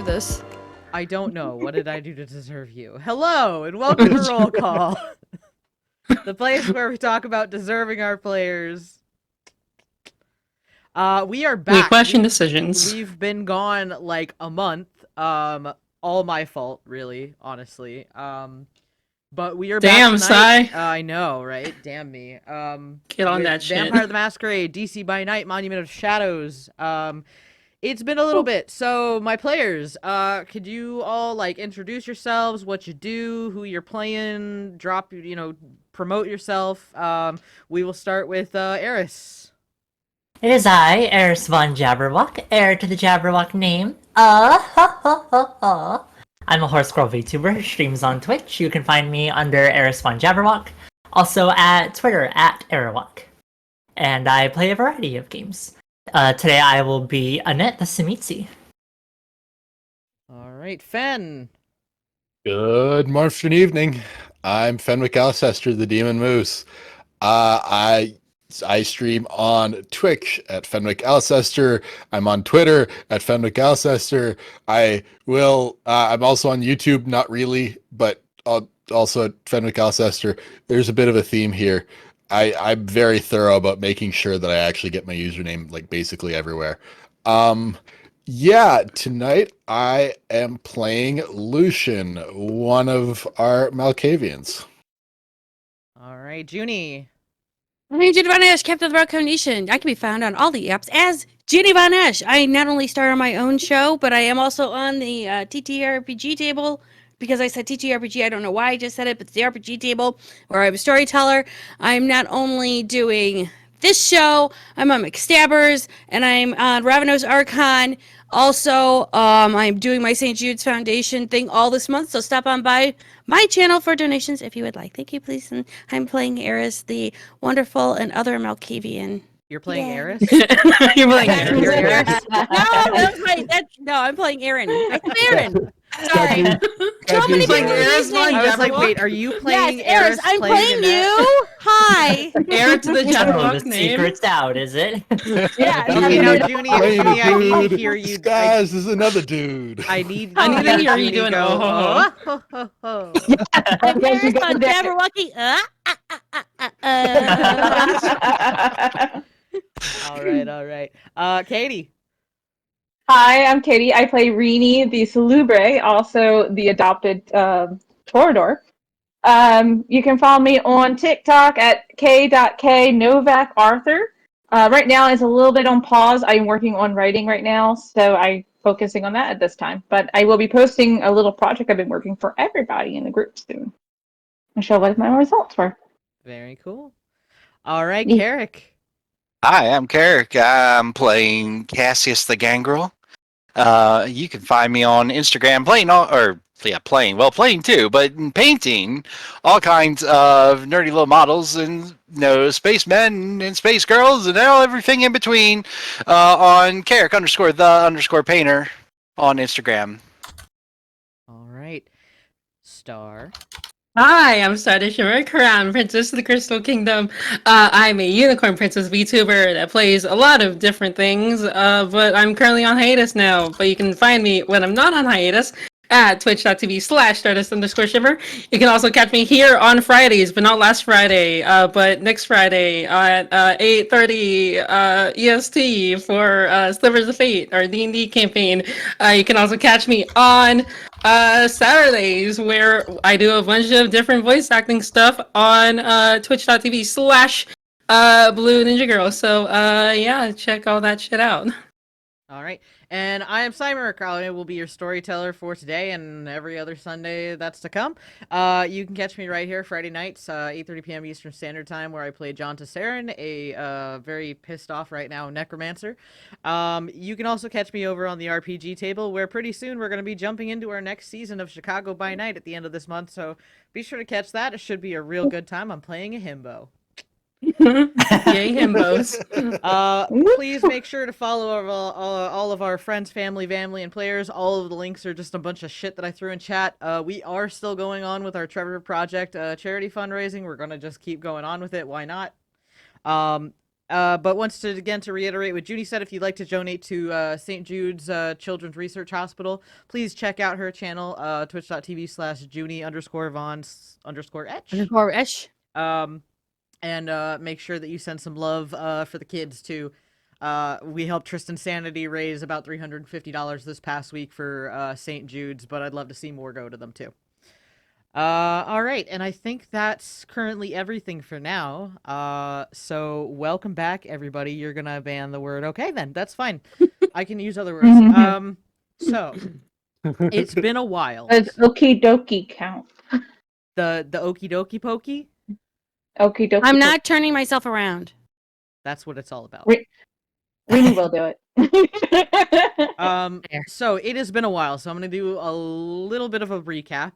this? I don't know. What did I do to deserve you? Hello, and welcome to Roll Call. The place where we talk about deserving our players. We are back. We question decisions. We've been gone like a month. All my fault, really, honestly. But we are Damn, back tonight. Psy. I know, right? Damn me. Get on with that shit. Vampire the Masquerade, DC by Night, Monument of Shadows. It's been a little bit. So, my players, could you all, like, introduce yourselves, what you do, who you're playing, promote yourself. We will start with, Eris. It is I, Eris Von Jabberwock, heir to the Jabberwock name. I'm a Horse Girl VTuber who streams on Twitch. You can find me under Eris Von Jabberwock, also at Twitter at Erowok. And I play a variety of games. Today I will be Annette the Simitsi. Alright, Fen. Good morning, evening. I'm Fenwick Alcester, the Demon Moose. I stream on Twitch at Fenwick Alcester. I'm on Twitter at Fenwick Alcester. I'm also on YouTube, not really, but also at Fenwick Alcester. There's a bit of a theme here. I'm very thorough about making sure that I actually get my username like basically everywhere. Tonight I am playing Lucian, one of our Malkavians. Alright, Junie. I'm Junie Von Esch, Captain of the Rock Nation. I can be found on all the apps as Junie Von Esch. I not only star on my own show, but I am also on the ttrpg table. Because I said ttrpg, I don't know why I just said it, but it's the RPG table where I'm a storyteller. I'm not only doing this show, I'm on McStabbers, and I'm on Ravenous Archon. Also, I'm doing my St. Jude's Foundation thing all this month, so stop on by my channel for donations if you would like. Thank you, please. And I'm playing Eris, the wonderful and other Malkavian. You're playing Eris? You're playing Eris. You're Eris? No, I'm playing Aaron. I'm Aaron. Sorry. So many Playing people Eris using- I was like, wait, are you playing Yes, Eris? I'm playing you. Hi. Heir to the The Jabberwock name. secret's out, is it? Yeah. Okay, now, Junie, Playing Junie, I need to dude, hear you. disguised as another dude. I need I need to hear you Junie doing go, oh, ho, ho, ho. I'm Eris Von Jabberwocky. All right. Katie. Hi, I'm Katie. I play Rini the Salubre, also the adopted Torador. You can follow me on TikTok at k.k.novakarthur. Right now it's a little bit on pause. I'm working on writing right now, so I'm focusing on that at this time. But I will be posting a little project I've been working for everybody in the group soon. I'll show what my results were. Very cool. All right, Yeah. Kerrick. Hi, I'm Kerrick. I'm playing Cassius the Gangrel. You can find me on Instagram playing too, but painting all kinds of nerdy little models and spacemen and space girls and everything in between on Kerrick _ painter on Instagram. All right. Star. Hi, I'm Star Shimmer, Crown Princess of the Crystal Kingdom. I'm a unicorn princess VTuber that plays a lot of different things, but I'm currently on hiatus now. But you can find me when I'm not on hiatus at twitch.tv/Stardust_Shimmer. You can also catch me here on Fridays, but not last Friday, but next Friday at 8:30 EST for Slivers of Fate, our D&D campaign. You can also catch me on Saturdays, where I do a bunch of different voice acting stuff on twitch.tv/Blue Ninja Girl. So check all that shit out. All right. And I am Psymerc. I will be your storyteller for today and every other Sunday that's to come. You can catch me right here Friday nights, 8:30 p.m. Eastern Standard Time, where I play John Tesserin, a very pissed off right now necromancer. You can also catch me over on the RPG table, where pretty soon we're going to be jumping into our next season of Chicago by Night at the end of this month. So be sure to catch that. It should be a real good time. I'm playing a himbo. Yay, himbos. Please make sure to follow all of our friends, family, and players. All of the links are just a bunch of shit that I threw in chat. We are still going on with our Trevor Project charity fundraising. We're gonna just keep going on with it. Why not? But once to reiterate what Junie said, if you'd like to donate to St. Jude's Children's Research Hospital, please check out her channel, twitch.tv/Junie_Von_Esch. Underscore Esh. And make sure that you send some love for the kids too. We helped Tristan Sanity raise about $350 this past week for St. Jude's, but I'd love to see more go to them too. All right, and I think that's currently everything for now. So welcome back, everybody. You're gonna ban the word okay then. That's fine. I can use other words. So it's been a while. Does okie dokie count? The okie dokie pokey? Okie dokie. I'm not turning myself around. That's what it's all about. We will do it. So it has been a while, so I'm gonna do a little bit of a recap.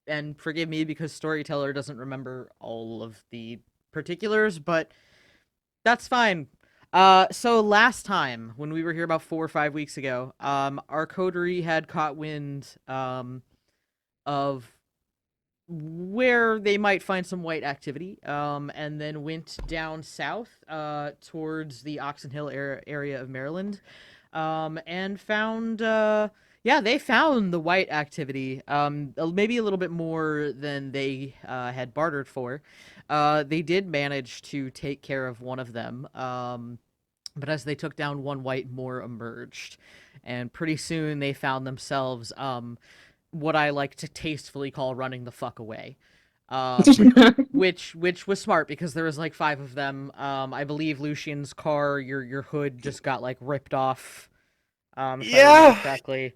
And forgive me because Storyteller doesn't remember all of the particulars, but that's fine. So last time when we were here about 4 or 5 weeks ago, our coterie had caught wind of where they might find some white activity, and then went down south towards the Oxon Hill area of Maryland, and found they found the white activity, maybe a little bit more than they had bartered for. They did manage to take care of one of them, but as they took down one white, more emerged. And pretty soon they found themselves what I like to tastefully call running the fuck away. Which was smart because there was like 5 of them. I believe Lucian's car, your hood just got like ripped off. If I remember correctly.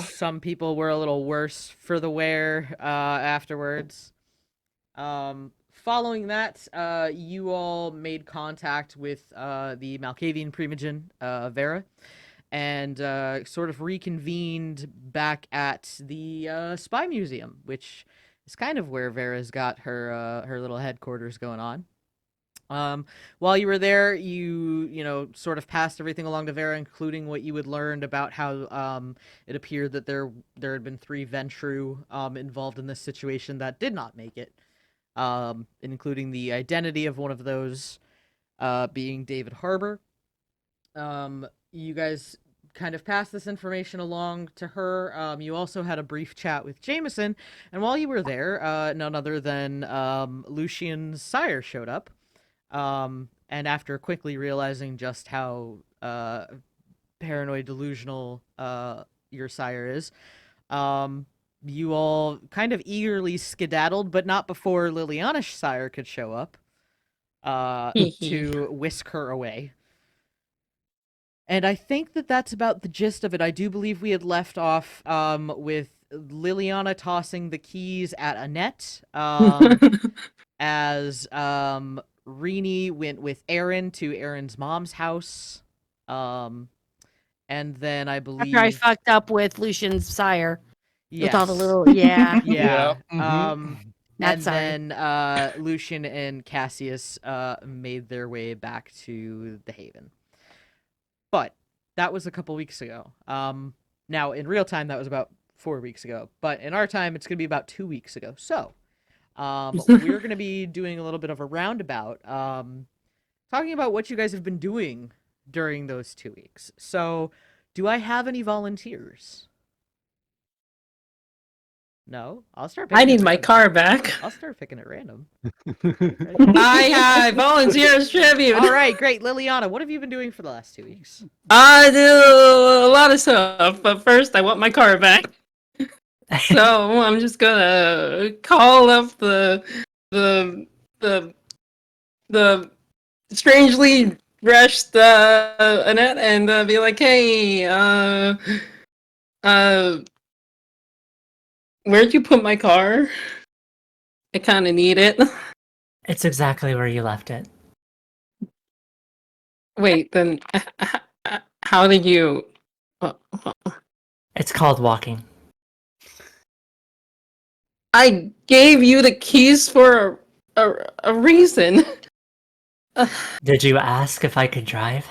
Some people were a little worse for the wear afterwards. Following that, you all made contact with the Malkavian Primogen, Vera, and sort of reconvened back at the Spy Museum, which is kind of where Vera's got her little headquarters going on. While you were there, you sort of passed everything along to Vera, including what you had learned about how it appeared that there had been 3 Ventru involved in this situation that did not make it, including the identity of one of those being David Harbour. You guys kind of passed this information along to her. You also had a brief chat with Jameson, and while you were there, none other than Lucian's sire showed up. And after quickly realizing just how paranoid delusional your sire is, you all kind of eagerly skedaddled, but not before Liliana's sire could show up to whisk her away. And I think that that's about the gist of it. I do believe we had left off with Liliana tossing the keys at Annette, as Rini went with Aaron to Aaron's mom's house. And then I believe... After I fucked up with Lucian's sire. Yes. With all the little... Yeah. Yeah. That's and then Lucian and Cassius made their way back to the Haven. But that was a couple weeks ago. Now, in real time, that was about 4 weeks ago. But in our time, it's going to be about 2 weeks ago. So, we're going to be doing a little bit of a roundabout, talking about what you guys have been doing during those 2 weeks. So, do I have any volunteers? No? I'll start picking I need at my random. car back. I'll start picking at random. I volunteers tribute. All right, great. Liliana, what have you been doing for the last 2 weeks? I do a lot of stuff, but first I want my car back. So I'm just gonna call up the strangely dressed Annette and be like, hey, where'd you put my car? I kind of need it. It's exactly where you left it. Wait, then how did you? It's called walking. I gave you the keys for a reason. Did you ask if I could drive?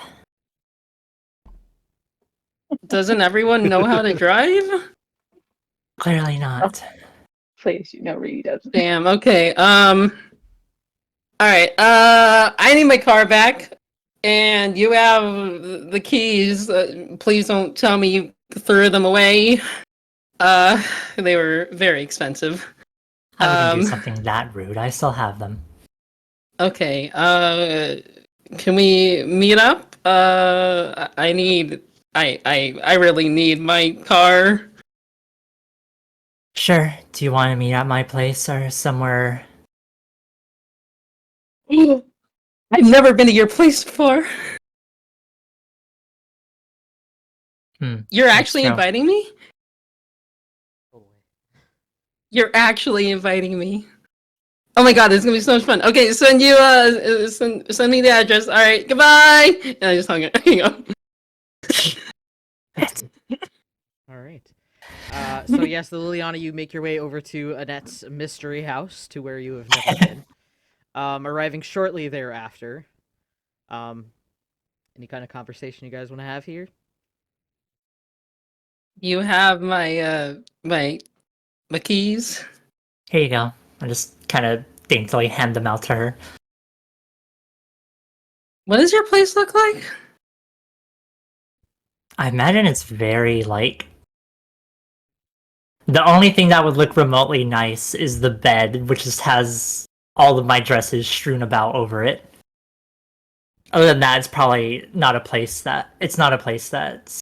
Doesn't everyone know how to drive? Clearly not. Please, Reedy doesn't. Damn. Okay. All right. I need my car back, and you have the keys. Please don't tell me you threw them away. They were very expensive. I wouldn't do something that rude. I still have them. Okay. Can we meet up? I need. I really need my car. Sure. Do you want to meet at my place or somewhere? I've never been to your place before. You're that's actually true. inviting me? You're actually inviting me. Oh my god, this is gonna be so much fun. Okay, send me the address. All right, goodbye. And I just hung up. All right. So yes, the Liliana, you make your way over to Annette's mystery house, to where you have never been. Arriving shortly thereafter. Any kind of conversation you guys want to have here? You have my my keys. Here you go. I just kind of daintily hand them out to her. What does your place look like? I imagine it's very like. The only thing that would look remotely nice is the bed, which just has all of my dresses strewn about over it. Other than that, it's probably not a place that. It's not a place that's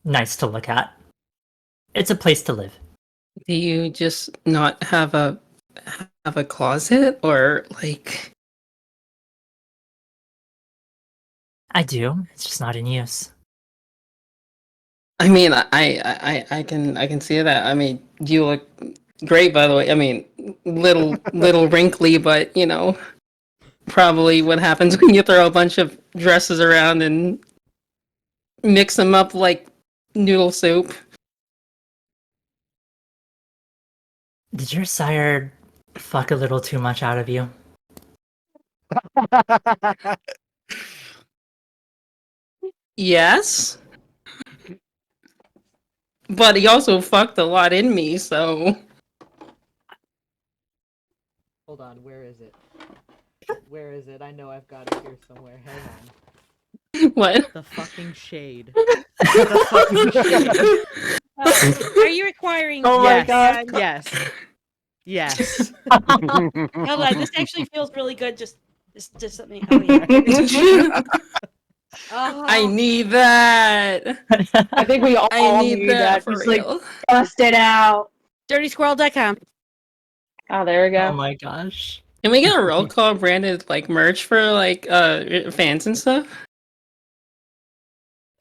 nice to look at. It's a place to live. Do you just not have a closet, or like? I do. It's just not in use. I mean, I can see that. I mean, you look great, by the way. I mean, little wrinkly, but you know, probably what happens when you throw a bunch of dresses around and mix them up like noodle soup. Did your sire fuck a little too much out of you? Yes. But he also fucked a lot in me, so. Hold on, where is it? Where is it? I know I've got it here somewhere. Hang on. What? The fucking shade. The fucking shade. Are you requiring? Oh my Yes, god. Yes. Yes. Hold on, this actually feels really good. Just something. Oh yeah. I need that. I think we all I need need that for Just like real. bust it out. DirtySquirrel.com. Oh, there we go. Oh my gosh. Can we get a roll call branded like merch for like fans and stuff?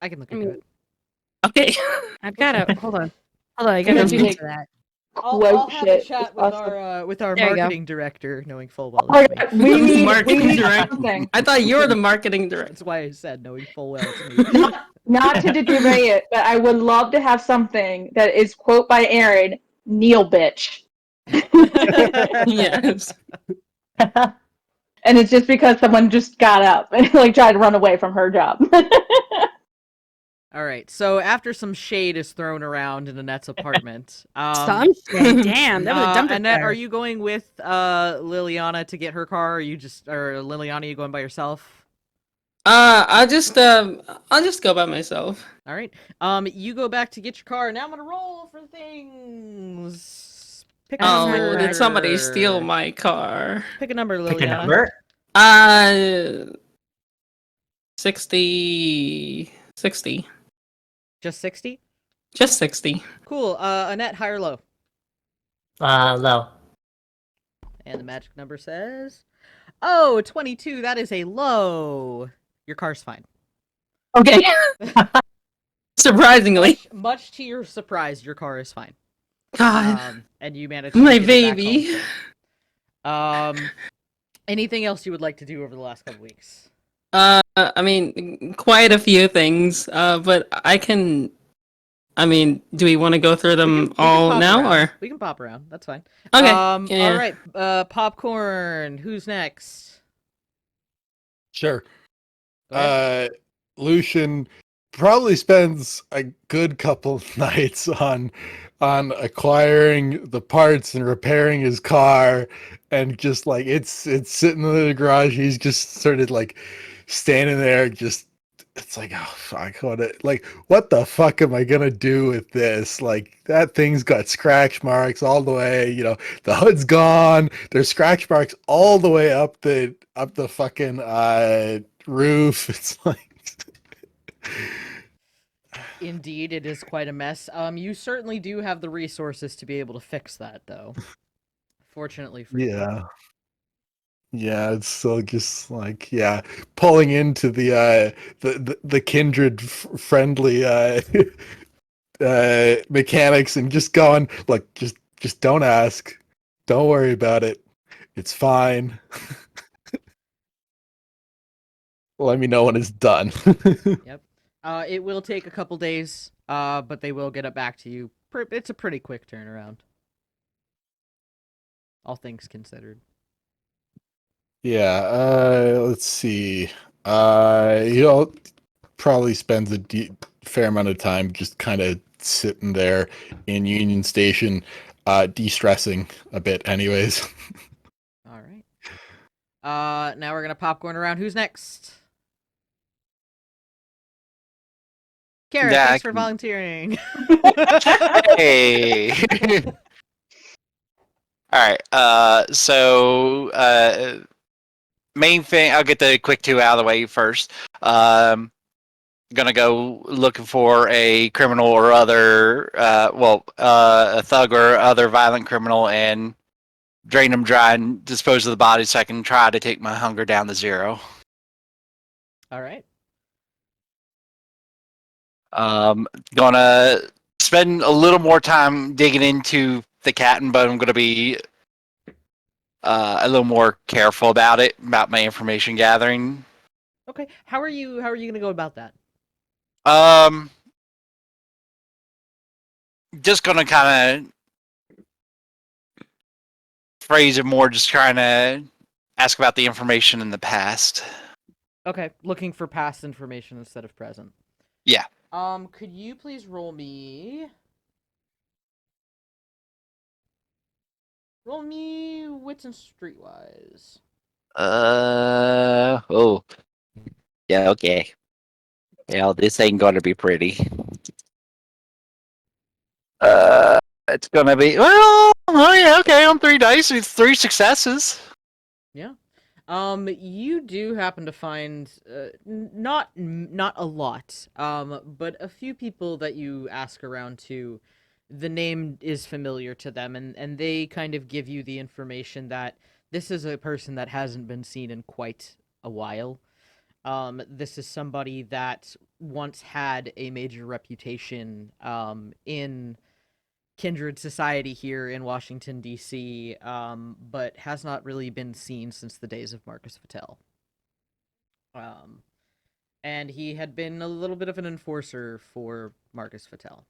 I can look I into mean, it. Okay. I've got to hold on. I Gonna gotta do, do like, that. Quote have shit. a chat It's with awesome. our There you go. marketing director, knowing full well. Oh my it's God, me. we Marketing need director. something. I thought you were the marketing director. That's why I said knowing full well it's me. Not to debate it, but I would love to have something that is quote by Aaron, Neil bitch. Yes. And it's just because someone just got up and like tried to run away from her job. All right. So after some shade is thrown around in Annette's apartment, Some shit. Damn, that was a dumpster Annette, fire. are you going with Liliana to get her car? Or Liliana, you going by yourself? I'll just go by myself. All right. You go back to get your car. Now I'm gonna roll for things. Pick a Oh, number. did somebody steal my car? Pick a number, Liliana. Pick a number. 60. Just 60. Just 60. Cool. Annette, high or low? Low. And the magic number says, oh, 22. That is a low. Your car's fine. Okay. Surprisingly. Much to your surprise, your car is fine. God. And you managed to My get it back baby. home. Anything else you would like to do over the last couple weeks? I mean, quite a few things. But I mean, do we want to go through them We can all pop now, around. or? We can pop around. That's fine. Okay. All Yeah. right. Popcorn. Who's next? Sure. Go ahead. Lucian probably spends a good couple nights on acquiring the parts and repairing his car, and just like it's sitting in the garage. He's just sort of like standing there, just it's like, oh fuck, what the fuck am I gonna do with this? Like that thing's got scratch marks all the way, the hood's gone. There's scratch marks all the way up the fucking roof. It's like Indeed, it is quite a mess. You certainly do have the resources to be able to fix that, though. Fortunately for you. Yeah, it's so just like pulling into the kindred friendly mechanics and just going, look, just don't ask, don't worry about it, it's fine. Let me know when it's done. Yep. It will take a couple days, but they will get it back to you. It's a pretty quick turnaround, all things considered. Yeah, let's see. Probably spends a fair amount of time just kind of sitting there in Union Station, de-stressing a bit anyways. All right. Now we're gonna popcorn around. Who's next? Kerrick, Yeah, thanks for volunteering. Hey. All right. Main thing. I'll get the quick two out of the way first. Gonna go looking for a criminal or other, a thug or other violent criminal, and drain them dry and dispose of the bodies so I can try to take my hunger down to 0. All right. Gonna spend a little more time digging into the Captain, but I'm gonna be a little more careful about my information gathering. Okay. How are you gonna go about that? Just gonna kind of phrase it more, just trying to ask about the information in the past. Okay, looking for past information instead of present. Yeah. Could you please roll me wits and streetwise? Oh. Yeah, okay. Yeah, this ain't gonna be pretty. It's gonna be, well, oh yeah, okay, on 3 dice, it's 3 successes. Yeah. You do happen to find not a lot, but a few people that you ask around to, the name is familiar to them, and they kind of give you the information that this is a person that hasn't been seen in quite a while. This is somebody that once had a major reputation in kindred society here in Washington, D.C., but has not really been seen since the days of Marcus Fattel. And he had been a little bit of an enforcer for Marcus Fattel.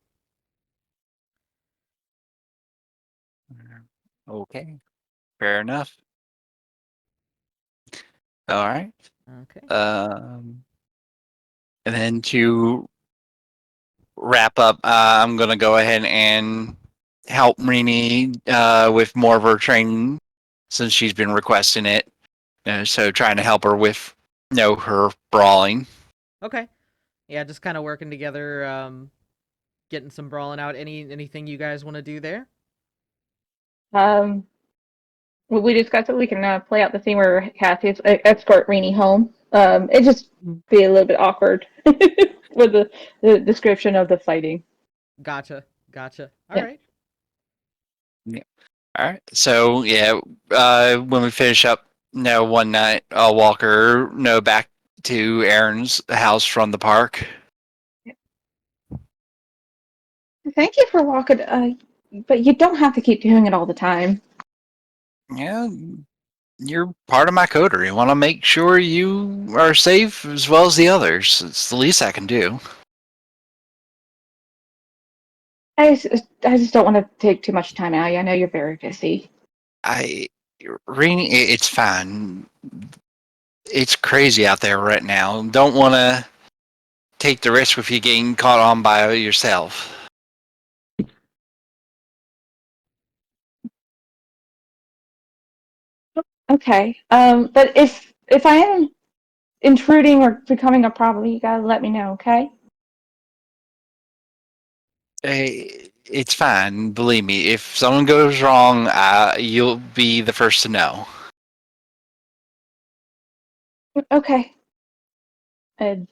Okay, fair enough. All right. Okay. And then to wrap up, I'm gonna go ahead and help Rini with more of her training since she's been requesting it. So trying to help her with her brawling. Okay. Yeah, just kind of working together, getting some brawling out. Anything you guys want to do there? We discussed that we can play out the scene where Cassius escort Rini home. It just be a little bit awkward with the description of the fighting. Gotcha. All Yeah. right. Yeah. All right. So yeah, when we finish up, one night I'll walk her back to Aaron's house from the park. Thank you for walking, but you don't have to keep doing it all the time. Yeah, you're part of my coterie. I want to make sure you are safe as well as the others. It's the least I can do. I just don't want to take too much time out. I know you're very busy. Rini, it's fine. It's crazy out there right now. Don't want to take the risk with you getting caught on by yourself. Okay. But if I am intruding or becoming a problem, you gotta let me know, okay? It's fine. Believe me, if someone goes wrong, you'll be the first to know. Okay. And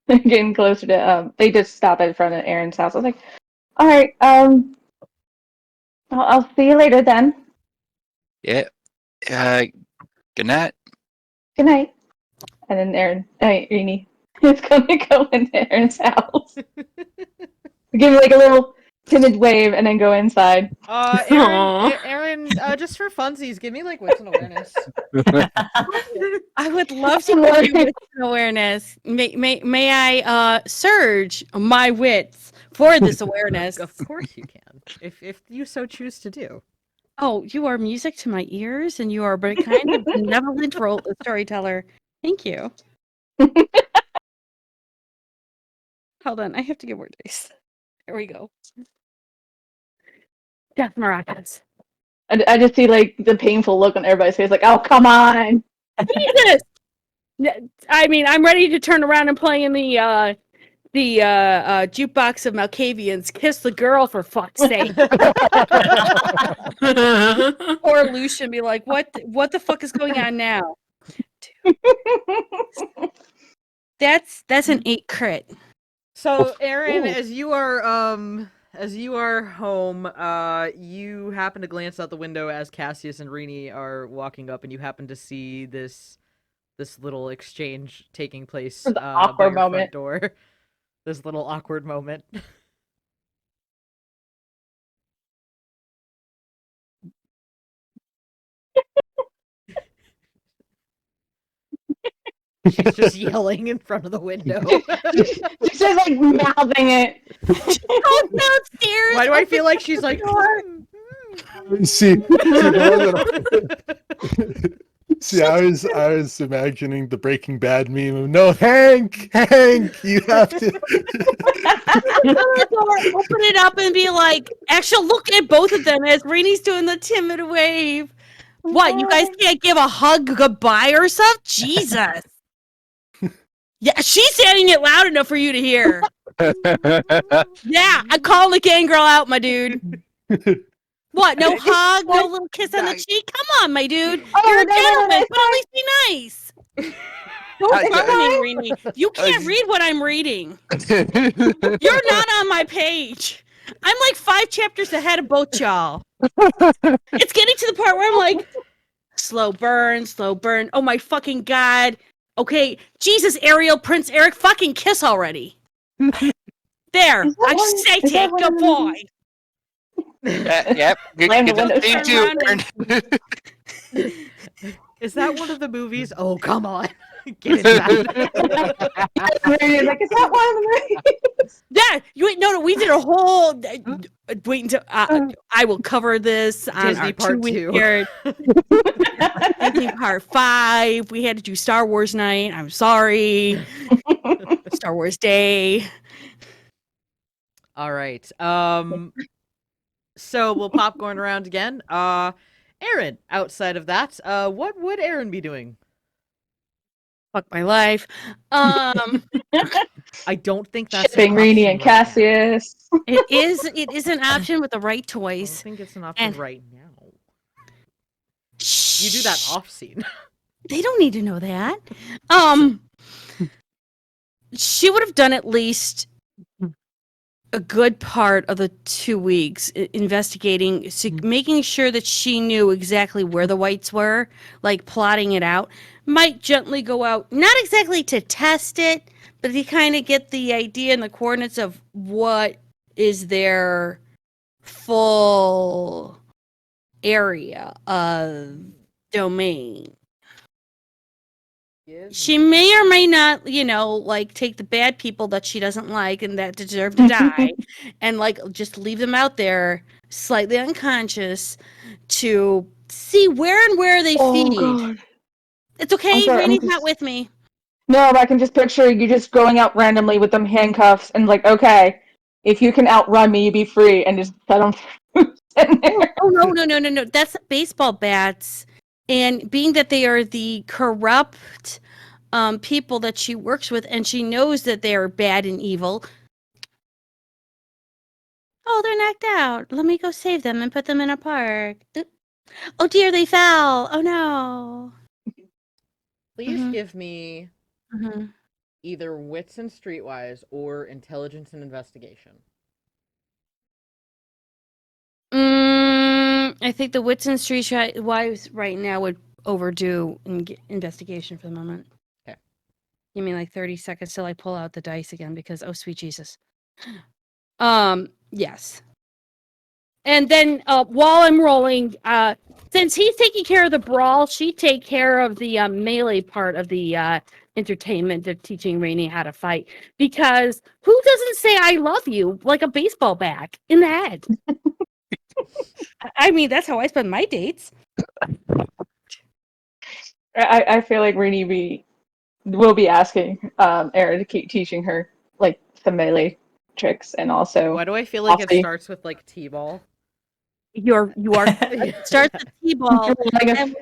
getting closer to they just stop in front of Aaron's house. I was like, all right, I'll see you later then. Yeah. Good night. Good night. And then Rini is gonna go into Aaron's house. Give me like a little timid wave and then go inside. Aw. Aaron, just for funsies, give me like wits and awareness. I would love to give you wits and awareness. May I surge my wits for this awareness? Of course you can, if you so choose to do. Oh, you are music to my ears, and you are a kind of benevolent storyteller. Thank you. Hold on, I have to get more dice. There we go. Death maracas. I just see like the painful look on everybody's face, like, oh come on. Jesus! I mean, I'm ready to turn around and play in the jukebox of Malkavians. Kiss the girl, for fuck's sake. Poor Lucian be like, what the fuck is going on now? That's an 8 crit. So, Aaron, Ooh. as you are home, you happen to glance out the window as Cassius and Rini are walking up, and you happen to see this little exchange taking place The by awkward your front moment. door. This little awkward moment. She's just yelling in front of the window. She's just like mouthing it. Go downstairs. Why do I feel like she's like? See, I was imagining the Breaking Bad meme of, no, Hank, you have to. Open it up and be like, actually, look at both of them as Rini's doing the timid wave. What, you guys can't give a hug goodbye or something? Jesus. Yeah, she's saying it loud enough for you to hear. Yeah, I call the gang girl out, my dude. What, no hug, no little kiss on the cheek? Come on, my dude. You're a gentleman, but at least be nice. Don't fuck me, Rini. You can't read what I'm reading. You're not on my page. I'm like 5 chapters ahead of both y'all. It's getting to the part where I'm like, slow burn, slow burn. Oh my fucking God. Okay, Jesus, Ariel, Prince Eric, fucking kiss already. There, I say it, good boy. Yep. Slam the window. Is that one of the movies? Oh, come on. Get inside. Like, is that one of the movies? Yeah, no, we did a whole. Wait until I will cover this on Disney our Part 2-week 2. period. Disney Part 5. We had to do Star Wars night. I'm sorry. Star Wars Day. All right. So we'll popcorn around again. Aaron, outside of that, what would Aaron be doing? Fuck my life. I don't think that's Shipping an Rini option and right now. Cassius. It is an option with the right I don't toys. think it's an option And- right now. You do that off scene. They don't need to know that. She would have done at least a good part of the 2 weeks investigating, making sure that she knew exactly where the whites were, like plotting it out. Might gently go out, not exactly to test it, but to kind of get the idea and the coordinates of what is their full area of domain. She may or may not, like take the bad people that she doesn't like and that deserve to die and like just leave them out there slightly unconscious to see where and where they feed. God. It's okay, I'm sorry, Rainey's not with me. No, but I can just picture you just going out randomly with them handcuffs and like, okay, if you can outrun me, you be free, and just set them sitting there. Oh no! That's the baseball bats, and being that they are the corrupt people that she works with, and she knows that they are bad and evil. Oh, they're knocked out. Let me go save them and put them in a park. Oh dear, they fell. Oh no. Please Mhm. give me Mhm. either wits and streetwise or intelligence and investigation. I think the wits and street wise right now would overdo investigation for the moment. Okay. Give me like 30 seconds till I pull out the dice again because oh sweet Jesus. Yes. And then while I'm rolling, since he's taking care of the brawl, she take care of the melee part of the entertainment of teaching Rainey how to fight. Because who doesn't say I love you like a baseball bat in the head? I mean, that's how I spend my dates. I feel like Rainy will be asking Erin to keep teaching her like some melee tricks, and also Why do I feel like it possibly- starts with like T-ball? You are it starts with T-ball, like a-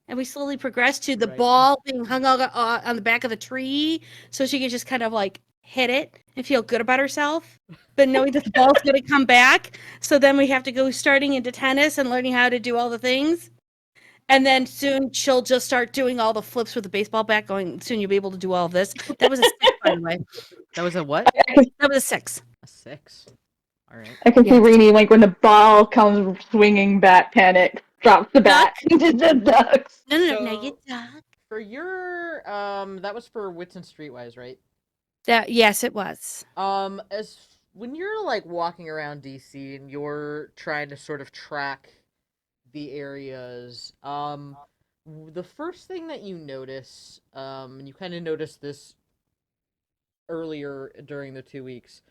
and we slowly progress to the Right. ball being hung on the back of the tree, so she can just kind of like hit it and feel good about herself, but knowing that the ball's going to come back. So then we have to go starting into tennis and learning how to do all the things. And then soon she'll just start doing all the flips with the baseball bat. Going soon, you'll be able to do all of this. That was a 6, by the way. That was a what? That was a 6. A 6. All right. I can see Yes. Rainy like when the ball comes swinging back, panic, drops the bat, and just ducks. No, So- you duck. For your that was for wits and streetwise, right? Yes, it was. As when you're like walking around DC and you're trying to sort of track the areas, the first thing that you notice, and you kind of noticed this earlier during the 2 weeks,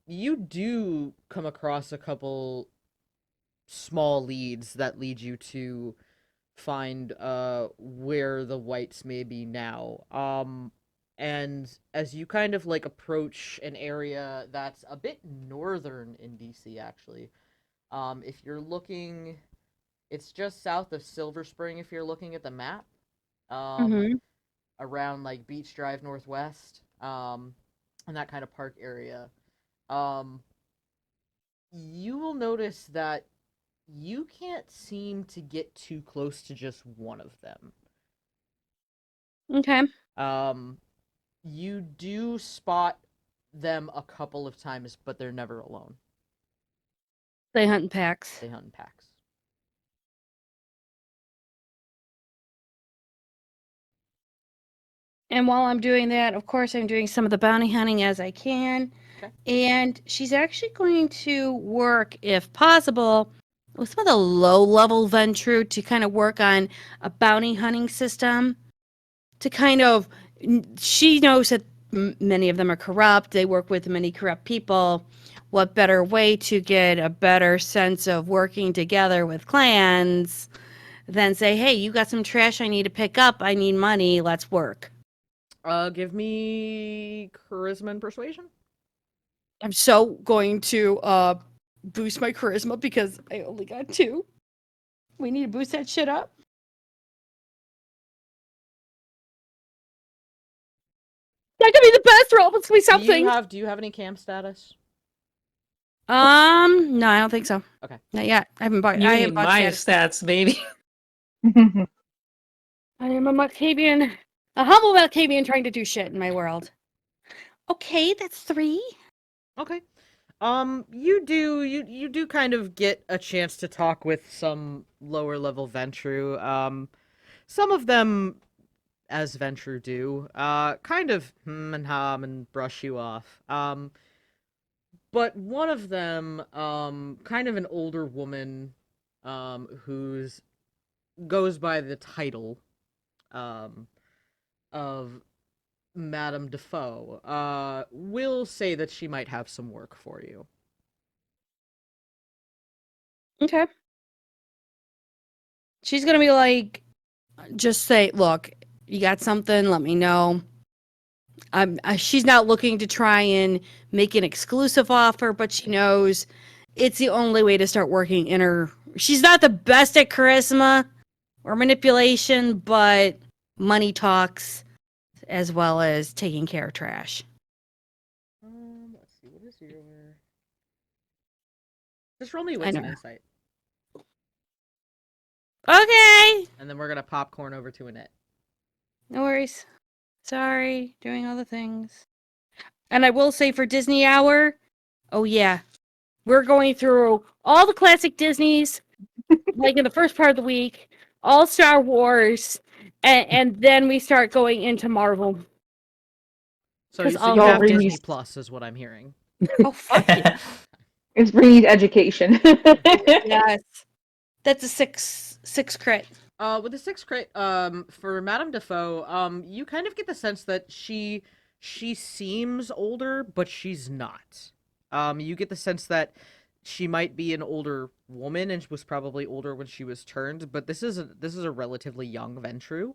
you do come across a couple small leads that lead you to find where the whites may be now. And as you kind of like approach an area that's a bit northern in DC actually, if you're looking, it's just south of Silver Spring if you're looking at the map. Mhm. Around like Beach Drive Northwest, and that kind of park area. You will notice that you can't seem to get too close to just one of them. Okay. You do spot them a couple of times, but they're never alone. They hunt in packs. They hunt in packs. And while I'm doing that, of course, I'm doing some of the bounty hunting as I can. Okay. And she's actually going to work, if possible, with some of the low-level Ventru to kind of work on a bounty hunting system. To kind of, she knows that many of them are corrupt. They work with many corrupt people. What better way to get a better sense of working together with clans than say, hey, you got some trash I need to pick up. I need money. Let's work. Give me charisma and persuasion. I'm so going to boost my charisma because I only got 2. We need to boost that shit up. That could be the best roll. Let's be something. Do you have any camp status? No, I don't think so. Okay. Not yet. I haven't bought. You I need haven't bought my status. stats, baby. I am a Malkavian, a humble Malkavian trying to do shit in my world. Okay, that's 3. Okay. You do kind of get a chance to talk with some lower level Ventru. Some of them, as Ventru do, kind of and hum and brush you off. But one of them, kind of an older woman, who's goes by the title, of Madame Defoe, will say that she might have some work for you. Okay. She's gonna be like, just say, look, You got something? Let me know. She's not looking to try and make an exclusive offer, but she knows it's the only way to start working in her. She's not the best at charisma or manipulation, but money talks as well as taking care of trash. Let's see. What is your? Just roll me I wits and know. insight, Okay. and then we're gonna popcorn over to Annette. No worries. Sorry, doing all the things. And I will say for Disney Hour, oh yeah, we're going through all the classic Disneys, like in the first part of the week, all Star Wars, and then we start going into Marvel. So 'Cause you I'll have bring Disney these- Plus, is what I'm hearing. Oh fuck yeah. It's bringing education. Yes. That's a six crit. With the 6 crit, for Madame Defoe, you kind of get the sense that she seems older, but she's not. You get the sense that she might be an older woman and was probably older when she was turned, but this is a relatively young Ventru.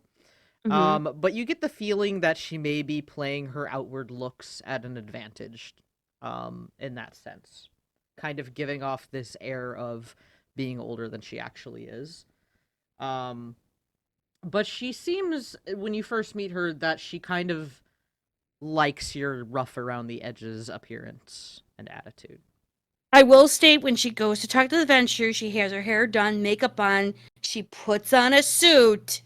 But you get the feeling that she may be playing her outward looks at an advantage, in that sense, kind of giving off this air of being older than she actually is. But she seems, when you first meet her, that she kind of likes your rough around the edges appearance and attitude. I will state when she goes to talk to the Venture, she has her hair done, makeup on, she puts on a suit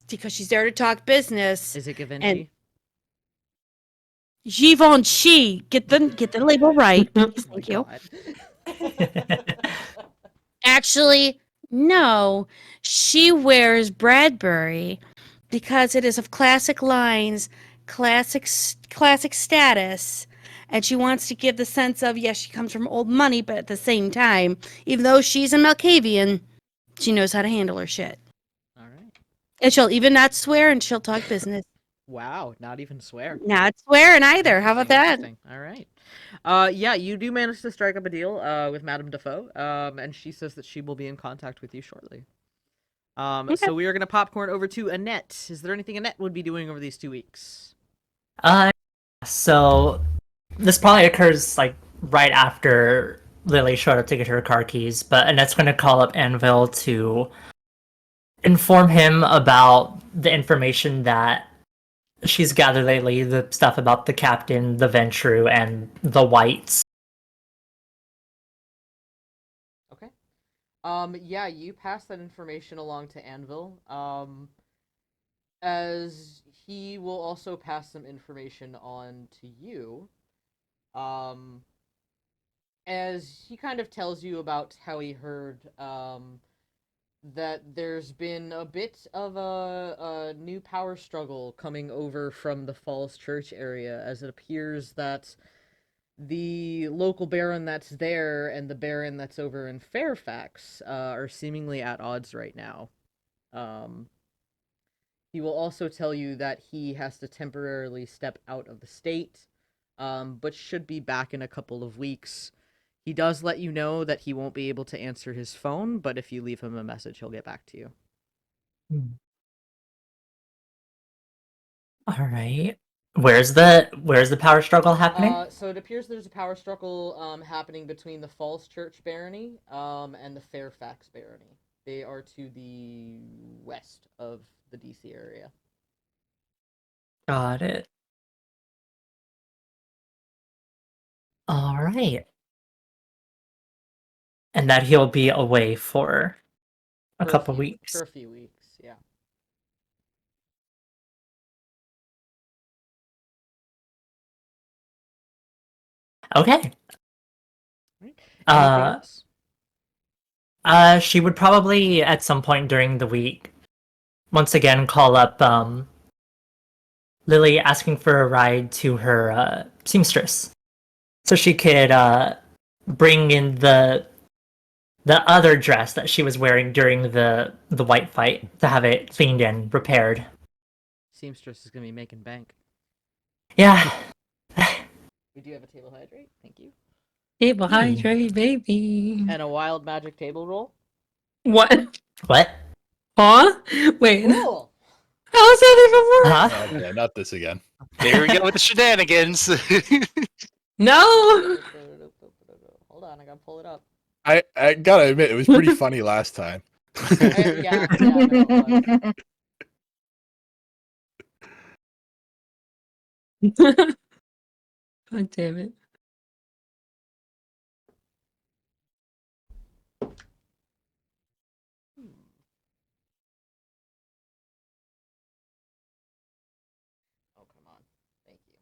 because she's there to talk business. Is it Givenchy? And Givenchy, get the label right. Please, Oh my thank you. God. Actually, no. She wears Bradbury because it is of classic lines, classic status, and she wants to give the sense of, yes, she comes from old money, but at the same time, even though she's a Malkavian, she knows how to handle her shit. All right. And she'll even not swear and she'll talk business. Wow, not even swear. Not swearing either. How about that? Interesting. All right. Yeah, you do manage to strike up a deal with Madame Defoe, and she says that she will be in contact with you shortly. So we are going to popcorn over to Annette. Is there anything Annette would be doing over these 2 weeks? So this probably occurs like right after Lily showed up to get her car keys, but Annette's going to call up Anvil to inform him about the information that she's gathered lately, the stuff about the captain, the Ventru, and the Whites. Okay. Yeah, you pass that information along to Anvil. As he will also pass some information on to you. As he kind of tells you about how he heard, that there's been a bit of a new power struggle coming over from the Falls Church area, as it appears that the local baron that's there and the baron that's over in Fairfax are seemingly at odds right now. He will also tell you that he has to temporarily step out of the state, but should be back in a couple of weeks. He does let you know that he won't be able to answer his phone, but if you leave him a message, he'll get back to you. All right. Where's the power struggle happening? So it appears there's a power struggle happening between the Falls Church barony and the Fairfax barony. They are to the west of the DC area. Got it. All right. And that he'll be away for a couple weeks. For a few weeks, yeah. Okay. Anything else? She would probably at some point during the week once again call up Lily asking for a ride to her seamstress, so she could bring in the other dress that she was wearing during the white fight to have it cleaned and repaired. Seamstress is gonna be making bank. Yeah. We do have a table hydrate. Thank you. Table hydrate, baby. And a wild magic table roll. What? What? Huh? Wait. Cool. How is that even work? Huh? Oh, yeah, not this again. There we go with the shenanigans. No. Hold on, I gotta pull it up. I gotta admit, it was pretty funny last time. Yeah, no, it was. God damn it. Oh, come on. Thank you.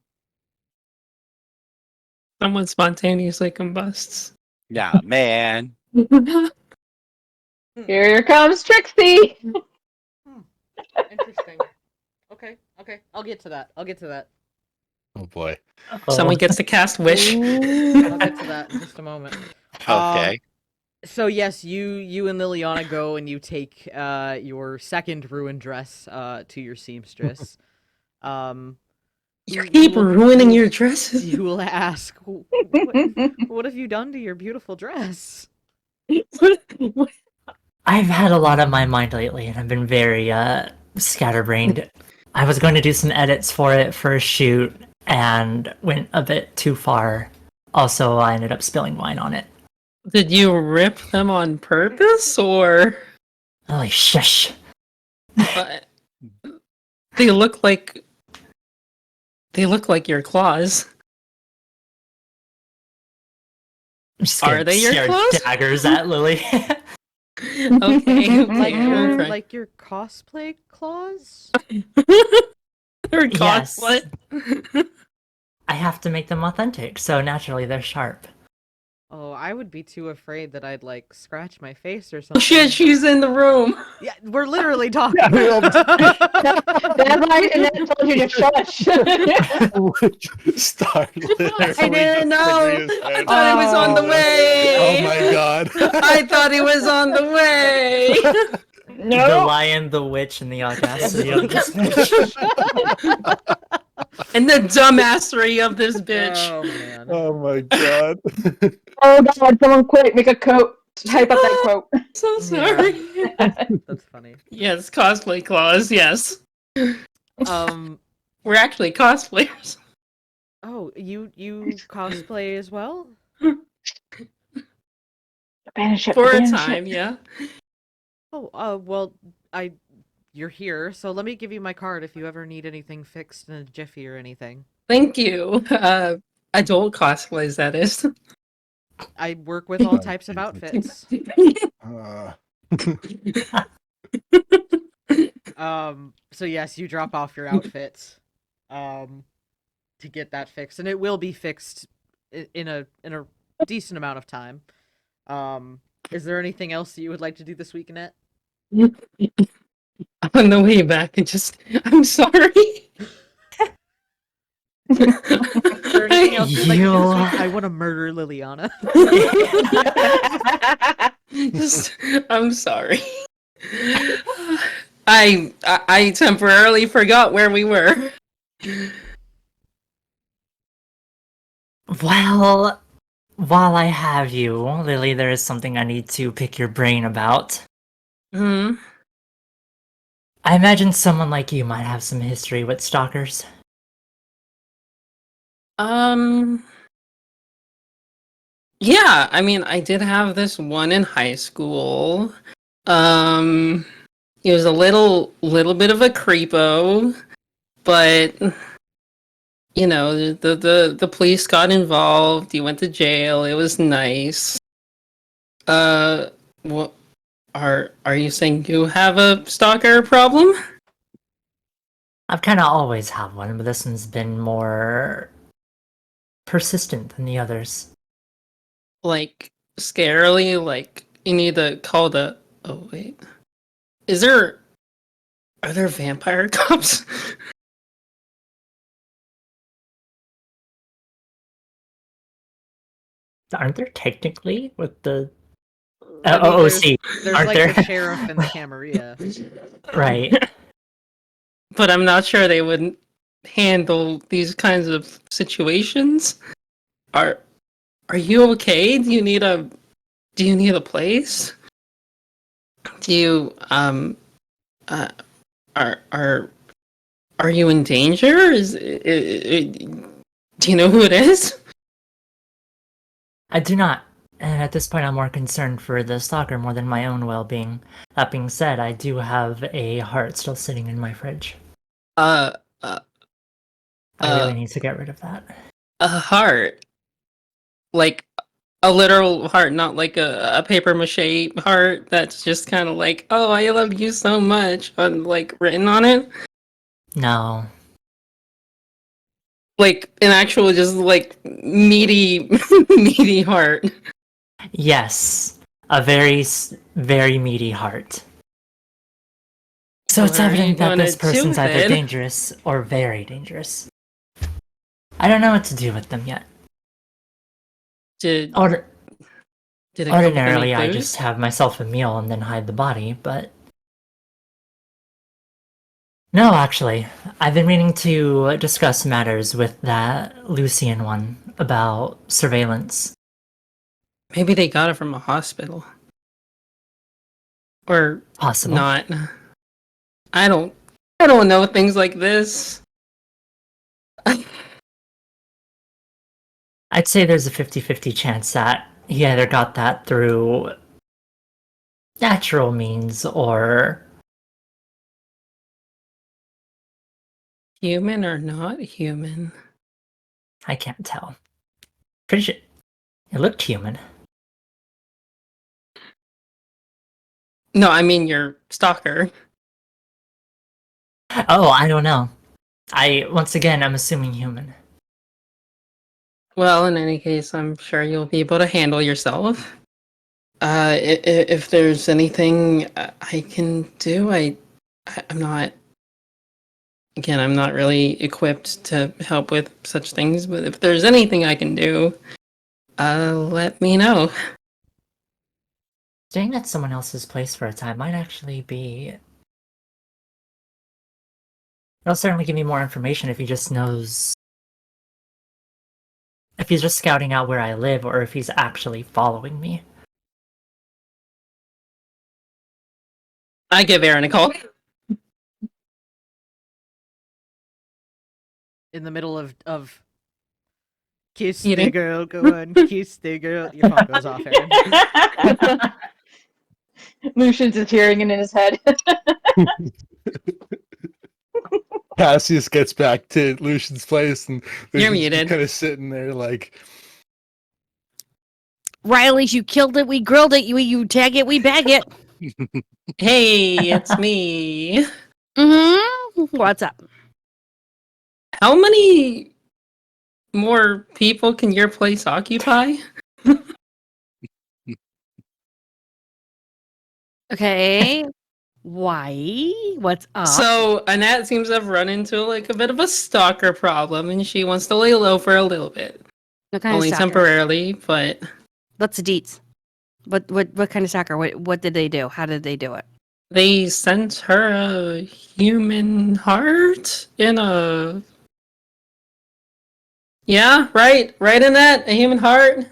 Someone spontaneously combusts. Nah, man. Here comes Trixie. Interesting. Okay. I'll get to that. Oh boy. Someone gets to cast Wish. I'll get to that in just a moment. Okay. So yes, you and Liliana go and you take your second ruined dress to your seamstress. You keep ruining your dresses. You will ask, what have you done to your beautiful dress? What? I've had a lot on my mind lately, and I've been very scatterbrained. I was going to do some edits for it for a shoot, and went a bit too far. Also, I ended up spilling wine on it. Did you rip them on purpose, or Holy shush! they look like your claws? I'm just Are gonna they your stare claws? daggers at Lily. Okay, Like your cosplay claws? Or Yes. cosplay. I have to make them authentic, so naturally they're sharp. Oh, I would be too afraid that I'd like scratch my face or Oh something. shit, she's in the room. Yeah, we're literally talking. That's why I told you to shush. Star I didn't know. I thought it was on the Oh way. my god. I thought it was on the way. The No. Lion, the Witch, and the audacity of this bitch. And the dumbassery of this bitch. Oh man. Oh my god. Oh god, someone quick, make a quote. Type up that quote. So sorry. That's funny. Yes, cosplay claws, yes. We're actually cosplayers. Oh, you cosplay as well? Banish it. For a banish time, it. yeah. Oh, well, you're here, so let me give you my card if you ever need anything fixed in a jiffy or anything. Thank you. Adult cosplays, that is. I work with all types of outfits. So yes, you drop off your outfit, to get that fixed, and it will be fixed in a decent amount of time. Is there anything else that you would like to do this week, Annette? On the way back, I'm sorry. Is there anything else you'd like to do this You- week? I want to murder Liliana. I'm sorry. I temporarily forgot where we were. Well, while I have you, Lily, there is something I need to pick your brain about. Hmm. I imagine someone like you might have some history with stalkers. Yeah, I mean, I did have this one in high school. He was a little bit of a creepo, but you know, the police got involved. He went to jail. It was nice. What are you saying? You have a stalker problem? I've kind of always had one, but this one's been more persistent than the others. Like scarily, like you need to call the. Oh wait, are there vampire cops? Aren't there technically with the I mean, OOC? There's Aren't like there? the sheriff and the Camarilla. Right. But I'm not sure they would handle these kinds of situations. Are you okay? Do you need a place? Do you are Are you in danger? Do you know who it is? I do not. And at this point, I'm more concerned for the stalker more than my own well-being. That being said, I do have a heart still sitting in my fridge. Uh, I really need to get rid of that. a heart. Like a literal heart, not like a paper mache heart that's just kind of like, oh, I love you so much, like written on it. No. Like an actual, just like meaty, meaty heart. Yes. A very, very meaty heart. So it's What are you evident that gonna this do person's with either it? dangerous or very dangerous. I don't know what to do with them yet. Did Or- did it come with any Ordinarily, I clues? just have myself a meal and then hide the body, but... No, actually. I've been meaning to discuss matters with that Lucian one about surveillance. Maybe they got it from a hospital. Or Possible. not. I don't know things like this. I'd say there's a 50-50 chance that he either got that through natural means or... Human or not human? I can't tell. Pretty sure it looked human. No, I mean your stalker. Oh, I don't know. Once again, I'm assuming human. Well, in any case, I'm sure you'll be able to handle yourself. If there's anything I can do, I'm not. Again, I'm not really equipped to help with such things. But if there's anything I can do, let me know. Staying at someone else's place for a time might actually be... It'll certainly give me more information if he just knows... If he's just scouting out where I live, or if he's actually following me. I give Aaron a call. In the middle of kiss Eating. the girl, go on, kiss the girl. Your phone goes off, Aaron. Lucian's is hearing it in his head. Cassius gets back to Lucian's place, and You're Lucian's muted. kind of sitting there like, Riley's, you killed it, we grilled it, you tag it, we bag it. Hey, it's me. Mm-hmm. What's up? How many more people can your place occupy? Okay. Why? What's up? So Annette seems to have run into like a bit of a stalker problem, and she wants to lay low for a little bit, What kind only of stalker? temporarily. But What's the deets? What kind of stalker? What did they do? How did they do it? they sent her a human heart in a. Yeah, right, Annette, a human heart,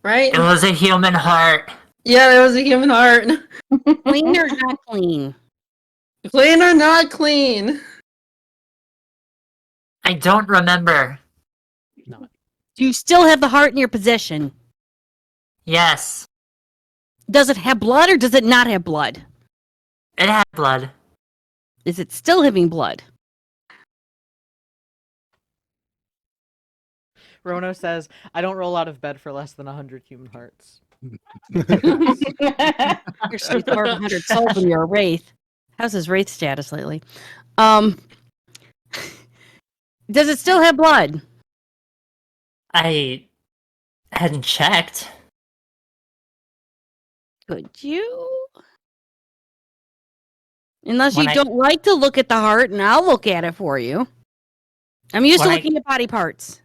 right? It was a human heart. Yeah, there was a human heart. Clean or not clean? Clean or not clean? I don't remember. Do you still have the heart in your possession? Yes, Does it have blood or does it not have blood? it had blood. Is it still having blood? Rono says, I don't roll out of bed for less than 100 human hearts. You're so far 100 souls when you're a wraith. How's his wraith status lately? Does it still have blood? I hadn't checked. Could you? Unless When you I- don't like to look at the heart, and I'll look at it for you. I'm used to When I- looking at body parts.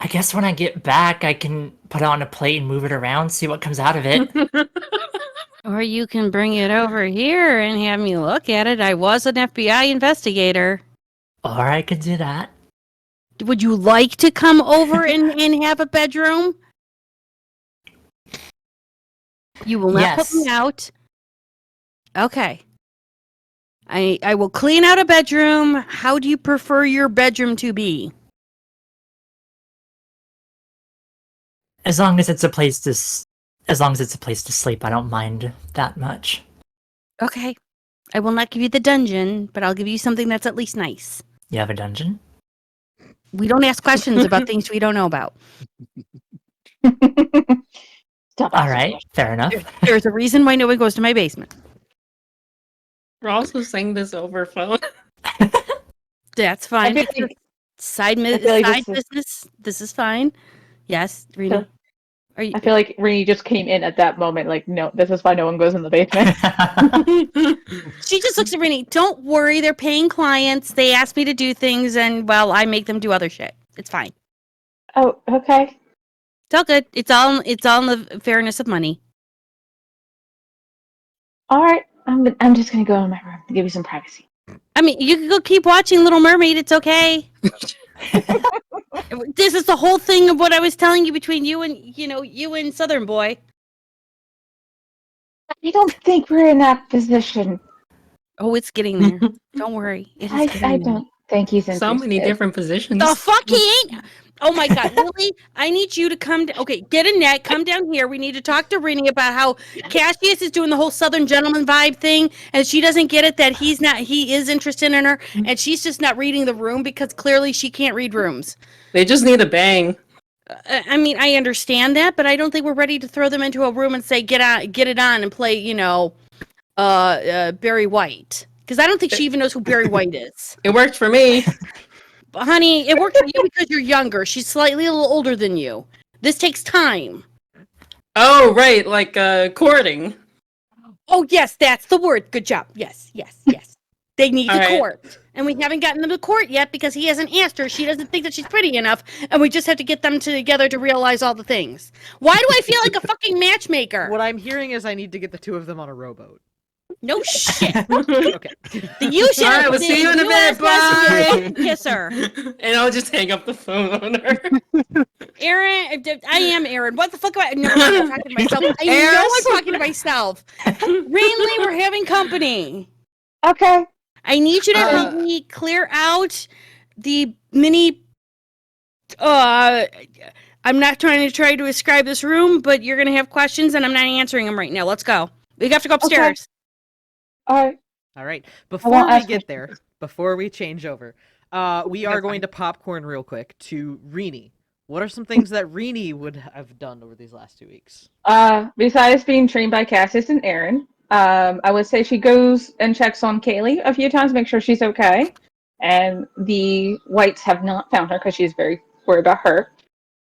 I guess when I get back, I can put it on a plate and move it around, see what comes out of it. Or you can bring it over here and have me look at it. I was an FBI investigator. Or I could do that. Would you like to come over and have a bedroom? You will not put me Yes. out. Okay. I will clean out a bedroom. How do you prefer your bedroom to be? As long as it's a place to sleep, I don't mind that much. Okay. I will not give you the dungeon, but I'll give you something that's at least nice. You have a dungeon? We don't ask questions about things we don't know about. Stop All asking right, fair enough. There's a reason why no one goes to my basement. We're also saying this over phone. That's fine. I It's feel a like, side I feel like side this is- business. This is fine. Yes, Rena. Are you? I feel like Rini just came in at that moment, like, no, this is why no one goes in the basement. She just looks at Rena. Don't worry, they're paying clients. They ask me to do things, and well, I make them do other shit. It's fine. Oh, okay. It's all good. It's all in the fairness of money. All right. I'm just gonna go in my room to give you some privacy. I mean, you can go keep watching Little Mermaid. It's okay. This is the whole thing of what I was telling you between you and Southern Boy. I don't think we're in that position. Oh, it's getting there. Don't worry. It is I getting there. don't think he's interested. So many different positions. The fuck he ain't. Oh my god, Lily, I need you to come. Okay, get a net. Come down here. We need to talk to Rini about how Cassius is doing the whole Southern gentleman vibe thing, and she doesn't get it that he's not. He is interested in her, and she's just not reading the room because clearly she can't read rooms. They just need a bang. I mean, I understand that, but I don't think we're ready to throw them into a room and say get it on and play, Barry White, because I don't think she even knows who Barry White is. It worked for me. Honey, it worked for you because you're younger. She's slightly a little older than you. This takes time. Oh, right, like courting. Oh, yes, that's the word. Good job. Yes. They need All to right. court. And we haven't gotten them to court yet because he hasn't asked her. She doesn't think that she's pretty enough. And we just have to get them together to realize all the things. Why do I feel like a fucking matchmaker? What I'm hearing is I need to get the two of them on a rowboat. No shit. Okay. You should All right, we'll see you in a bit. Bye. Kiss her. And I'll just hang up the phone on her. Aaron, I am Aaron. What the fuck am I? No, I'm talking to myself. I know I'm talking to myself. Rainley, we're having company. Okay. I need you to help me clear out the mini. I'm not trying to describe this room, but you're gonna have questions, and I'm not answering them right now. Let's go. We have to go upstairs. All right. All right. won't Before we ask get questions. there, before we change over, we are going to popcorn real quick to Rini. What are some things that Rini would have done over these last 2 weeks? Besides being trained by Cassius and Aaron, I would say she goes and checks on Kaylee a few times, make sure she's okay. And the Whites have not found her because she's very worried about her.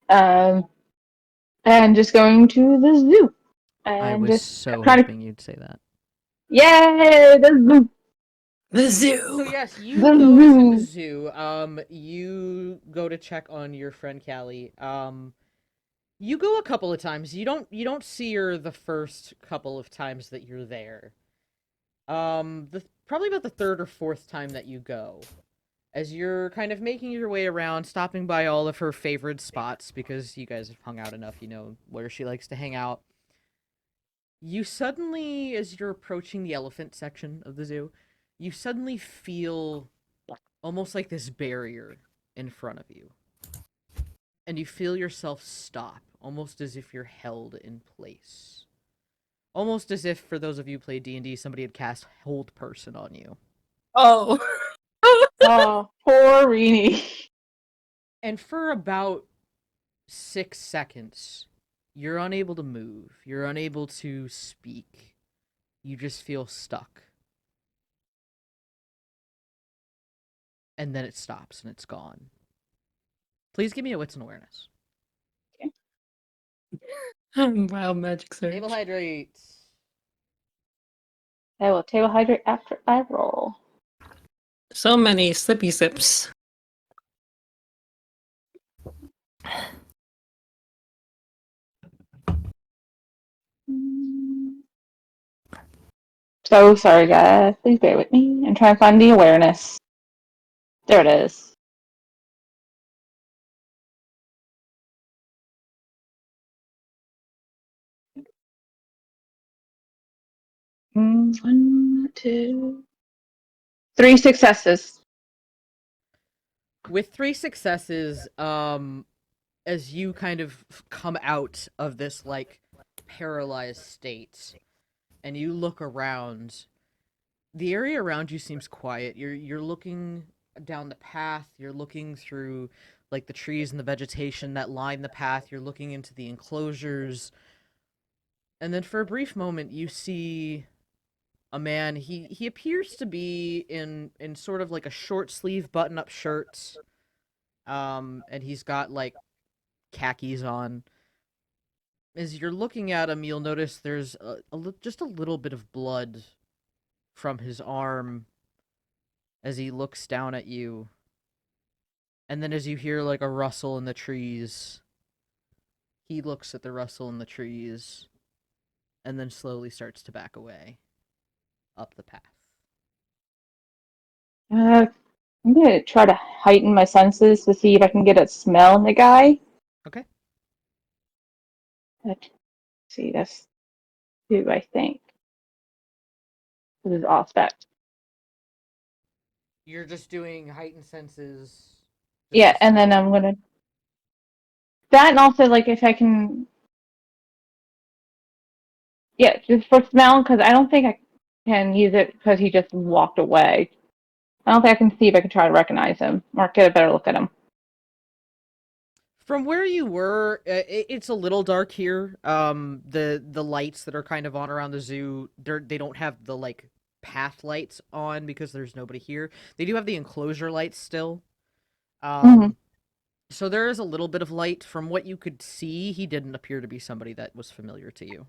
And just going to the zoo. And I was just so trying to, hoping you'd say that. yay, the zoo. The So zoo. yes, you The go to zoo. the zoo. You go to check on your friend Callie. You go a couple of times. You don't see her the first couple of times that you're there. Probably about the third or fourth time that you go, as you're kind of making your way around, stopping by all of her favorite spots because you guys have hung out enough. You know where she likes to hang out. You suddenly, as you're approaching the elephant section of the zoo, you suddenly feel almost like this barrier in front of you. And you feel yourself stop, almost as if you're held in place. Almost as if, for those of you who play D&D, somebody had cast Hold Person on you. Oh. Oh, poor Rini. And for about 6 seconds, you're unable to move. You're unable to speak. You just feel stuck. And then it stops and it's gone. Please give me a wits and awareness. Wild magic search. Naval hydrates. I will table hydrate after I roll. So many slippy sips. So sorry, guys. Please bear with me and try and find the awareness. There it is. One, two. 3 successes. With 3 successes, as you kind of come out of this like paralyzed state and you look around, the area around you seems quiet. You're looking down the path, you're looking through like the trees and the vegetation that line the path, you're looking into the enclosures. And then for a brief moment you see a man. He appears to be in sort of like a short sleeve button up shirt. And he's got like khakis on. As you're looking at him, you'll notice there's just a little bit of blood from his arm as he looks down at you. And then as you hear like a rustle in the trees, he looks at the rustle in the trees and then slowly starts to back away up the path. I'm gonna try to heighten my senses to see if I can get a smell in the guy. Okay. Let's see, that's 2, I think. This is aspect. You're just doing heightened senses. Yeah, and then I'm gonna... That and also, like, if I can... Yeah, just for smell, because I don't think I can use it because he just walked away. I don't think I can see if I can try to recognize him or get a better look at him. From where you were, it's a little dark here. The lights that are kind of on around the zoo, they don't have the like path lights on because there's nobody here. They do have the enclosure lights still. So there is a little bit of light. From what you could see, he didn't appear to be somebody that was familiar to you.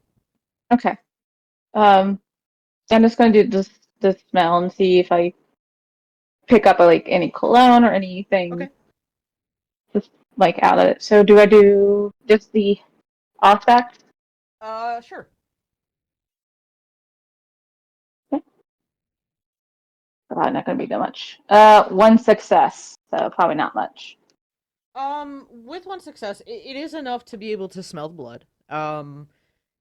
Okay. I'm just gonna do the smell and see if I pick up like any cologne or anything. Okay. Just like out of it. So do I do just the aspect? Sure. Okay. Probably not gonna be that much. 1 success, so probably not much. With 1 success, it is enough to be able to smell the blood. And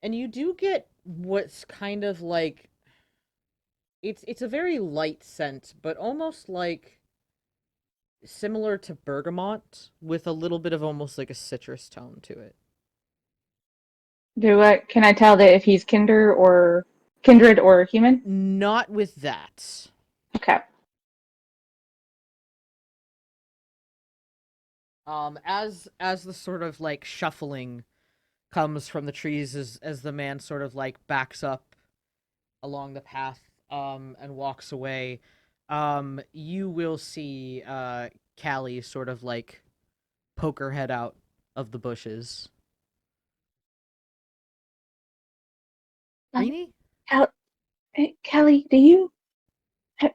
you do get what's kind of like it's a very light scent, but almost like similar to bergamot with a little bit of almost like a citrus tone to it. Can I tell that if he's kindred or human? Not with that. Okay. As the sort of like shuffling comes from the trees as the man sort of like backs up along the path and walks away, you will see Callie sort of like poke her head out of the bushes. Rini? Kelly,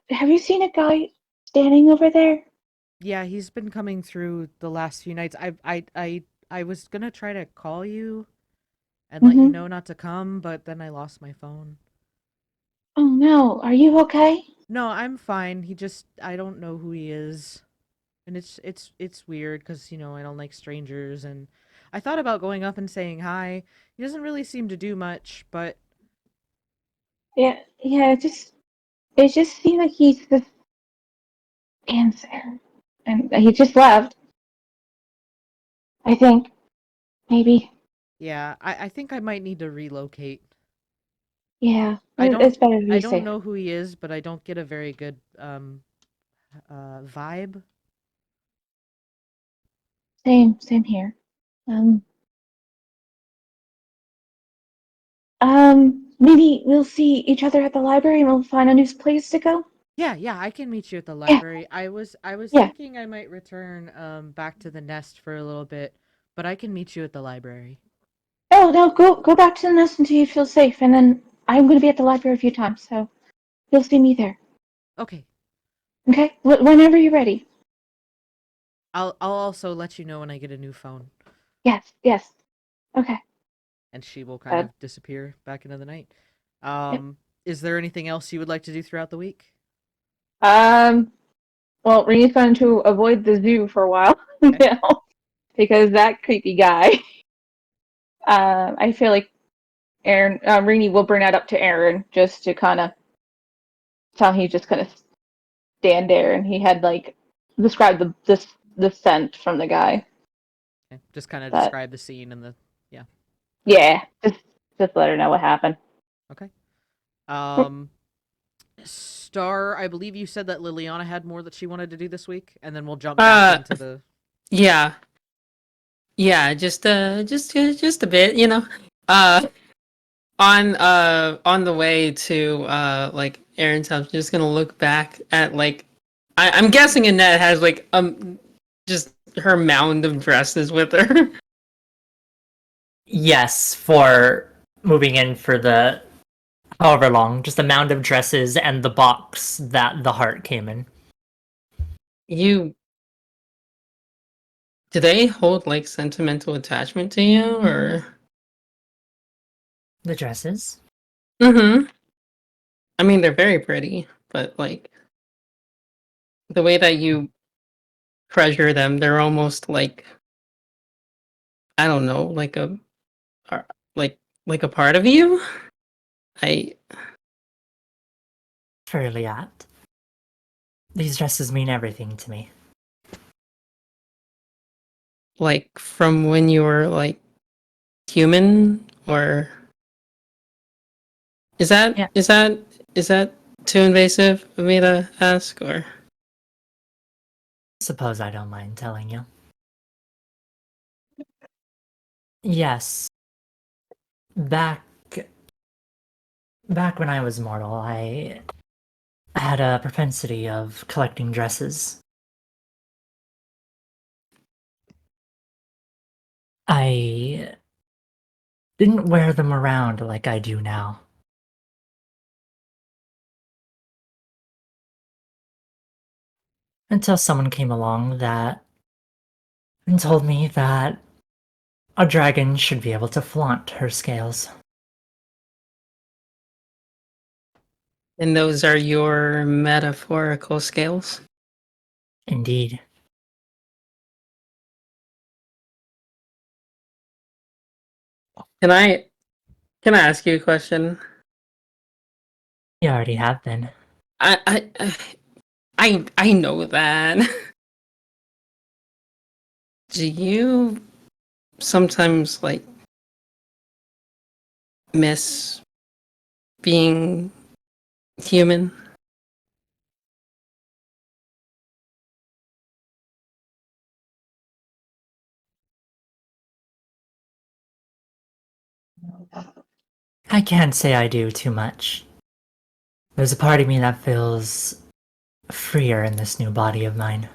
have you seen a guy standing over there? Yeah, he's been coming through the last few nights. I was gonna try to call you and let you know not to come, but then I lost my phone. Oh no, are you okay? No, I'm fine. I don't know who he is. And it's weird because, I don't like strangers, and I thought about going up and saying hi. He doesn't really seem to do much, but Yeah, it just seemed like he's the answer. And he just left. I think. Maybe. yeah, I think I might need to relocate. Yeah, it's better to be I don't safe. know who he is, but I don't get a very good vibe. Same here. Maybe we'll see each other at the library and we'll find a new place to go. Yeah, I can meet you at the library. I was Yeah. thinking I might return back to the nest for a little bit, but I can meet you at the library. Oh no, go back to the nest until you feel safe, and then I'm going to be at the library a few times, so you'll see me there. Okay. Okay, whenever you're ready. I'll also let you know when I get a new phone. Yes. Okay. And she will kind of disappear back into the night. Is there anything else you would like to do throughout the week? Well, Rini's going to avoid the zoo for a while Okay. now because that creepy guy. I feel like Rini will bring that up to Aaron just to kind of tell him he's just gonna stand there, and he had like described the scent from the guy. Okay. Just kind of But- describe the scene and the Yeah, just let her know what happened. okay. Star, I believe you said that Liliana had more that she wanted to do this week, and then we'll jump back into the. Yeah. Yeah, just a bit, you know. On the way to like Aaron's house, just gonna look back at like I'm guessing Annette has like just her mound of dresses with her. Yes, for moving in for the however long, just a mound of dresses and the box that the heart came in. Do they hold like sentimental attachment to you or? The dresses? Mm-hmm. I mean, they're very pretty, but like the way that you treasure them, they're almost like I don't know, like like a part of you. I Fairly apt. These dresses mean everything to me. like from when you were like human, or is that Yeah. is that too invasive of me to ask, or? Suppose I don't mind telling you. Yes. Back when I was mortal, I had a propensity of collecting dresses. I didn't wear them around like I do now. Until someone came along and told me that a dragon should be able to flaunt her scales. And those are your metaphorical scales? Indeed. Can I ask you a question? You already have been. I know that. Do you sometimes like miss being human? I can't say I do too much. There's a part of me that feels freer in this new body of mine.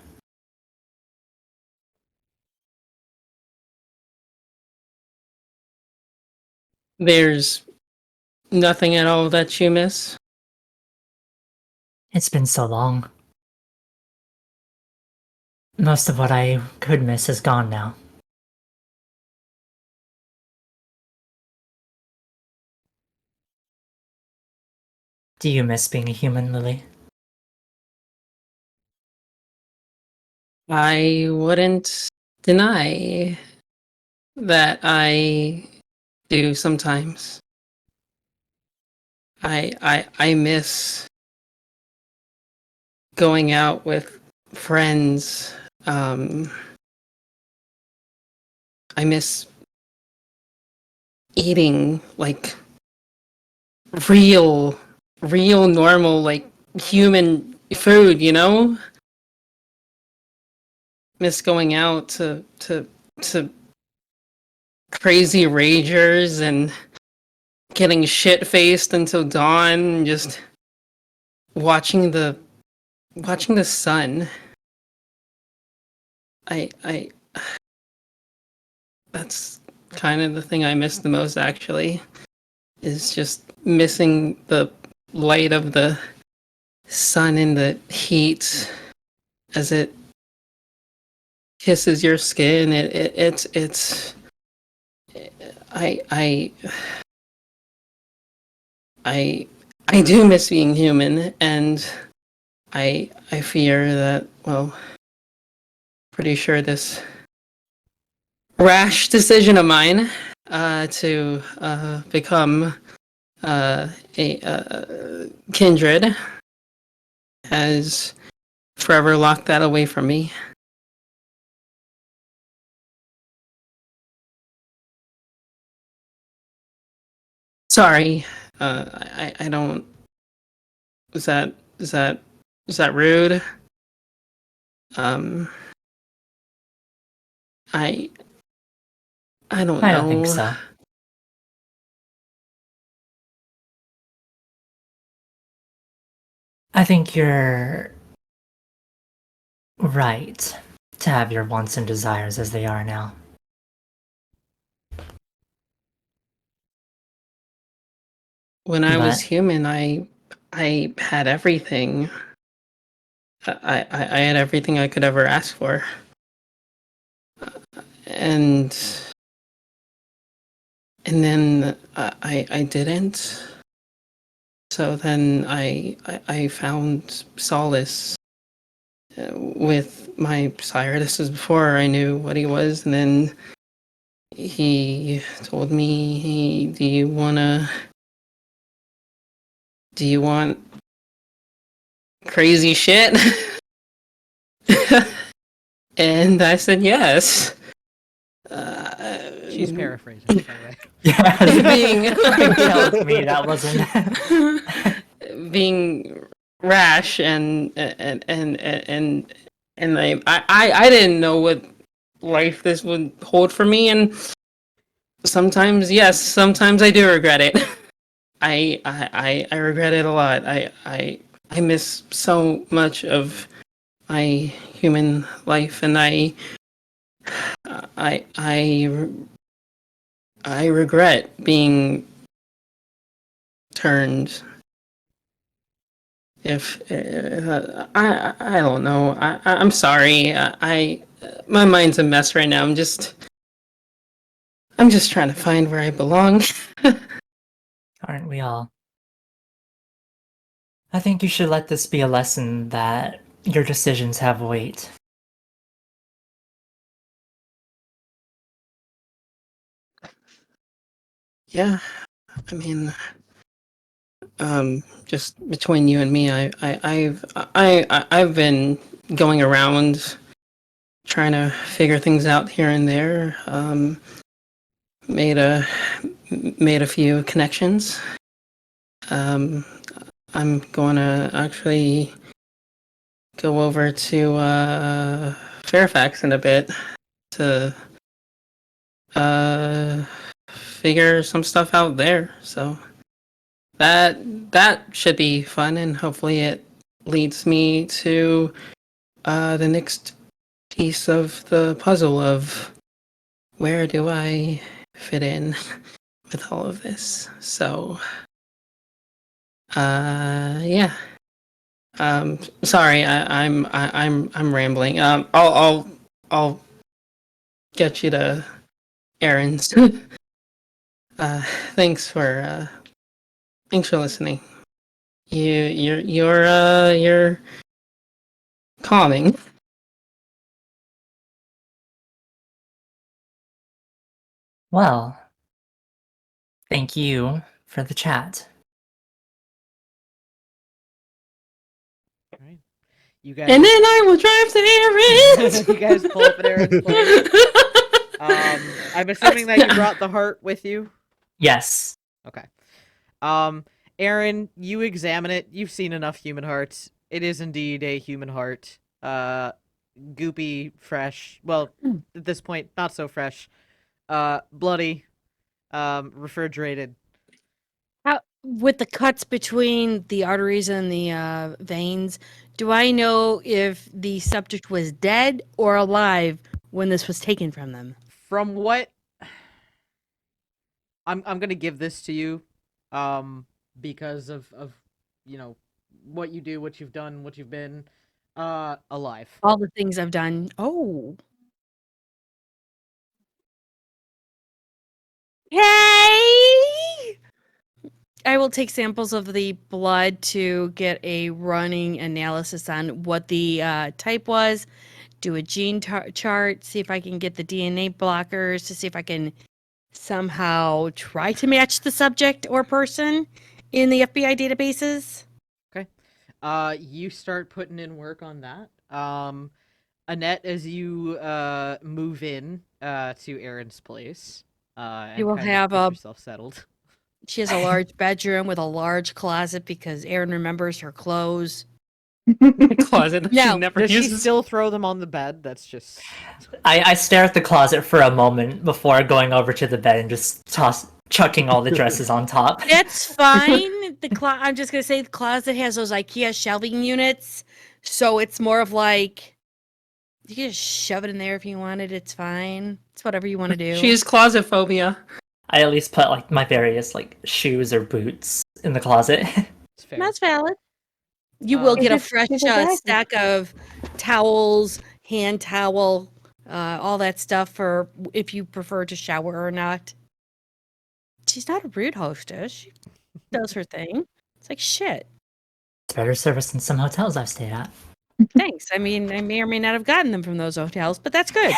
There's nothing at all that you miss? It's been so long. Most of what I could miss is gone now. Do you miss being a human, Lily? I wouldn't deny that I do sometimes. I miss going out with friends. I miss eating like real normal like human food, you know? Miss going out to crazy ragers and getting shit faced until dawn and just watching the sun. I that's kind of the thing I miss the most actually, is just missing the light of the sun and the heat as it kisses your skin. It's I I do miss being human, and I fear that, well, pretty sure this rash decision of mine to become a kindred has forever lock that away from me. Sorry, I don't. Is that rude? I don't know. I don't think so. I think you're right to have your wants and desires as they are now. When I was But- human, I had everything. I had everything I could ever ask for, and then I didn't. So then I found solace with my sire. This is before I knew what he was, and then he told me, "Hey, do you want crazy shit?" And I said yes. She's paraphrasing, by the way. Yeah, Being tells me that wasn't. being rash and I didn't know what life this would hold for me, and sometimes yes, sometimes I do regret it. I regret it a lot. I miss so much of my human life, and I regret being turned. If I don't know, I'm sorry. My mind's a mess right now. I'm just trying to find where I belong. Aren't we all? I think you should let this be a lesson that your decisions have weight. Yeah, I mean, just between you and me, I've been going around trying to figure things out here and there. Made a few connections. I'm going to actually go over to Fairfax in a bit to figure some stuff out there. So that should be fun, and hopefully it leads me to the next piece of the puzzle of where do I fit in with all of this. So yeah. Sorry, I'm rambling. I'll get you to errands. Thanks for listening. You're calming. Well, thank you for the chat. Right. You guys. And then I will drive to Errands. You guys pull up at Aaron's place. I'm assuming that you brought the heart with you. Yes. Okay. Aaron, you examine it. You've seen enough human hearts. It is indeed a human heart. Goopy, fresh. Well, at this point, not so fresh. Bloody. Refrigerated. How, with the cuts between the arteries and the veins, do I know if the subject was dead or alive when this was taken from them? From what I'm gonna give this to you, because of what you do, what you've done, what you've been, alive. All the things I've done. Oh. Hey! I will take samples of the blood to get a running analysis on what the type was, do a gene chart, see if I can get the DNA blockers to see if I can somehow try to match the subject or person in the FBI databases. You start putting in work on that. Annette, as you move in to Aaron's place, and You will kind have of get a- yourself settled. She has a large bedroom with a large closet because Erin remembers her clothes. Closet that No. she never Does she uses. still throw them on the bed? That's just I stare at the closet for a moment before going over to the bed and just chucking all the dresses on top. That's fine. I'm just gonna say the closet has those IKEA shelving units, so it's more of like you can just shove it in there if you want it. It's fine. It's whatever you want to do. She has closet phobia. I at least put like my various like shoes or boots in the closet. it's fair. That's valid. You will get a She's fresh she's a dragon. stack of towels, hand towel, all that stuff for if you prefer to shower or not. She's not a rude hostess. She does her thing. It's like shit. It's better service than some hotels I've stayed at. Thanks. I mean, I may or may not have gotten them from those hotels, but that's good.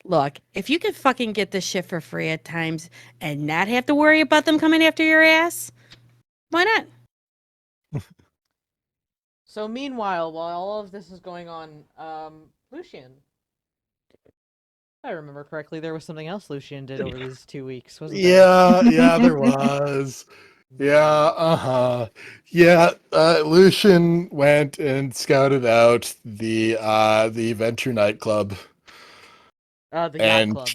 Look, if you could fucking get this shit for free at times and not have to worry about them coming after your ass, why not? So meanwhile, while all of this is going on, Lucian, if I remember correctly, there was something else Lucian did over these 2 weeks, wasn't there? Yeah, there was. Yeah, Lucian went and scouted out the Venture nightclub The yacht and club.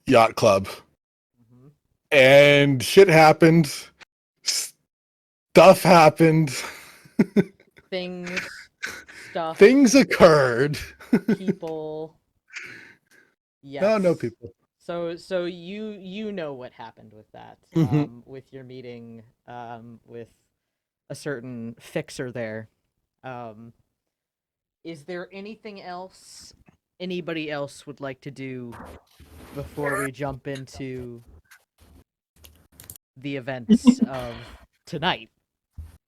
yacht club, Mhm. and shit happened. Stuff happened. Things, stuff, Things occurred. people. Yes. No people. So you know what happened with that, Mhm. with your meeting with a certain fixer there. Is there anything else anybody else would like to do before we jump into the events of tonight?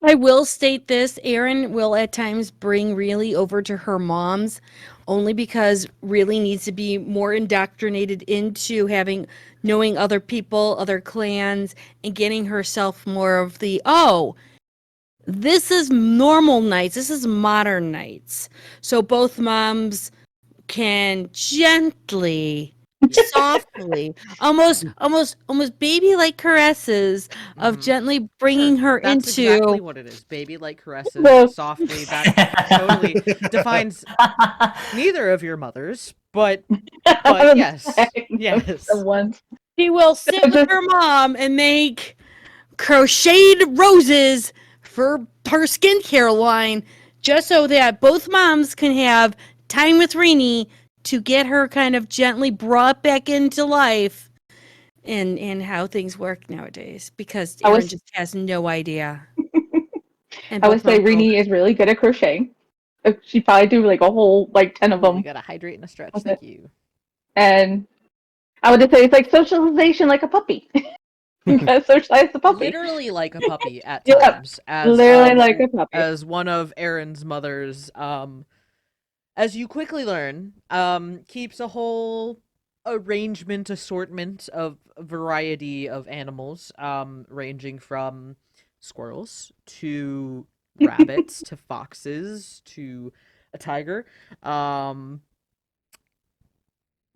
I will state this. Erin will at times bring Really over to her mom's only because Really needs to be more indoctrinated into knowing other people, other clans, and getting herself more of the, oh, this is normal nights. This is modern nights. So both moms can gently, softly, almost baby-like caresses of Mhm. gently bringing her That's into exactly what it is. Baby like caresses, Well- softly. That totally defines neither of your mothers, but yes, yes. The ones. she will sit with her mom and make crocheted roses for her skincare line just so that both moms can have time with Rini to get her kind of gently brought back into life and how things work nowadays because I Erin was- just has no idea. And I would both say moms will- Rini is really good at crocheting. She'd probably do like a whole 10 of Ooh, them. we gotta hydrate and a stretch. Okay. Thank you. And I would just say it's like socialization like a puppy. You gotta socialize the puppy. Literally like a puppy at Yeah, times. As Literally like a puppy. as one of Aaron's mothers, as you quickly learn, keeps a whole assortment of a variety of animals, ranging from squirrels to rabbits to foxes to a tiger.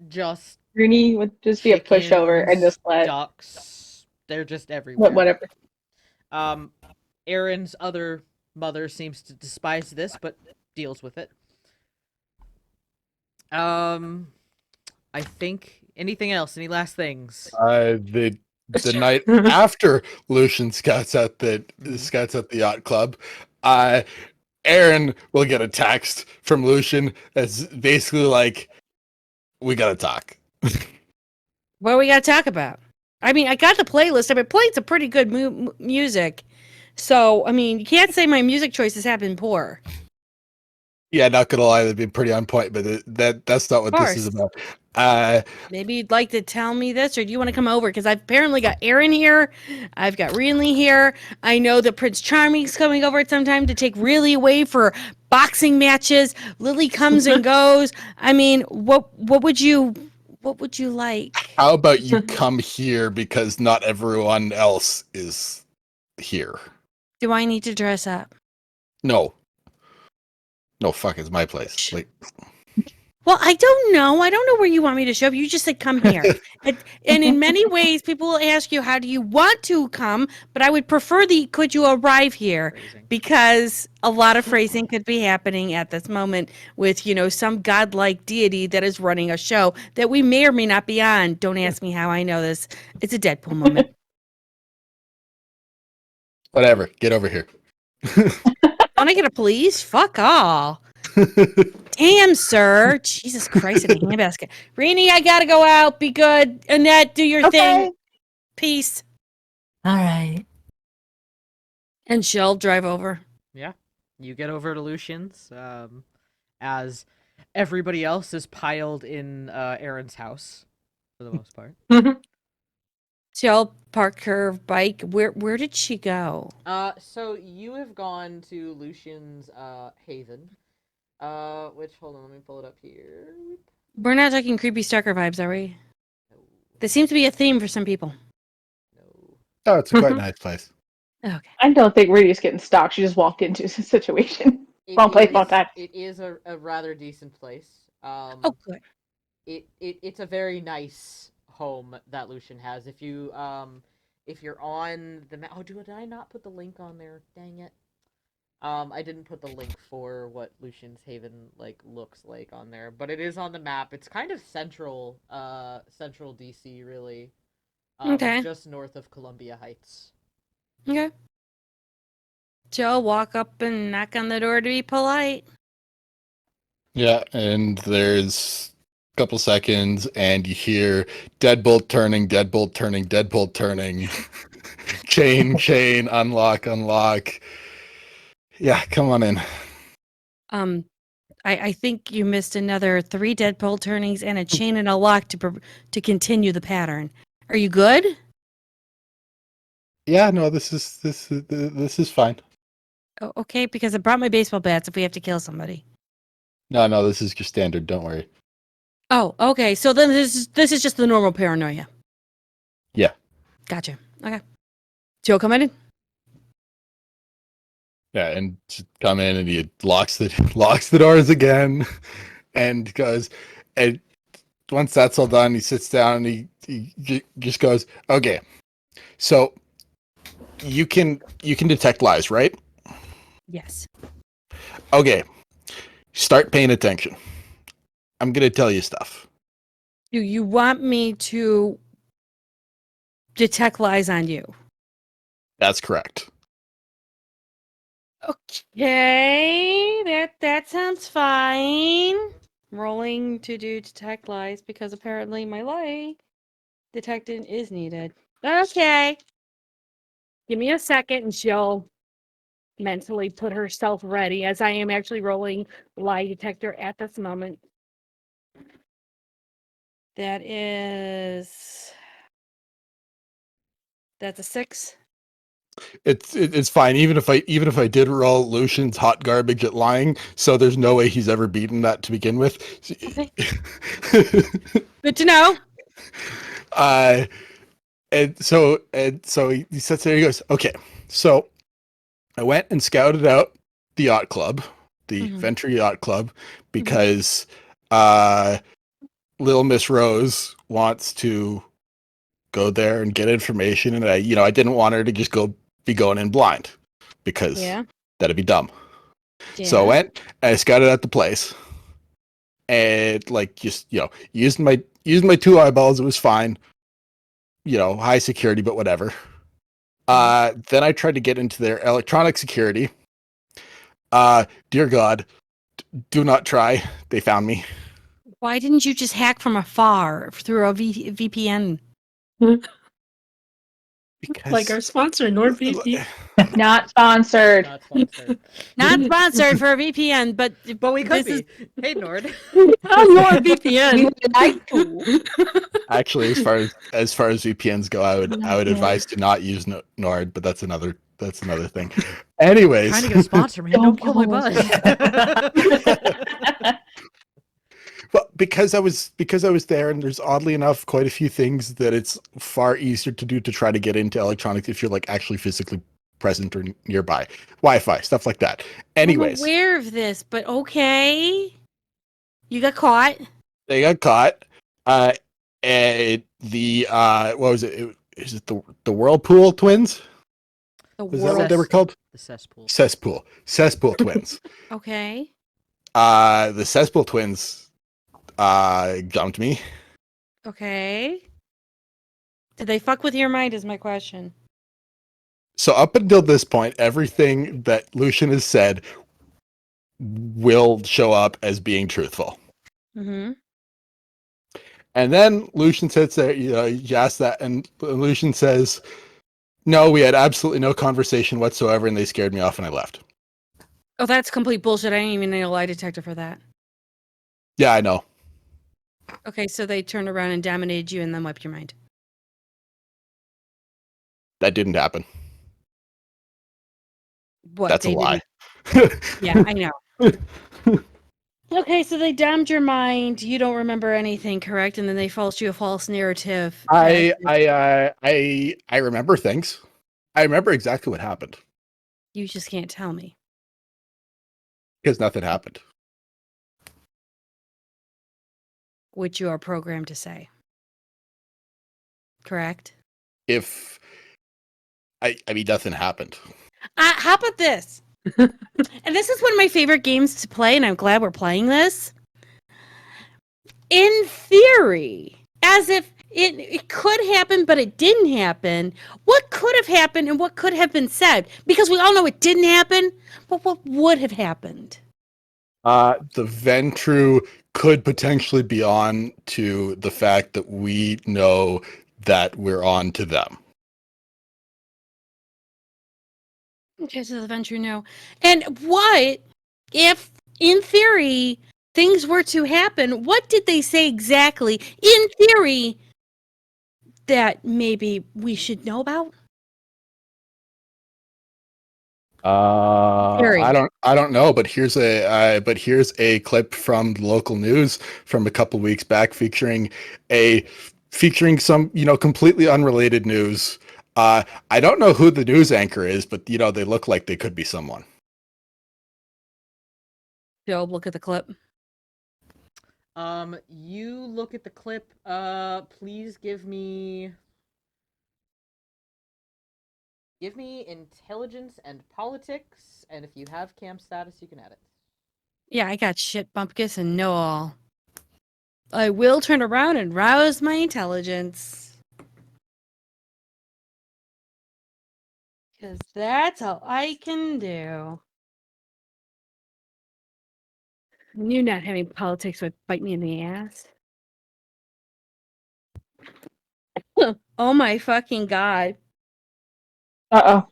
Just Rini would just be a pushover and just let ducks. They're just everywhere. whatever. Aaron's other mother seems to despise this, but deals with it. I think anything else? Any last things? The night after Lucian scouts at the yacht club, Aaron will get a text from Lucian that's basically like, "We gotta talk." What do we got to talk about? I mean, I got the playlist. I've been playing some pretty good music. So, I mean, you can't say my music choices have been poor. Yeah, not gonna lie, they've been pretty on point, but that's not what this is course. about. Maybe you'd like to tell me this, or do you want to come over? Because I've apparently got Aaron here. I've got Renly here. I know that Prince Charming's coming over at some time to take Really away for boxing matches. Lily comes and goes. I mean, what would you like? How about you come here because not everyone else is here? Do I need to dress up? No. No, fuck, it's my place. Like, Well, I don't know. I don't know where you want me to show up. You just said come here. And in many ways, people will ask you, how do you want to come? But I would prefer the could you arrive here? Phrasing. Because a lot of phrasing could be happening at this moment with, some godlike deity that is running a show that we may or may not be on. Don't ask me how I know this. It's a Deadpool moment. whatever. Get over here. Don't I get a please? Fuck all. Damn, sir. Jesus Christ, in a handbasket. Rini, I gotta go out. Be good. Annette, do your thing. Peace. All right. And she'll drive over. Yeah. You get over to Lucian's as everybody else is piled in Aaron's house for the most part. She'll park her bike. Where did she go? So you have gone to Lucian's Haven. Which, hold on, let me pull it up here. We're not talking creepy stalker vibes, are we? No. There seems to be a theme for some people. No. Oh, it's a quite nice place. Okay. I don't think Rudy's getting stalked. She just walked into a situation. Wrong place, wrong time. It is a rather decent place. Oh, good. It's a very nice home that Lucian has. If you're on the map, did I not put the link on there? Dang it. I didn't put the link for what Lucian's Haven looks like on there, but it is on the map. It's kind of central DC, really. Okay. Just north of Columbia Heights. Okay. She'll walk up and knock on the door to be polite. Yeah, and there's a couple seconds, and you hear deadbolt turning, deadbolt turning, deadbolt turning. chain, unlock. Yeah, come on in. I think you missed another 3 deadbolt turnings and a chain and a lock to continue the pattern. Are you good? Yeah, no, this is fine. Oh, okay, because I brought my baseball bats if we have to kill somebody. No, this is just standard. Don't worry. Oh, okay. So then this is just the normal paranoia. Yeah. Gotcha. Okay. Joe, come in. Yeah, and just come in, and he locks the doors again, and goes, and once that's all done, he sits down and he just goes, okay, so you can detect lies, right? Yes. Okay, start paying attention. I'm gonna tell you stuff. You want me to detect lies on you? That's correct. Okay, that sounds fine. Rolling to do detect lies because apparently my lie detecting is needed. Okay. Give me a second and she'll mentally put herself ready as I am actually rolling lie detector at this moment. That's a 6. It's fine. Even if I did roll Lucian's hot garbage at lying, so there's no way he's ever beaten that to begin with. Okay. Good to know. And so he sits there. He goes, "Okay, so I went and scouted out the yacht club, the Venture Yacht Club, because Little Miss Rose wants to go there and get information, and I didn't want her to just be going in blind because that'd be dumb. Yeah. So I went and I scouted out the place, and used my 2 eyeballs. It was fine, high security, but whatever. Then I tried to get into their electronic security. Dear God, do not try. They found me. Why didn't you just hack from afar through a VPN? Because Like our sponsor, NordVPN. Not sponsored. Not sponsored. Not sponsored for a VPN, but But we could this be. Hey, Nord. Oh, NordVPN. We would like to. actually, as far as VPNs go, I would advise to not use Nord, but that's another thing. Anyways, Trying to get a sponsor, man. Don't kill my buzz. well, because I was there, and there's oddly enough quite a few things that it's far easier to do to try to get into electronics if you're actually physically present or nearby. Wi-Fi, stuff like that. I'm Anyways, aware of this, but okay. You got caught. they got caught. And the what was it? Is it the Whirlpool twins? The Is that what they were Cess- called? The cesspool. Cesspool twins. Okay. The Cesspool twins jumped me. Okay. Did they fuck with your mind is my question. So up until this point, everything that Lucian has said will show up as being truthful. Mm-hmm. And then Lucian says that, you asked that, and Lucian says, no, we had absolutely no conversation whatsoever, and they scared me off and I left. Oh, that's complete bullshit. I didn't even need a lie detector for that. Yeah, I know. Okay, so they turned around and dominated you and then wiped your mind. That didn't happen. What? That's a they lie. didn't- Yeah, I know. Okay, so they damned your mind. You don't remember anything, correct? And then they false you a false narrative. I remember things. I remember exactly what happened You just can't tell me. because nothing happened. Which you are programmed to say. Correct? If I mean, nothing happened. How about this? And this is one of my favorite games to play, and I'm glad we're playing this. In theory, as if it could happen, but it didn't happen, what could have happened and what could have been said? Because we all know it didn't happen, but what would have happened? The Ventru could potentially be on to the fact that we know that we're on to them. Okay, so the venture no. And what if, in theory, things were to happen? What did they say exactly, in theory, that maybe we should know about? Very. I don't know, but here's a clip from the local news from a couple weeks back featuring some completely unrelated news. I don't know who the news anchor is, but they look like they could be someone. Joe, look at the clip. You look at the clip. Please give me intelligence and politics, and if you have camp status, you can add it. Yeah, I got shit bumpkus and know all. I will turn around and rouse my intelligence. Because that's all I can do. You not having politics would bite me in the ass. Oh my fucking god. Uh-oh.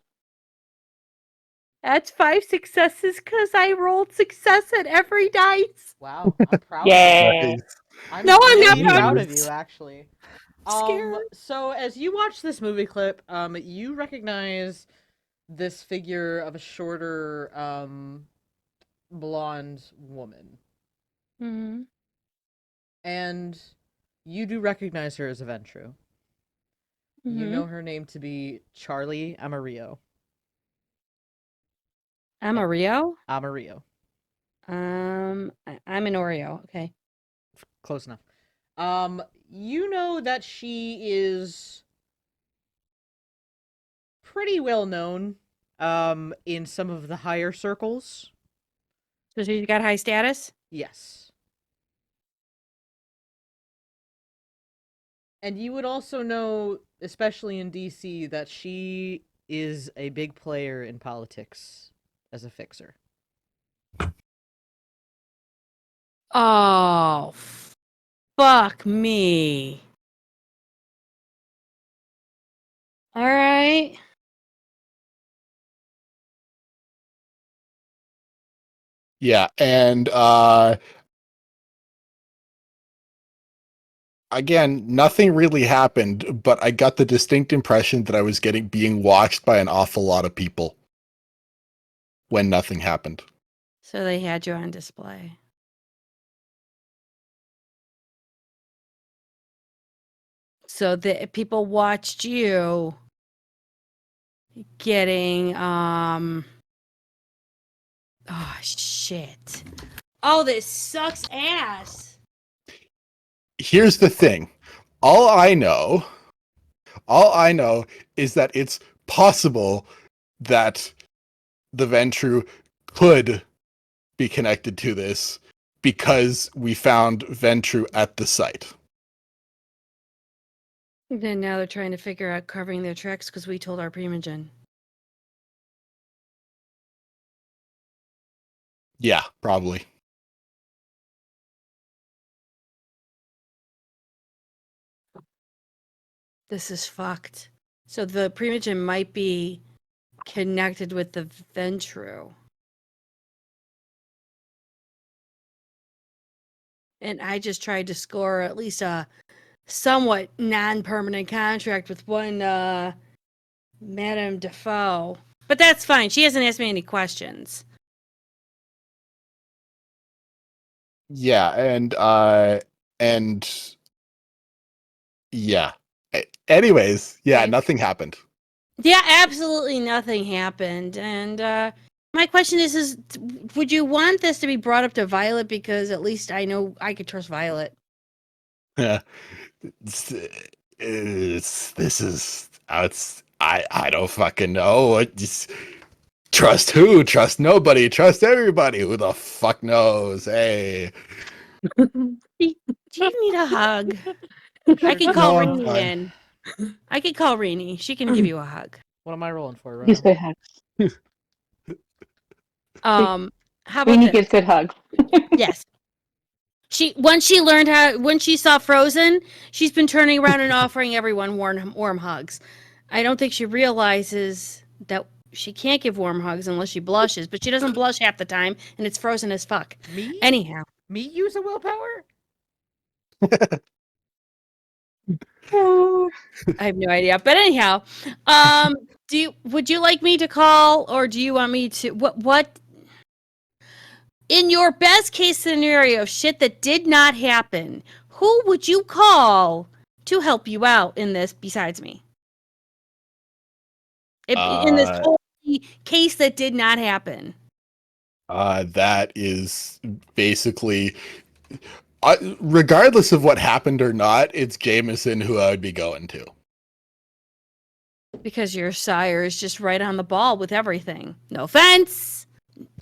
That's 5 successes because I rolled success at every dice. Wow, I'm proud. Yay. I'm No, I'm really not proud of you, actually. Scared. So as you watch this movie clip, you recognize this figure of a shorter, blonde woman, Mm-hmm. and you do recognize her as a Ventru. You know her name to be Charlie Amarillo. I'm a Rio. Amarillo. I'm an Oreo. Okay. Close enough. You know that she is pretty well known, in some of the higher circles. So she's got high status? Yes. And you would also know, especially in DC, that she is a big player in politics as a fixer. Oh, fuck me. All right. Yeah, and again, nothing really happened, but I got the distinct impression that I was being watched by an awful lot of people when nothing happened. So they had you on display. So the people watched you getting oh shit. Oh, this sucks ass. Here's the thing. All I know is that it's possible that the Ventru could be connected to this because we found Ventru at the site. Then now they're trying to figure out covering their tracks because we told our Primogen. Yeah, probably. This is fucked. So the Primogen might be connected with the Ventru. And I just tried to score at least a somewhat non-permanent contract with one Madame Defoe. But that's fine. She hasn't asked me any questions. Yeah, and yeah. Anyways, yeah, Okay. nothing happened. Yeah, absolutely nothing happened. And my question is would you want this to be brought up to Violet? Because at least I know I could trust Violet. Yeah. I don't fucking know. Trust who? Trust nobody. Trust everybody. Who the fuck knows? Hey. Do you need a hug? I can call No, I'm Rini fine. in. I can call Rini. She can give you a hug. What am I rolling for, Gives Rono? good hugs. How about Weenie this? gives good hugs. Yes. When she saw Frozen, she's been turning around and offering everyone warm hugs. I don't think she realizes that she can't give warm hugs unless she blushes, but she doesn't blush half the time, and it's Frozen as fuck. Me? Anyhow, Me use a willpower? I have no idea. But anyhow, would you like me to call, or do you want me to what in your best case scenario, shit that did not happen, who would you call to help you out in this besides me? In this whole case that did not happen. That is basically, regardless of what happened or not, it's Jameson who I would be going to. Because your sire is just right on the ball with everything. No offense.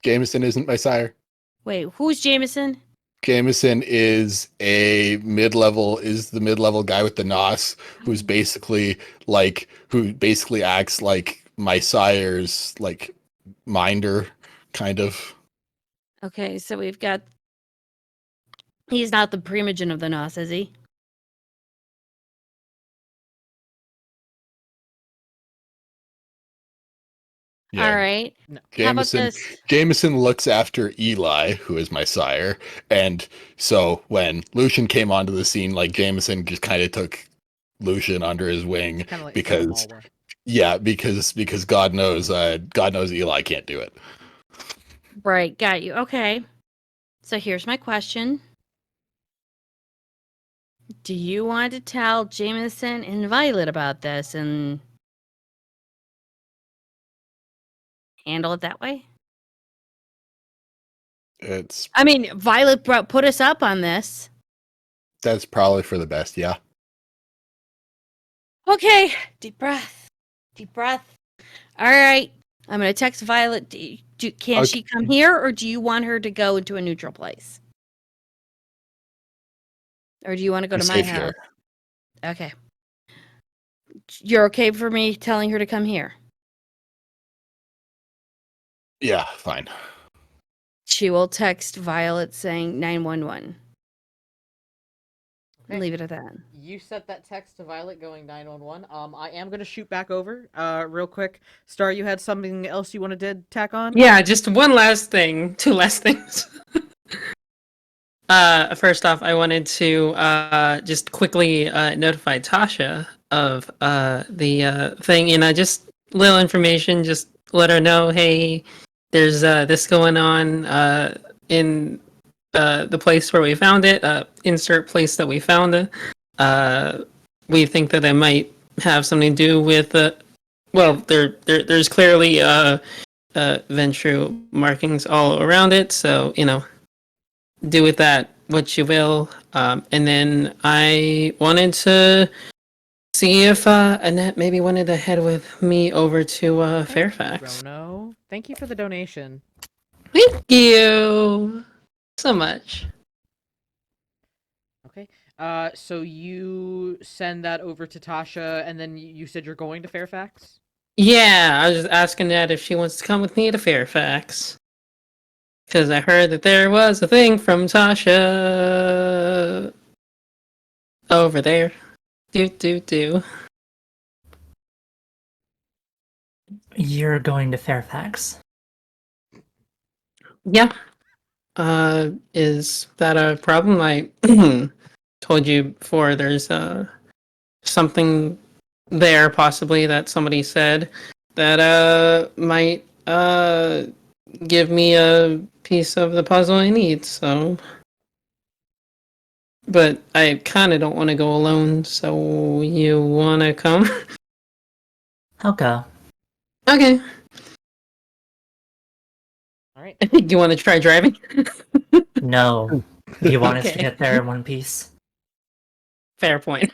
Jameson isn't my sire. Wait, who's Jameson? Jameson is the mid-level guy with the nos, who basically acts like my sire's like minder, kind of. Okay, so we've got. He's not the Primogen of the Nos, is he? Yeah. All right. No. How about Jameson this? Jameson looks after Eli, who is my sire, and so when Lucian came onto the scene, like Jameson just kind of took Lucian under his wing Kinda like because Malwa. because God knows Eli can't do it. Right, got you. Okay. So here's my question. Do you want to tell Jameson and Violet about this and handle it that way? I mean, Violet put us up on this. That's probably for the best, yeah. Okay, deep breath. Deep breath. All right. I'm going to text Violet. Can she come here, or do you want her to go into a neutral place? Or do you want to go to my Safe house? here. Okay. You're okay for me telling her to come here? Yeah, fine. She will text Violet saying 911. Okay. Leave it at that. You sent that text to Violet going 911. I am gonna shoot back over real quick. Star, you had something else you wanted to tack on? Yeah, just one last thing. Two last things. First off, I wanted to just quickly notify Tasha of the thing, and just little information. Just let her know, hey, there's this going on in the place where we found it. Insert place that we found it. We think that it might have something to do with well, there's clearly Ventru markings all around it, so do with that what you will. And then I wanted to see if Annette maybe wanted to head with me over to Fairfax. Rono, thank you for the donation. Thank you so much. Okay. So you send that over to Tasha, and then you said you're going to Fairfax? Yeah, I was just asking that if she wants to come with me to Fairfax. Because I heard that there was a thing from Tasha over there. Do. You're going to Fairfax. Yeah. Is that a problem? I told you before there's something there possibly that somebody said that might give me a piece of the puzzle I need, so but I kinda don't wanna go alone, so you wanna come? I'll go. All Okay. right. I think you wanna try driving? No. You want us to Okay. get there in one piece? Fair point.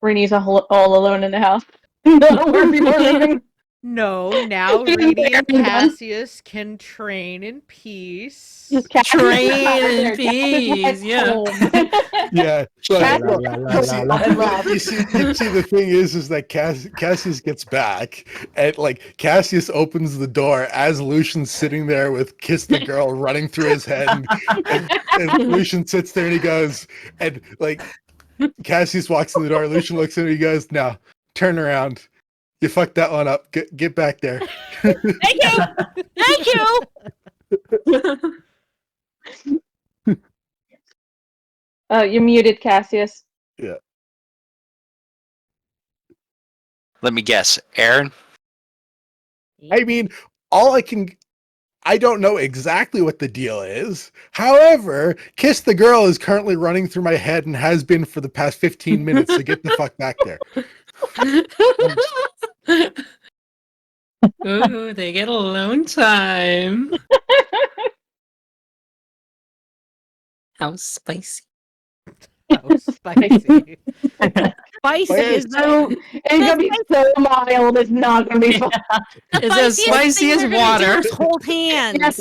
Rainy's all alone in the house. No, where people are leaving. No, now Reedy and Cassius can train in peace. Train in peace, yeah. Yeah. Cat- Well, la, you see, you see, the thing is that Cassius gets back, and like Cassius opens the door as Lucian's sitting there with "Kiss the Girl" running through his head, and Lucian sits there and he goes, and like Cassius walks in the door. Lucian looks at him and he goes, "Now turn around. You fucked that one up. Get back there." Thank you. Thank you. You're muted, Cassius. Let me guess, Aaron. I mean, I don't know exactly what the deal is. However, "Kiss the Girl" is currently running through my head and has been for the past 15 minutes, so get the fuck back there. Ooh, they get alone time. How spicy. Oh, spicy. Spicy is So it's gonna be so mild. It's not gonna be fun. It's as spicy as water. Hold hands.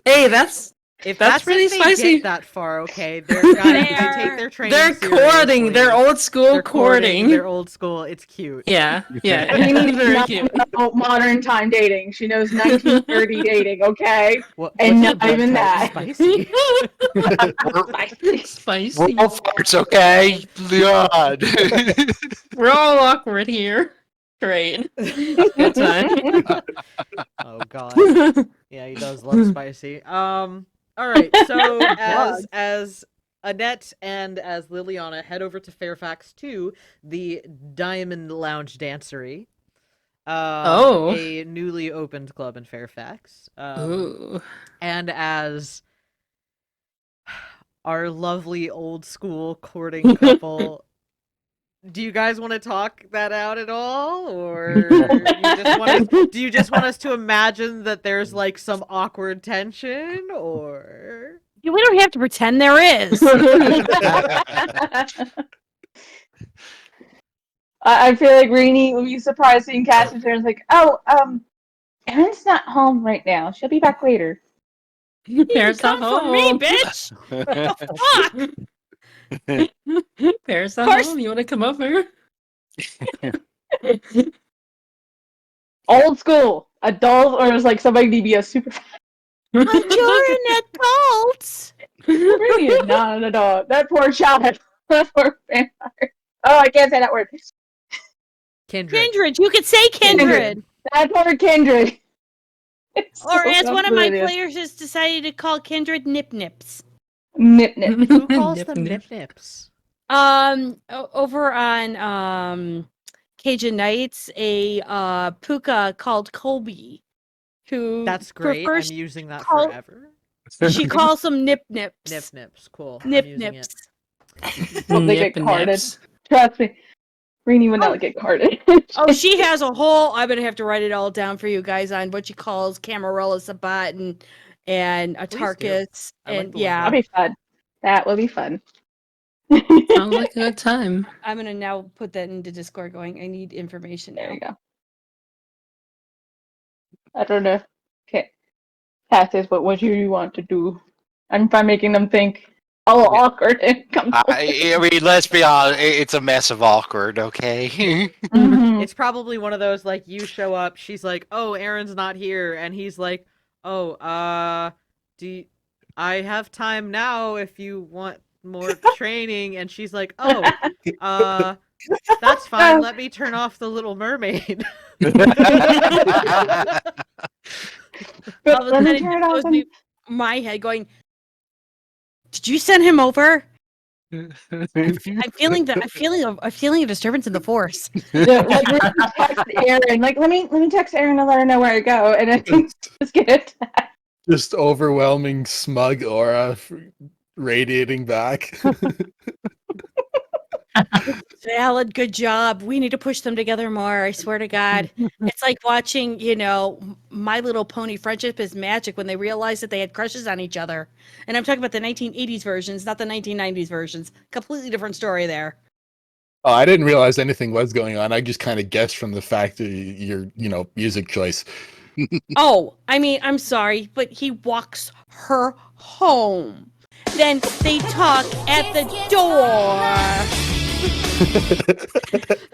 Hey, that's If That's pretty if they spicy. get that far, okay, they take their training. they're courting. seriously. They're old school They're courting. They're old school. It's cute. Yeah, yeah. We need Very not cute. know modern time dating. She knows 1930 dating, okay? What, And what's not your even blood type? that. Spicy. Spicy. We're all farts, okay? God. We're all awkward here. Great. Good time. Oh god. Yeah, he does love spicy. All right. So as Annette and as Liliana head over to Fairfax to the Diamond Lounge Dancery. A newly opened club in Fairfax. Ooh. And as our lovely old school courting couple, do you guys want to talk that out at all, or do you just want us to imagine that there's like some awkward tension, or? We don't have to pretend there is. I feel like Rainy will be surprised seeing Cassius there and like, oh, Erin's not home right now. She'll be back later. There's Come not for me, home. bitch. What the fuck? There's Of not course- home. You want to come over? Old school. Adult, or is like somebody need to be a super But you're an adult. Rainy is not an adult. That poor child. That poor vampire. Oh, I can't say that word. Kindred. You could say kindred. That poor Kindred. It's Or so as one of my hilarious. players has decided to call kindred nip nips. Nip nip. Who calls Nip, them nip. nip nips? Over on Cajun Nights, a puka called Colby, who That's great. prefers- I'm using that call- forever. she calls them nip nips. Nip nips. Cool. Nip I'm using nips. Well, they Nip get and carded. nips. Trust me. Rini would not get carded. Oh, she has a whole. I'm gonna have to write it all down for you guys on what she calls Camarilla Sabat and Atarkus I like and the yeah. That'll be fun. That will be fun. Sounds like a good time. I'm gonna now put that into Discord. Going, I need information There now. you go. I don't know. Okay. Cat says, what do you want to do? I'm fine making them think all awkward and come. I mean, let's be honest. It's a mess of awkward. Okay. Mhm. It's probably one of those like you show up, she's like, "Oh, Aaron's not here," and he's like, "Oh, I have time now if you want more training," and she's like, "Oh, that's fine. Let me turn off the Little Mermaid." But All of a let me sudden, turn it it off goes and- through my head going, "Did you send him over?" I'm feeling that. I'm feeling a disturbance in the force. Yeah, like we text Aaron. Like let me text Aaron and let her know where to go, and then just get it. Just overwhelming smug aura radiating back. Valid, good job. We need to push them together more. I swear to God, it's like watching, My Little Pony Friendship is Magic when they realized that they had crushes on each other. And I'm talking about the 1980s versions, not the 1990s versions. Completely different story there. Oh, I didn't realize anything was going on. I just kind of guessed from the fact of your, music choice. Oh, I mean, I'm sorry, but he walks her home. Then they talk at the door.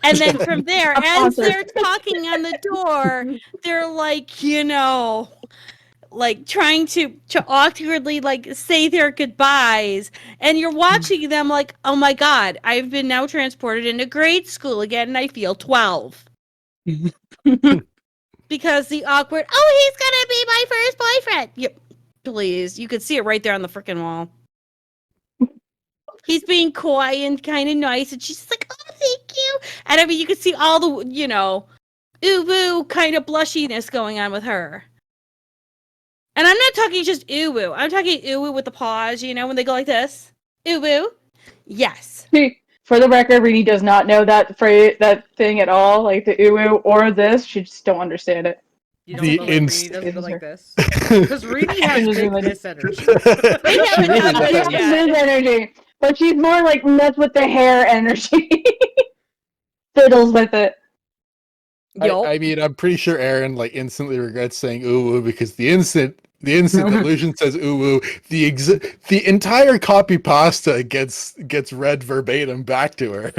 And then from there, as they're talking on the door, they're like, like trying to awkwardly like say their goodbyes. And you're watching them like, oh my God, I've been now transported into grade school again and I feel 12. Because the awkward, oh, he's gonna be my first boyfriend. Yep, please. You could see it right there on the freaking wall. He's being coy and kind of nice, and she's just like, oh, thank you. And I mean, you could see all the, ooh-woo kind of blushiness going on with her. And I'm not talking just ooh-woo. I'm talking ooh-woo with the pause, when they go like this. Ooh-woo. Yes. For the record, Rini does not know that phrase, that thing at all, like the ooh or this. She just don't understand it. You don't The go like Rini doesn't go like this? Because Because Rini has big this energy. We haven't done She this has yet. this energy, but she's more like nuts with the hair energy. Fiddles with it. Yup. I mean, I'm pretty sure Aaron instantly regrets saying ooh woo because the instant illusion says ooh woo, the entire copy pasta gets read verbatim back to her.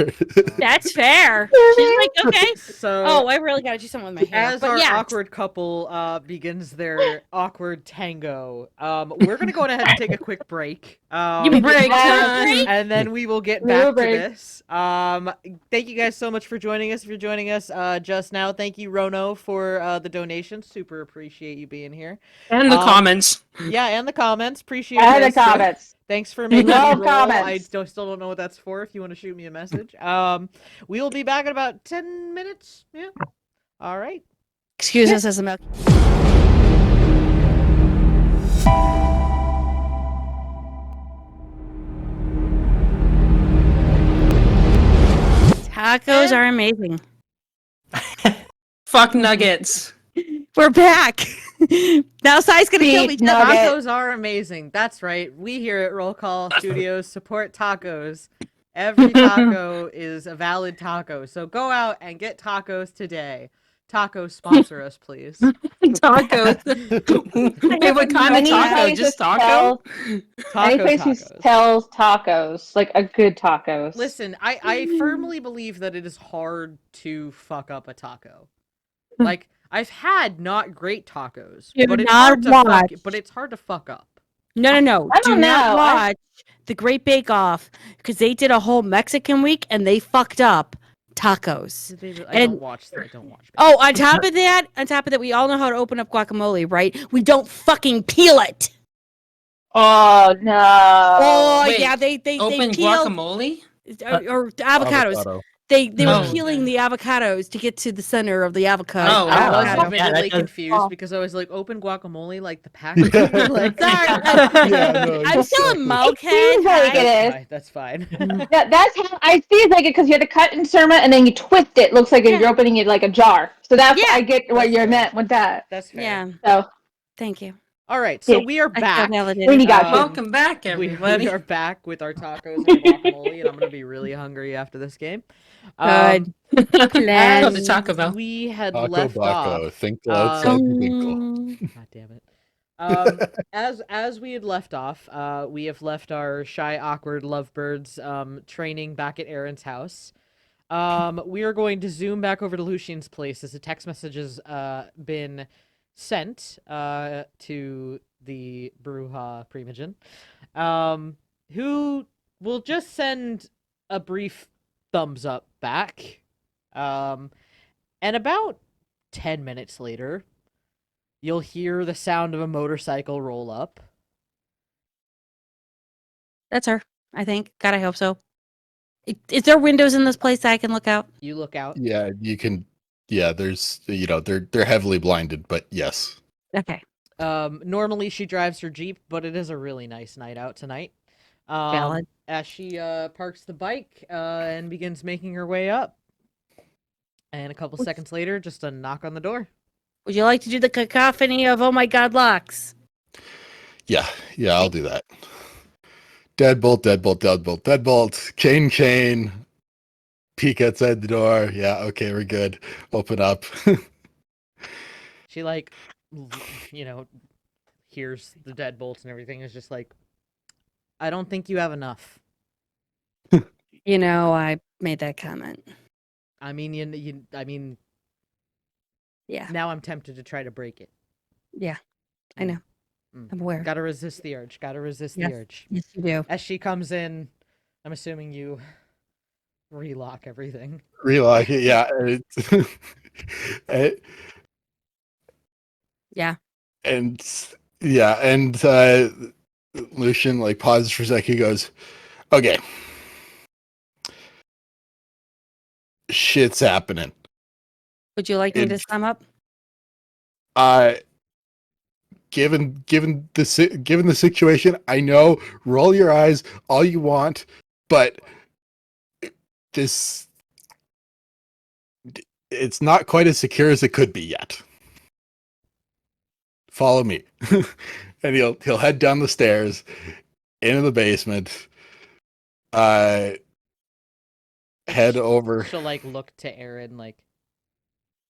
That's fair. She's like, okay. So, Oh, I really got to do something with my hair. as But our yeah. awkward couple begins their awkward tango, we're gonna go ahead and take a quick break. Give me Break Yeah. time. And then we will get Real back to break. this. Thank you guys so much for joining us. If you're joining us just now, thank you, Rono, for the donation. Super appreciate you being here. And the comments. Yeah, and the comments. Appreciate And the those too. comments. Thanks for making me Love roll. comments. I still don't know what that's for. If you want to shoot me a message, we will be back in about 10 minutes. Yeah. All right. Excuse us as a milk. Tacos are amazing. Fuck nuggets. We're back. Now Sai's gonna kill me. Beef nugget. Tacos are amazing. That's right. We here at Roll Call Studios support tacos. Every taco is a valid taco. So go out and get tacos today. Tacos sponsor us, please. Tacos. Wait, what kind of Any taco? place Just that taco? Any Taco place who tacos. sells tacos, like a good tacos. Listen, I firmly believe that it is hard to fuck up a taco. Like, I've had not great tacos, Do but it's not hard to watch. but it's hard to fuck up. No. I Do don't not know. watch The Great Bake Off because they did a whole Mexican week and they fucked up tacos. I And- don't watch that. I don't watch. Oh, on top of that, we all know how to open up guacamole, right? We don't fucking peel it. Oh no. Oh Wait, yeah, they Open peel guacamole? or avocados. Avocado. They were Oh. peeling the avocados to get to the center of the avocado. Oh, I wow. was avocado. admittedly that does- confused Oh. because I was like, open guacamole, like the packaging. like, Sorry, Yeah, no, I'm still a exactly. mokehead. Seems like Hi. it is. That's fine. That's how I see it, like it, because you have to cut in surma and then you twist it. Looks like Yeah. you're opening it like a jar. So that's Yeah. I get what That's you're fair. meant with that. That's fair. Yeah, So thank you. All right, so Yeah. we are I feel back. validated. Really got you. Welcome back, We everybody. are back with our tacos and guacamole, and I'm gonna be really hungry after this game. Good. Love As the Taco Bell. we had Taco left Baco. off. Think outside the tinkle. God damn it. As we had left off, we have left our shy, awkward lovebirds training back at Aaron's house. We are going to zoom back over to Lucian's place as a text message has been sent to the Bruja Primogen, who will just send a brief thumbs up back. And about 10 minutes later, you'll hear the sound of a motorcycle roll up. That's her, I think. God, I hope so. Is there windows in this place that I can look out? You look out. Yeah, you can. Yeah, there's they're heavily blinded, but yes. Okay. Normally she drives her Jeep, but it is a really nice night out tonight. Valid. As she parks the bike and begins making her way up. And a couple seconds later, just a knock on the door. Would you like to do the cacophony of oh my god locks? Yeah, I'll do that. Deadbolt, deadbolt, deadbolt, deadbolt, chain, peek outside the door. Yeah, okay, we're good. Open up. She hears the deadbolts and everything, is just like, I don't think you have enough. You know, I made that comment. I mean, Yeah. now I'm tempted to try to break it. Yeah. I know. I'm aware. Gotta resist the urge. Gotta resist Yes. the urge. Yes, you do. As she comes in, I'm assuming you relock everything. Relock it, yeah. Yeah. And Lucian pauses for a second. He goes, "Okay, shit's happening. Would you like me to sum up? Given the situation, I know. Roll your eyes all you want, but it's not quite as secure as it could be yet. Follow me." And he'll head down the stairs into the basement. Head over. She'll look to Aaron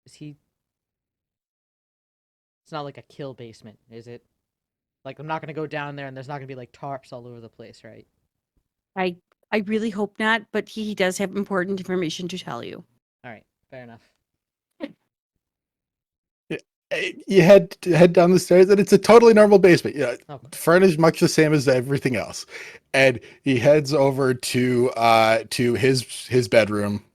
is he? It's not like a kill basement, is it? I'm not gonna go down there and there's not gonna be tarps all over the place, right? I really hope not, but he does have important information to tell you. All right, fair enough. You head down the stairs, and it's a totally normal basement. Yeah, Okay. furnished much the same as everything else. And he heads over to his bedroom,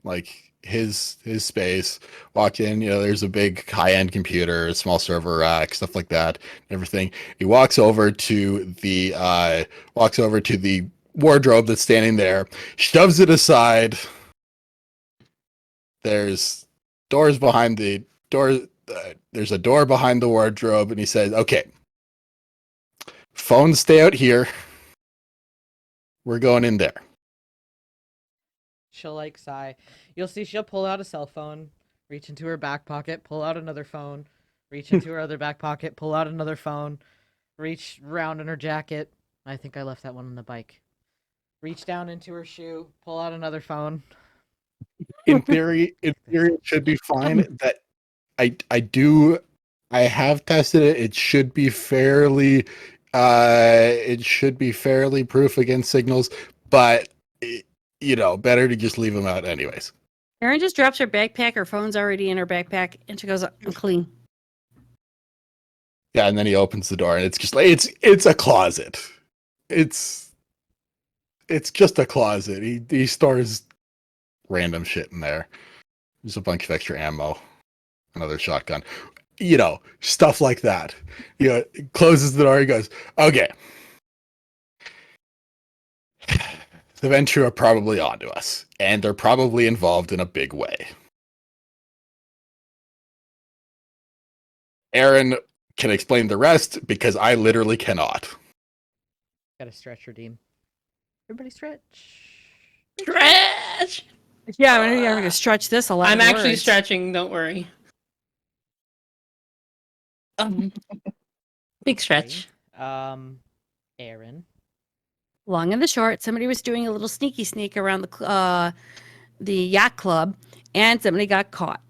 his space. Walk in, there's a big high-end computer, a small server rack, stuff like that, everything. He walks over to the wardrobe that's standing there, shoves it aside. There's doors behind the door. There's a door behind the wardrobe, and he says, "Okay, phones stay out here. We're going in there." She'll sigh. You'll see she'll pull out a cell phone, reach into her back pocket, pull out another phone, reach into her other back pocket, pull out another phone, reach round in her jacket. I think I left that one on the bike. Reach down into her shoe, pull out another phone. In theory, it should be fine. That I have tested it. It should be fairly proof against signals, but better to just leave them out anyways. Erin just drops her backpack. Her phone's already in her backpack, and she goes, "I'm clean." Yeah, and then he opens the door, and it's just it's a closet. It's just a closet. He stores random shit in there. There's a bunch of extra ammo, another shotgun, stuff like that. Closes the door. He goes, "Okay, The Ventrue are probably onto us, and they're probably involved in a big way. Aaron can explain the rest because I literally cannot. Gotta stretch, redeem. Everybody stretch. Stretch. Yeah, I'm gonna stretch this a lot. I'm of actually words. stretching. Don't worry. Big stretch. Aaron. Long and the short, somebody was doing a little sneaky sneak around the yacht club, and somebody got caught.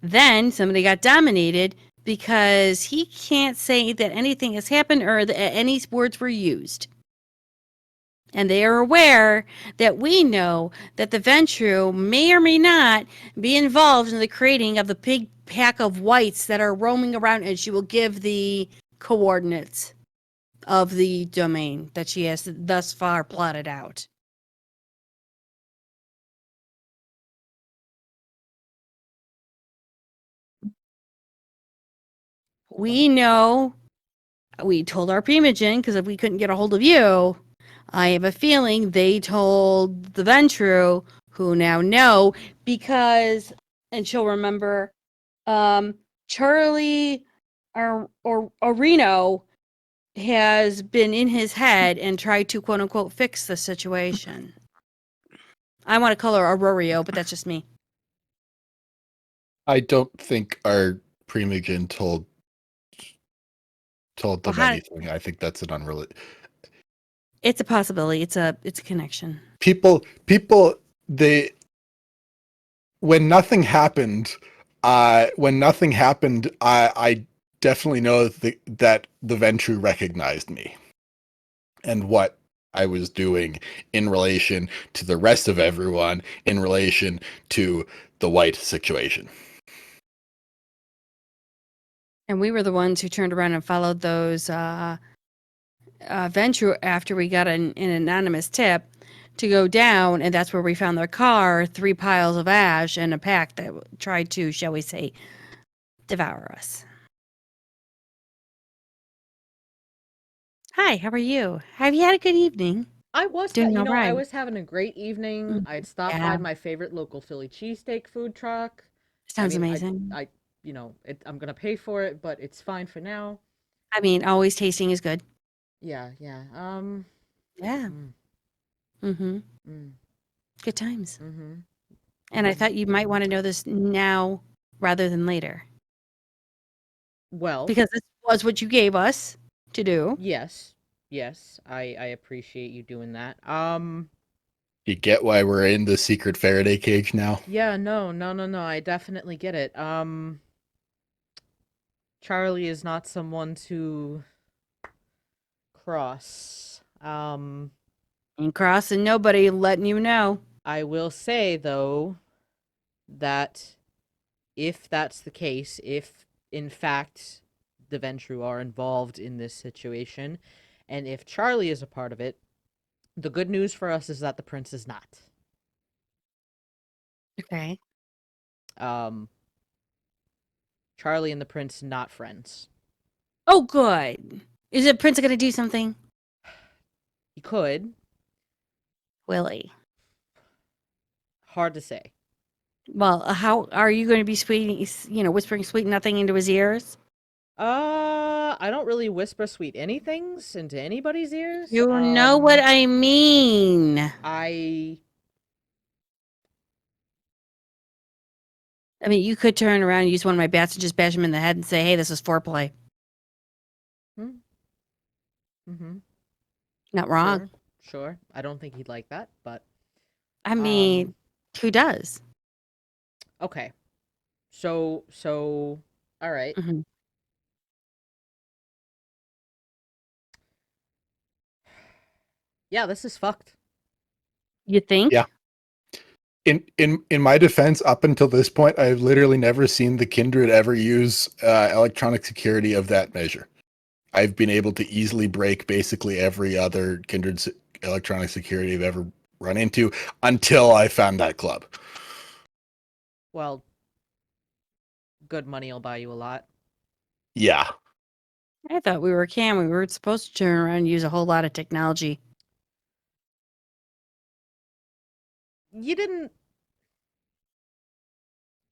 Then somebody got dominated because he can't say that anything has happened or that any words were used. And they are aware that we know that the Ventrue may or may not be involved in the creating of the big pack of whites that are roaming around, and she will give the coordinates of the domain that she has thus far plotted out. We know, we told our Primogen, because if we couldn't get a hold of you, I have a feeling they told the Ventrue, who now know, because, and she'll remember, Charlie or Reno has been in his head and tried to quote unquote fix the situation. I want to call her Aurorio, but that's just me. I don't think our Primogen told them Well, anything. I think that's an unrelated. It's a possibility. It's a connection. People, they when nothing happened, I definitely know that the Ventrue recognized me and what I was doing in relation to the rest of everyone, in relation to the white situation. And we were the ones who turned around and followed those Ventrue after we got an anonymous tip to go down, and that's where we found their car, 3 piles of ash, and a pack that tried to, shall we say, devour us. Hi, how are you? Have you had a good evening? I was, Doing all I right. was having a great evening. Mm, I'd stopped yeah. by my favorite local Philly cheesesteak food truck. Sounds amazing. I'm gonna pay for it, but it's fine for now. I mean, always tasting is good. Yeah. Yeah. mm, Mm-hmm. mm, Good times. mm-hmm. And I thought you might want to know this now rather than later. Well, Because this was what you gave us to do. yes, I appreciate you doing that. You get why we're in the secret Faraday cage now? Yeah, no, I definitely get it. Charlie is not someone to cross. And crossing nobody, letting you know. I will say though that if that's the case, if in fact the Ventrue are involved in this situation, and if Charlie is a part of it, the good news for us is that the prince is not. Okay. Charlie and the prince not friends. Oh, good. Is the prince going to do something? He could. Will he? Hard to say. Well, how are you going to be whispering sweet nothing into his ears? I don't really whisper sweet anythings into anybody's ears. You know what I mean. I mean, you could turn around and use one of my bats and just bash him in the head and say, hey, this is foreplay. Mm-hmm. Not wrong. Sure. I don't think he'd like that, but I mean, who does? okay. So all right. Mm-hmm. Yeah, this is fucked. You think? Yeah. In my defense, up until this point, I've literally never seen the Kindred ever use electronic security of that measure. I've been able to easily break basically every other Kindred electronic security I've ever run into until I found that club. Well, good money will buy you a lot. Yeah. I thought we were supposed to turn around and use a whole lot of technology. you didn't.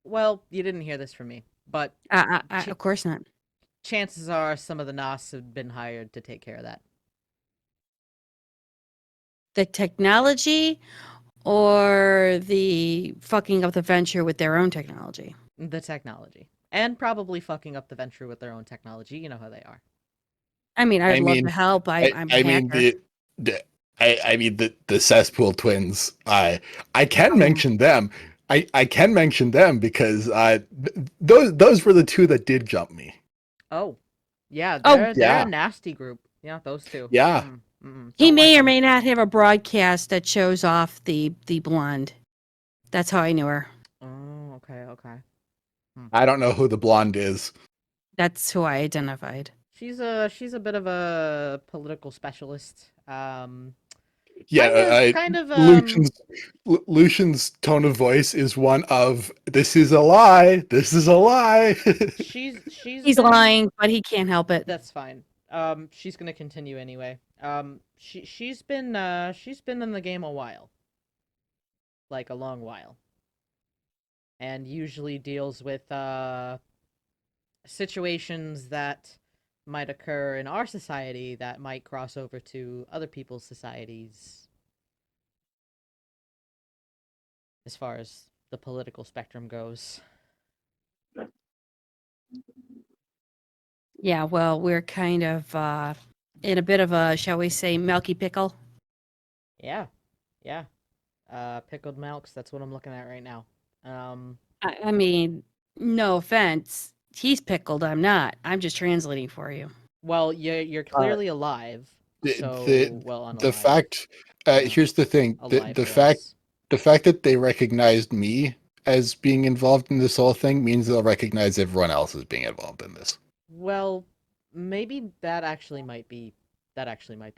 Well, you didn't hear this from me, but Of course not. chances are some of the Nos have been hired to take care of that. The technology or the fucking up the venture with their own technology? The technology. And probably fucking up the venture with their own technology. You know how they are. I mean, I'd I love mean, to help. I'm a I mean hacker. I mean the cesspool twins. I can Oh. mention them. I can mention them because those were the two that did jump me. Oh. Yeah, Oh. they're Yeah. a nasty group. Yeah, those two. Yeah. He Don't may like or them. may not have a broadcast that shows off the blonde. That's how I knew her. Oh, okay. I don't know who the blonde is. That's who I identified. She's a bit of a political specialist. Yeah, kind of Lucian's tone of voice is one of "This is a lie. This is a lie." she's He's been- lying, but he can't help it. That's fine. She's gonna continue anyway. She's been in the game a while, like a long while, and usually deals with situations that might occur in our society that might cross over to other people's societies, as far as the political spectrum goes. Yeah, well, we're kind of in a bit of a, shall we say, milky pickle. Yeah. Pickled milks. That's what I'm looking at right now. I mean, no offense. He's pickled. I'm not. I'm just translating for you. Well, you're clearly alive. So, unalive. the fact Yeah. here's the thing Alive the for fact us. the fact that they recognized me as being involved in this whole thing means they'll recognize everyone else as being involved in this. Well, maybe that actually might be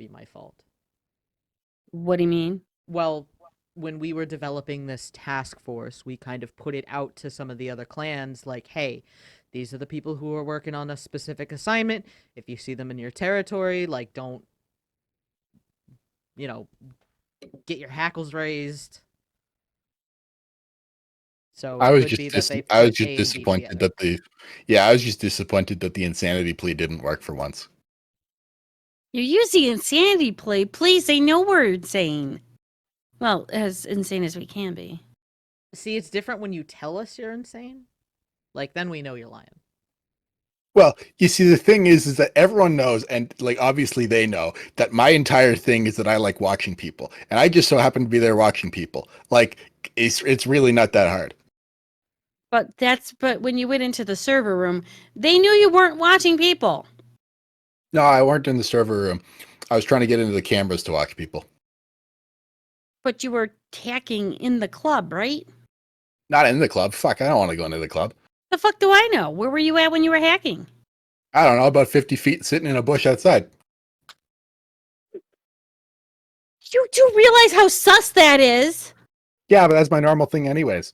my fault. What do you mean? Well, when we were developing this task force, we kind of put it out to some of the other clans like, hey, these are the people who are working on a specific assignment. If you see them in your territory, like, don't, get your hackles raised. So I was could just be that they I was put just A and B disappointed together. I was just disappointed that the insanity plea didn't work for once. You're using insanity play. Please say no we're insane. Well, as insane as we can be. See, it's different when you tell us you're insane. Like, then we know you're lying. Well, you see, the thing is that everyone knows, and like obviously they know that my entire thing is that I like watching people, and I just so happen to be there watching people. Like, it's really not that hard. But when you went into the server room, they knew you weren't watching people. No, I weren't in the server room. I was trying to get into the cameras to watch people. But you were hacking in the club, right? Not in the club. Fuck, I don't want to go into the club. The fuck do I know? Where were you at when you were hacking? I don't know, about 50 feet sitting in a bush outside. You do realize how sus that is? Yeah, but that's my normal thing anyways.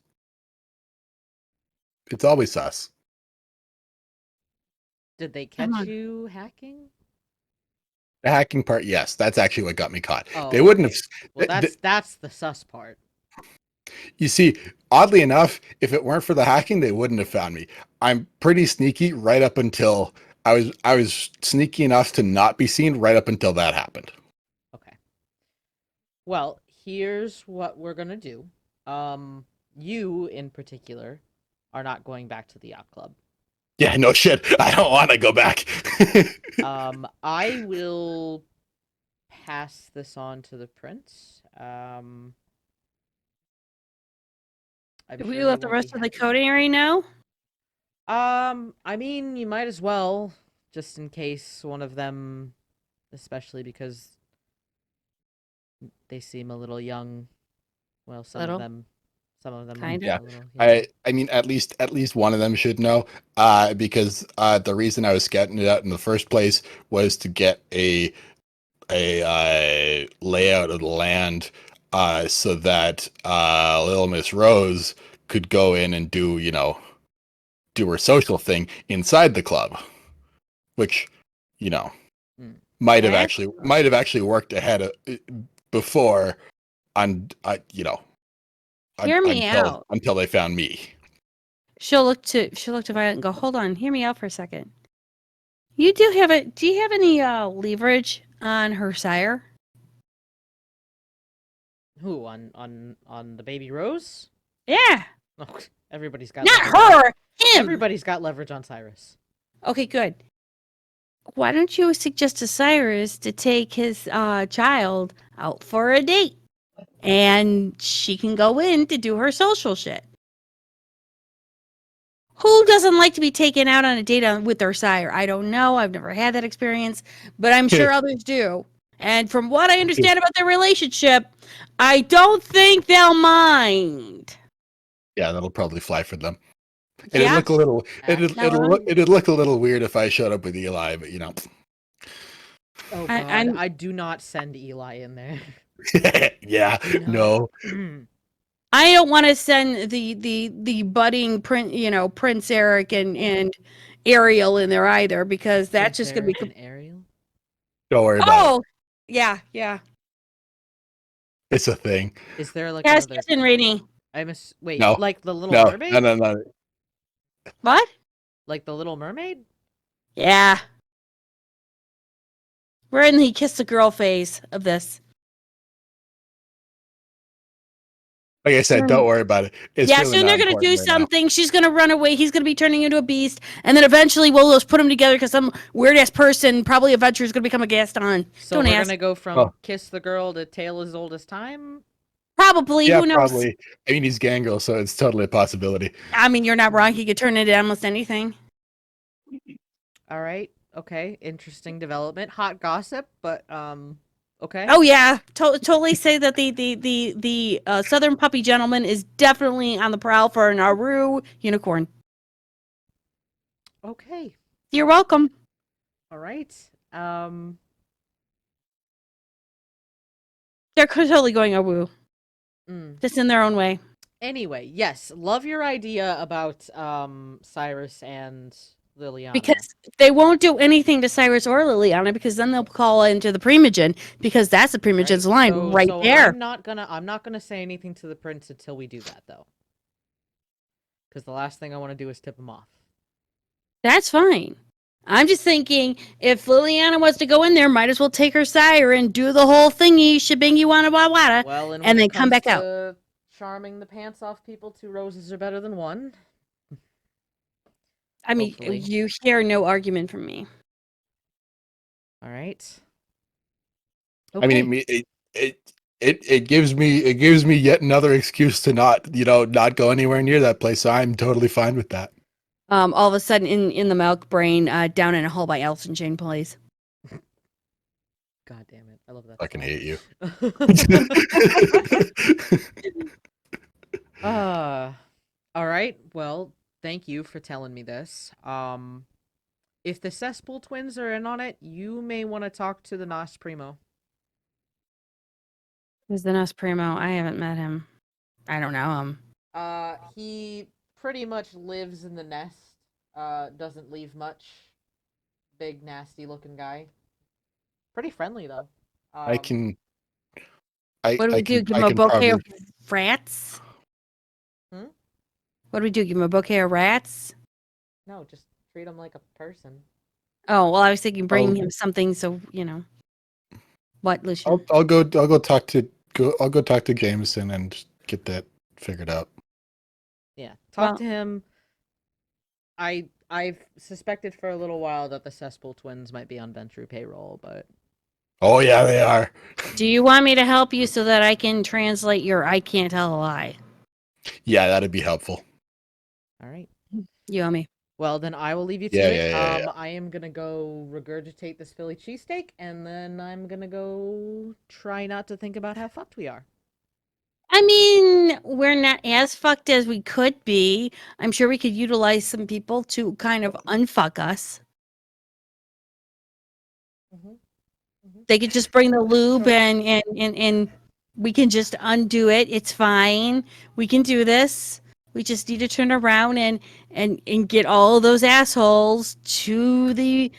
It's always sus. Did they Come catch on. you hacking? The hacking part, yes, that's actually what got me caught. Oh, They wouldn't okay. have. Well, that's the sus part. You see, oddly enough, if it weren't for the hacking, they wouldn't have found me. I'm pretty sneaky right up until I was sneaky enough to not be seen right up until that happened. Okay. Well, here's what we're gonna do. You in particular are not going back to the yacht club. Yeah, no shit. I don't want to go back. I will pass this on to the prince. I'm Do sure we he let the won't rest be of the happy. coding area know? I mean, you might as well, just in case one of them, especially because they seem a little young. Well, some Little? of them Kinda. Yeah. a little young. I mean, at least one of them should know, because the reason I was scouting it out in the first place was to get a layout of the land, so that Little Miss Rose could go in and do her social thing inside the club, which Mm. might have That's- actually worked ahead of before on Hear me out. until they found me. She'll look to Violet and go, "Hold on, hear me out for a second. Do you have any leverage on her sire?" Who on the baby Rose? Yeah. Oh, everybody's got Not leverage her. Him. Everybody's got leverage on Cyrus. Okay, good. Why don't you suggest to Cyrus to take his child out for a date, and she can go in to do her social shit. Who doesn't like to be taken out on a date with their sire? I don't know. I've never had that experience, but I'm sure others do. And from what I understand about their relationship, I don't think they'll mind. Yeah, that'll probably fly for them. Yeah. It'd look a little. That's It'd look a little weird if I showed up with Eli, but Oh god, I do not send Eli in there. yeah, no. I don't want to send the budding Prince Eric and Ariel in there either, because that's just going to be. Ariel. Don't worry about it. Yeah. It's a thing. Is there like Yes, another... and Rainy. Wait, No. like the Little No, Mermaid? no. What? Like the Little Mermaid? Yeah. We're in the kiss the girl phase of this. Like I said, don't worry about it. It's Yeah, really soon not they're going to do important right now. something. She's going to run away. He's going to be turning into a beast. And then eventually we'll just put them together because some weird ass person, probably a Venture, is going to become a guest on. So Don't we're ask. going to go from Kiss the Girl to Tale as Old as Time? Probably. Yeah, Who knows? probably. I mean, he's Gangrel, so it's totally a possibility. I mean, you're not wrong. He could turn into almost anything. All right. Okay. Interesting development. Hot gossip, but okay. Oh yeah, totally say that the Southern Puppy Gentleman is definitely on the prowl for an Aru unicorn. Okay. You're welcome. All right. They're totally going Aru, Mm. just in their own way. Anyway, yes, love your idea about Cyrus and Liliana. Because they won't do anything to Cyrus or Liliana, because then they'll call into the Primogen, because that's the Primogen's line right there. I'm not gonna say anything to the prince until we do that, though. Because the last thing I want to do is tip him off. That's fine. I'm just thinking, if Liliana wants to go in there, might as well take her sire and do the whole thingy, shabingy wana wada, Well, and then come back out. Charming the pants off people, 2 roses are better than 1. I mean, Hopefully. you hear no argument from me. All right. I mean, it gives me yet another excuse to not go anywhere near that place. So I'm totally fine with that. All of a sudden, in the milk brain, down in a hole by Allison Jane plays. God damn it! I love that. Fucking hate you. All right. Well, thank you for telling me this. If the Cesspool twins are in on it, you may want to talk to the Nos Primo. Who's the Nos Primo? I haven't met him. I don't know him. He pretty much lives in the nest. Doesn't leave much. Big, nasty looking guy. Pretty friendly though. What do we do? Give him a bouquet of rats? Hmm? What do we do? Give him a bouquet of rats? No, just treat him like a person. Oh, well, I was thinking bring him something so, What, Lucian? I'll go talk to Jameson and get that figured out. Yeah, talk to him. I've suspected for a little while that the Cesspool twins might be on Ventru payroll, but Oh yeah, they are. Do you want me to help you so that I can translate your I can't tell a lie? Yeah, that'd be helpful. All right. You owe me. Well, then I will leave you to it. Yeah. I am gonna go regurgitate this Philly cheesesteak, and then I'm gonna go try not to think about how fucked we are. I mean, we're not as fucked as we could be. I'm sure we could utilize some people to kind of unfuck us. They could just bring the lube and we can just undo it. It's fine. We can do this. We just need to turn around and get all those assholes to the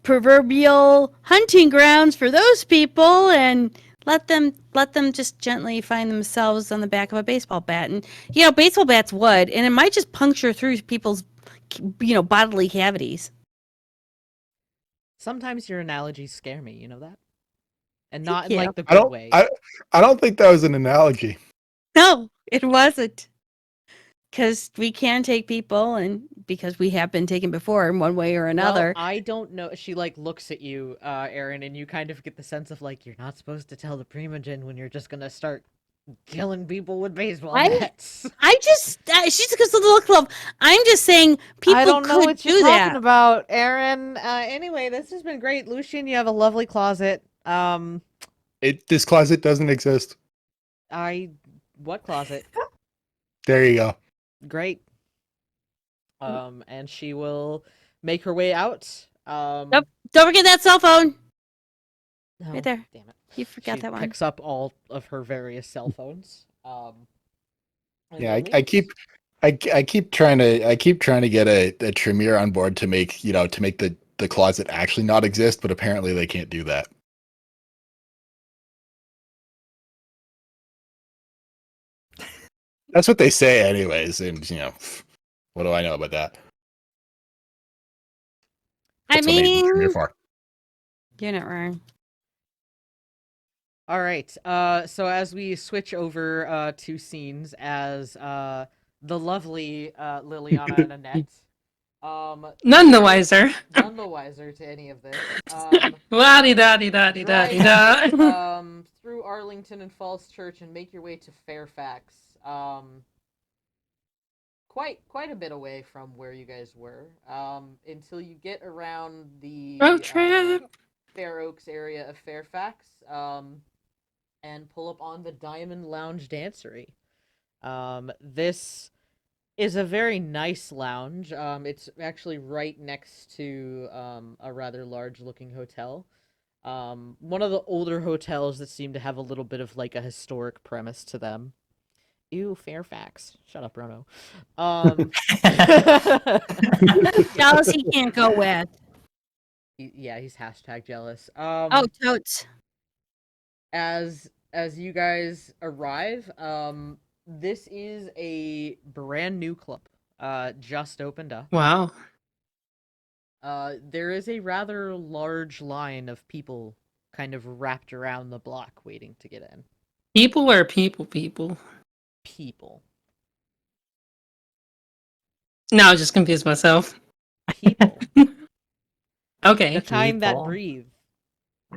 proverbial hunting grounds for those people and let them just gently find themselves on the back of a baseball bat. And baseball bat's wood, and it might just puncture through people's bodily cavities. Sometimes your analogies scare me, you know that? And not in you. like the I good don't. way. I don't think that was an analogy. No, it wasn't. Because we can take people, and because we have been taken before in one way or another. Well, I don't know. She like looks at you, Aaron, and you kind of get the sense of like you're not supposed to tell the primogen when you're just gonna start killing people with baseball bats. I just she's because of the look of. I'm just saying people I don't know could what do you're that. talking about, Aaron. Anyway, this has been great, Lucian. You have a lovely closet. This closet doesn't exist. What closet? There you go. Great. And she will make her way out. Nope. Don't forget that cell phone. No, Right there. Damn it. You forgot She that one. picks up all of her various cell phones. And Yeah, then I leaves. keep trying to get a Tremere on board to make the closet actually not exist, but apparently they can't do that. That's what they say, anyways. And what do I know about that? I That's what they need mean, Tremere for. you're not wrong. All right. So as we switch over to scenes as the lovely Liliana and Annette, None the wiser. none the wiser to any of this. La-di-da-di-da-di-da-di-da. Drive through Arlington and Falls Church and make your way to Fairfax. Quite a bit away from where you guys were. Until you get around the Road trip. Fair Oaks area of Fairfax. And pull up on the Diamond Lounge Dancery. This is a very nice lounge. It's actually right next to a rather large-looking hotel. One of the older hotels that seem to have a little bit of like a historic premise to them. Ew, Fairfax. Shut up, Bruno. Jealousy can't go with. He's hashtag jealous. Oh, totes. As you guys arrive, this is a brand new club, just opened up. Wow. There is a rather large line of people kind of wrapped around the block waiting to get in. People or people? People. No, I just confused myself. People. Okay. The kind that People. breathe.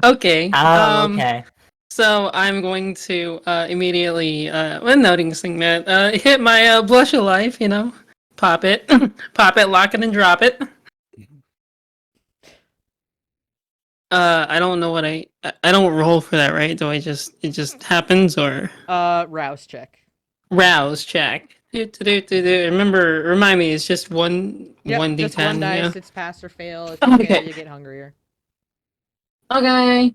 Okay. Oh, okay. So I'm going to immediately, when noticing that, hit my blush of life, pop it, pop it, lock it, and drop it. I don't know what I don't roll for that, right? It just happens, or Rouse check. rouse check. Remind me, it's just one Yep, 1d10. just one dice. Yeah. It's pass or fail. If you Okay. fail, you get hungrier. Okay.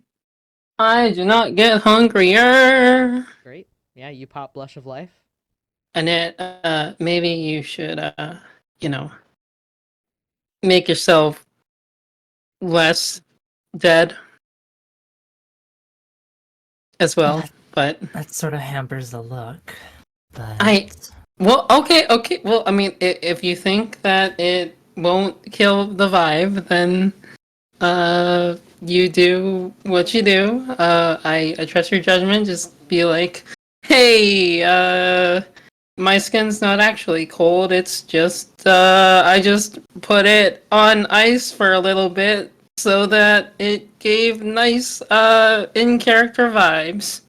I do not get hungrier. Great. Yeah, you pop blush of life. Annette, maybe you should, make yourself less dead as well. But That sort of hampers the look. But okay. Well, I mean, if you think that it won't kill the vibe, then you do what you do. I trust your judgment. Just be like, hey, my skin's not actually cold. It's just I just put it on ice for a little bit so that it gave nice in character vibes.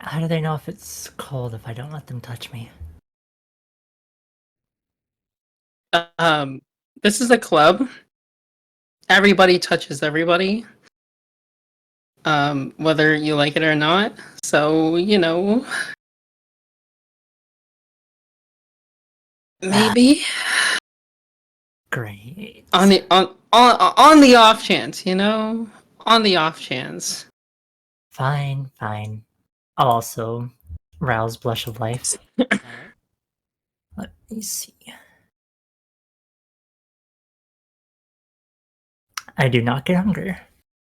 how do they know if it's cold if I don't let them touch me? This is a club. Everybody touches everybody. Whether you like it or not. So, maybe Great. on the off chance, on the off chance. Fine. I'll also rouse blush of life. Alright. Let me see. I do not get hungry.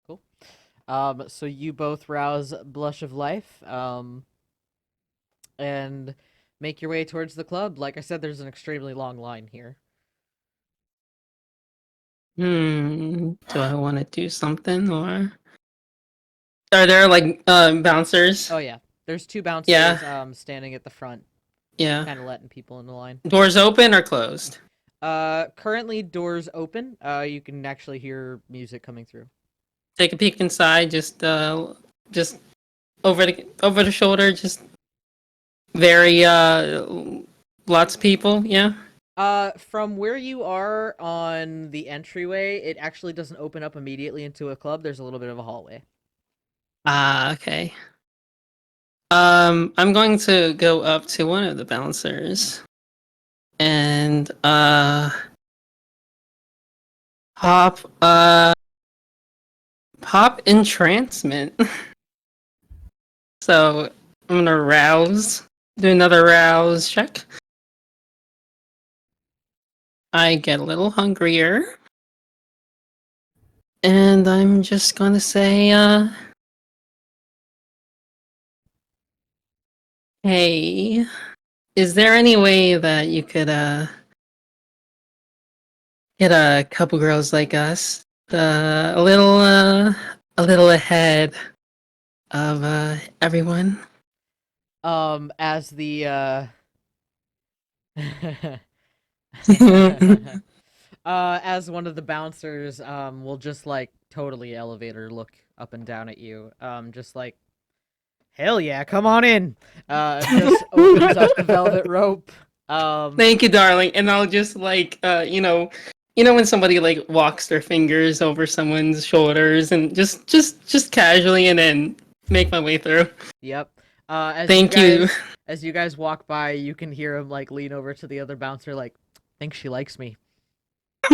Cool. So you both rouse Blush of Life, and make your way towards the club. Like I said, there's an extremely long line here. Do I want to do something or are there like bouncers? Oh yeah, there's two bouncers standing at the front, Yeah. kind of letting people in the line. Doors open or closed? Currently doors open. You can actually hear music coming through. Take a peek inside, just over the shoulder, just very lots of people, yeah. From where you are on the entryway, it actually doesn't open up immediately into a club. There's a little bit of a hallway. Okay. I'm going to go up to one of the bouncers and pop entrancement. So I'm gonna do another rouse check. I get a little hungrier. And I'm just gonna say, hey, is there any way that you could get a couple girls like us a little ahead of everyone? As the as one of the bouncers will just like totally elevator look up and down at you, just like, hell yeah, come on in. Just opens up the velvet rope. Thank you, darling. And I'll just like when somebody like walks their fingers over someone's shoulders and just casually, and then make my way through. Yep. Thank you. As you guys walk by, you can hear him like lean over to the other bouncer, like, think she likes me. I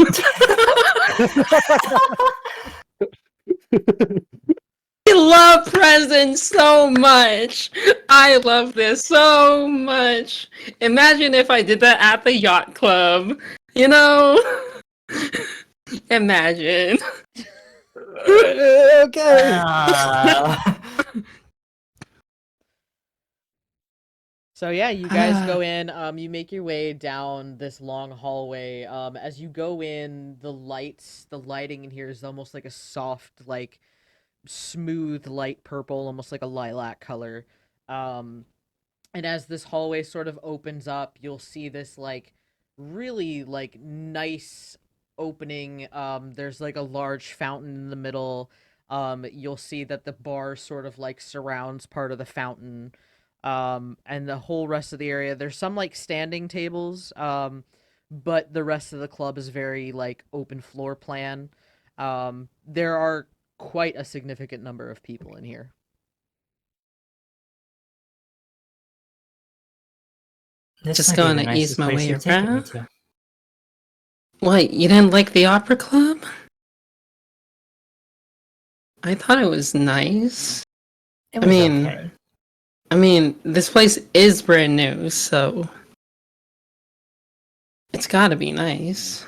love presents so much. I love this so much. Imagine if I did that at the yacht club. Imagine. Okay. So yeah, you guys go in. You make your way down this long hallway. As you go in, the lighting in here is almost like a soft, like smooth light purple, almost like a lilac color. And as this hallway sort of opens up, you'll see this like really like nice opening. There's like a large fountain in the middle. You'll see that the bar sort of like surrounds part of the fountain. And the whole rest of the area, there's some like standing tables, but the rest of the club is very like open floor plan. There are quite a significant number of people in here. Just gonna ease my way around. What, you didn't like the opera club? I thought it was nice. It was okay. I mean, this place is brand new, so it's gotta be nice.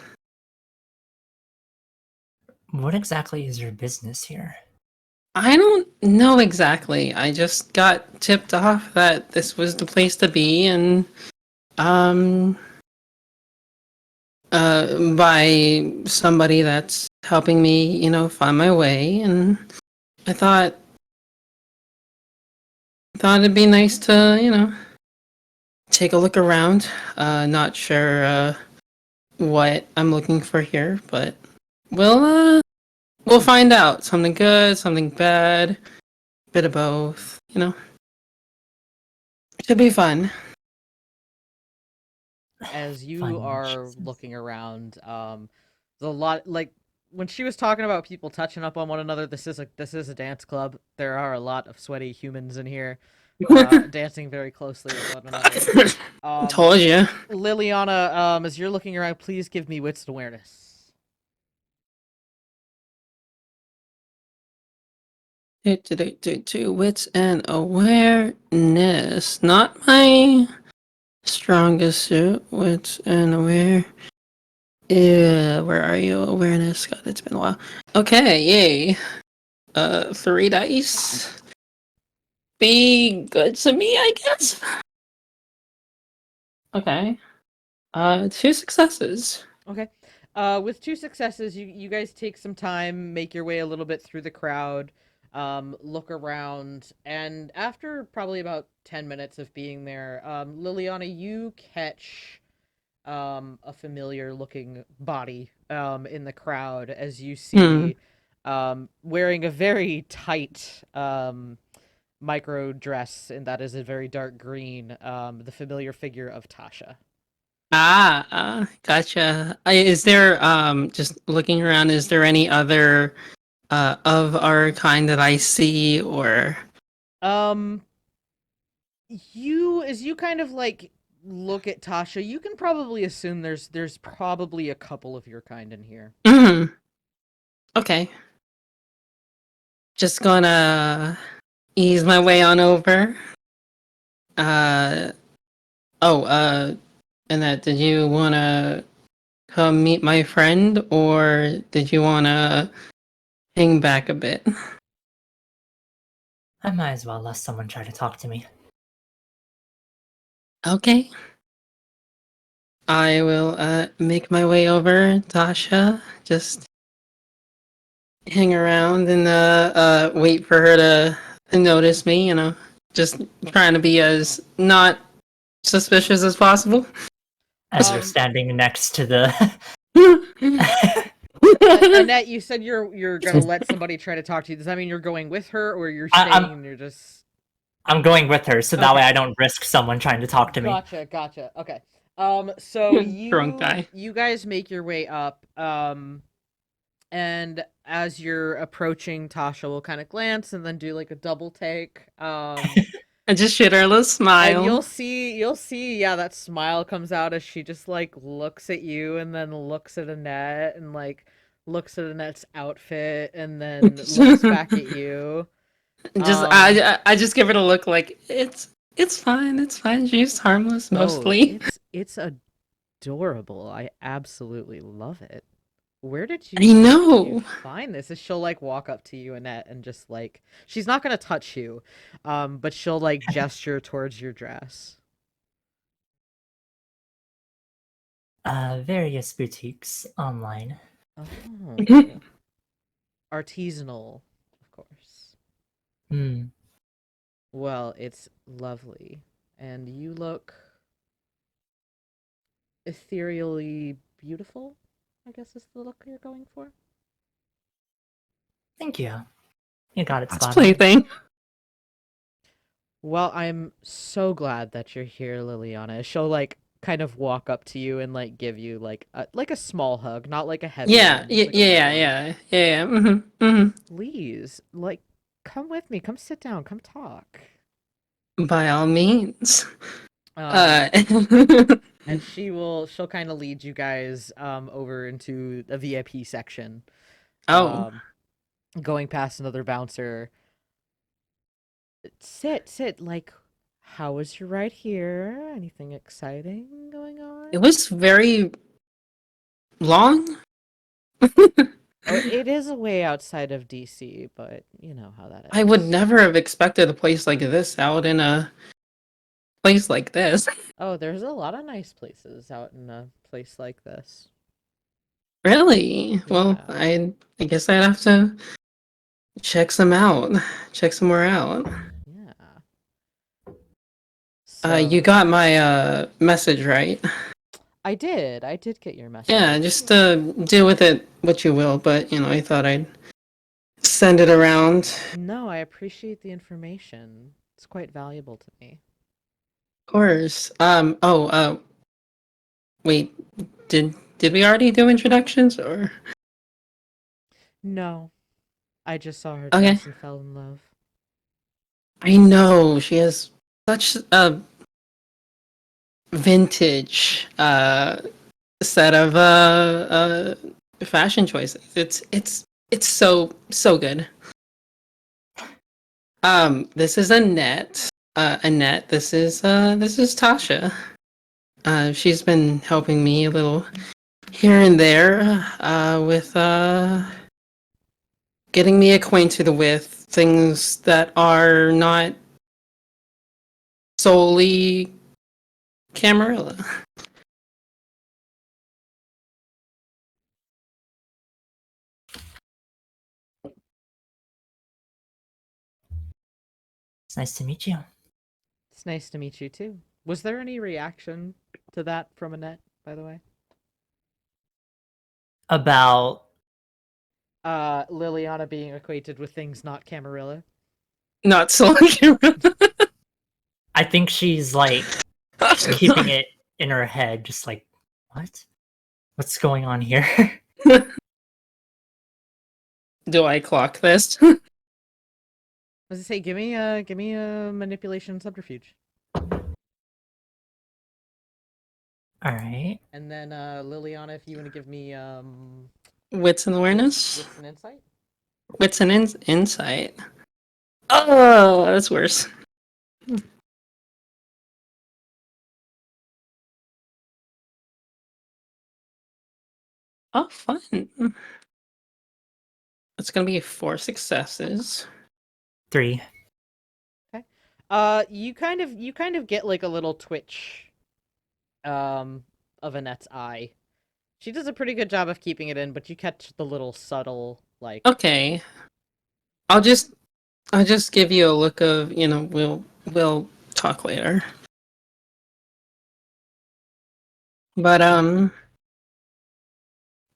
What exactly is your business here? I don't know exactly. I just got tipped off that this was the place to be, and by somebody that's helping me, find my way, and I thought it'd be nice to, take a look around. Not sure what I'm looking for here, but we'll find out. Something good, something bad, bit of both, Should be fun. As you are looking around, there's a lot, like when she was talking about people touching up on one another, this is a dance club. There are a lot of sweaty humans in here, dancing very closely with one another. Told you. Liliana, as you're looking around, please give me wits and awareness. Wits and awareness. Not my strongest suit. Wits and aware. Yeah, where are you? Awareness. God, it's been a while. Okay, yay. 3 dice. Be good to me, I guess. Okay. 2 successes. Okay. With 2 successes, you guys take some time, make your way a little bit through the crowd, look around, and after probably about 10 minutes of being there, Liliana, you catch a familiar looking body in the crowd as you see wearing a very tight micro dress, and that is a very dark green, the familiar figure of Tasha. Gotcha. Is there, just looking around, is there any other of our kind that I see, or? You kind of like look at Tasha, you can probably assume there's probably a couple of your kind in here. Okay. Just gonna ease my way on over. Annette, did you wanna come meet my friend, or did you wanna hang back a bit? I might as well let someone try to talk to me. Okay. I will make my way over, Tasha. Just hang around and wait for her to notice me, you know. Just trying to be as not suspicious as possible. As you're standing next to the Annette, you said you're gonna let somebody try to talk to you. Does that mean you're going with her, or you're staying and you're just... I'm going with her, so that Okay. way I don't risk someone trying to talk to me. Gotcha. Okay. So Drunk guy. you guys make your way up, and as you're approaching, Tasha will kind of glance and then do like a double take. And just shoot her a little smile. And you'll see, yeah, that smile comes out as she just like looks at you and then looks at Annette and like looks at Annette's outfit and then looks back at you. Just I just give it a look like it's fine. She's harmless mostly. It's adorable. I absolutely love it. Where did I know. you find this? She'll like walk up to you, Annette, and just like, she's not gonna touch you, but she'll like gesture towards your dress. Various boutiques online. Oh. Artisanal, of course. Well, it's lovely. And you look ethereally beautiful, I guess is the look you're going for. Thank you. You got it That's spot on. plaything. Well, I'm so glad that you're here, Liliana. She'll like kind of walk up to you and like give you like a small hug, not like a heavy Yeah, one, yeah, like a yeah. Please, like, come with me. Come sit down. Come talk. By all means. And she'll kind of lead you guys over into the VIP section. Going past another bouncer. Sit. Like, how was your ride here? Anything exciting going on? It was very long. It is a way outside of DC, but you know how that is. I would never have expected a place like this out in a place like this. Oh, there's a lot of nice places out in a place like this. Really? Well, Yeah. I guess I'd have to check somewhere out. Yeah. So, You got my message, right? I did get your message. Yeah, just deal with it what you will, but you know, I thought I'd send it around. No, I appreciate the information. It's quite valuable to me. Of course. Wait, did we already do introductions or? No. I just saw her Okay. dress and fell in love. I know, she has such a vintage set of fashion choices. It's so good. This is Annette. Annette, this is Tasha. She's been helping me a little here and there with getting me acquainted with things that are not solely Camarilla. It's nice to meet you. It's nice to meet you too. Was there any reaction to that from Annette, by the way? About Liliana being acquainted with things not Camarilla. Not solely Camarilla. I think she's like keeping it in her head, just like, what? What's going on here? Do I clock this? As I say, give me a manipulation subterfuge. Alright. And then Liliana, if you want to give me Wits and awareness? wits and insight. Wits and insight. Oh, that's worse. Oh, fun. It's gonna be 4 successes. 3. You kind of get like a little twitch of Annette's eye. She does a pretty good job of keeping it in, but you catch the little subtle like Okay. I'll just give you a look of, we'll talk later. But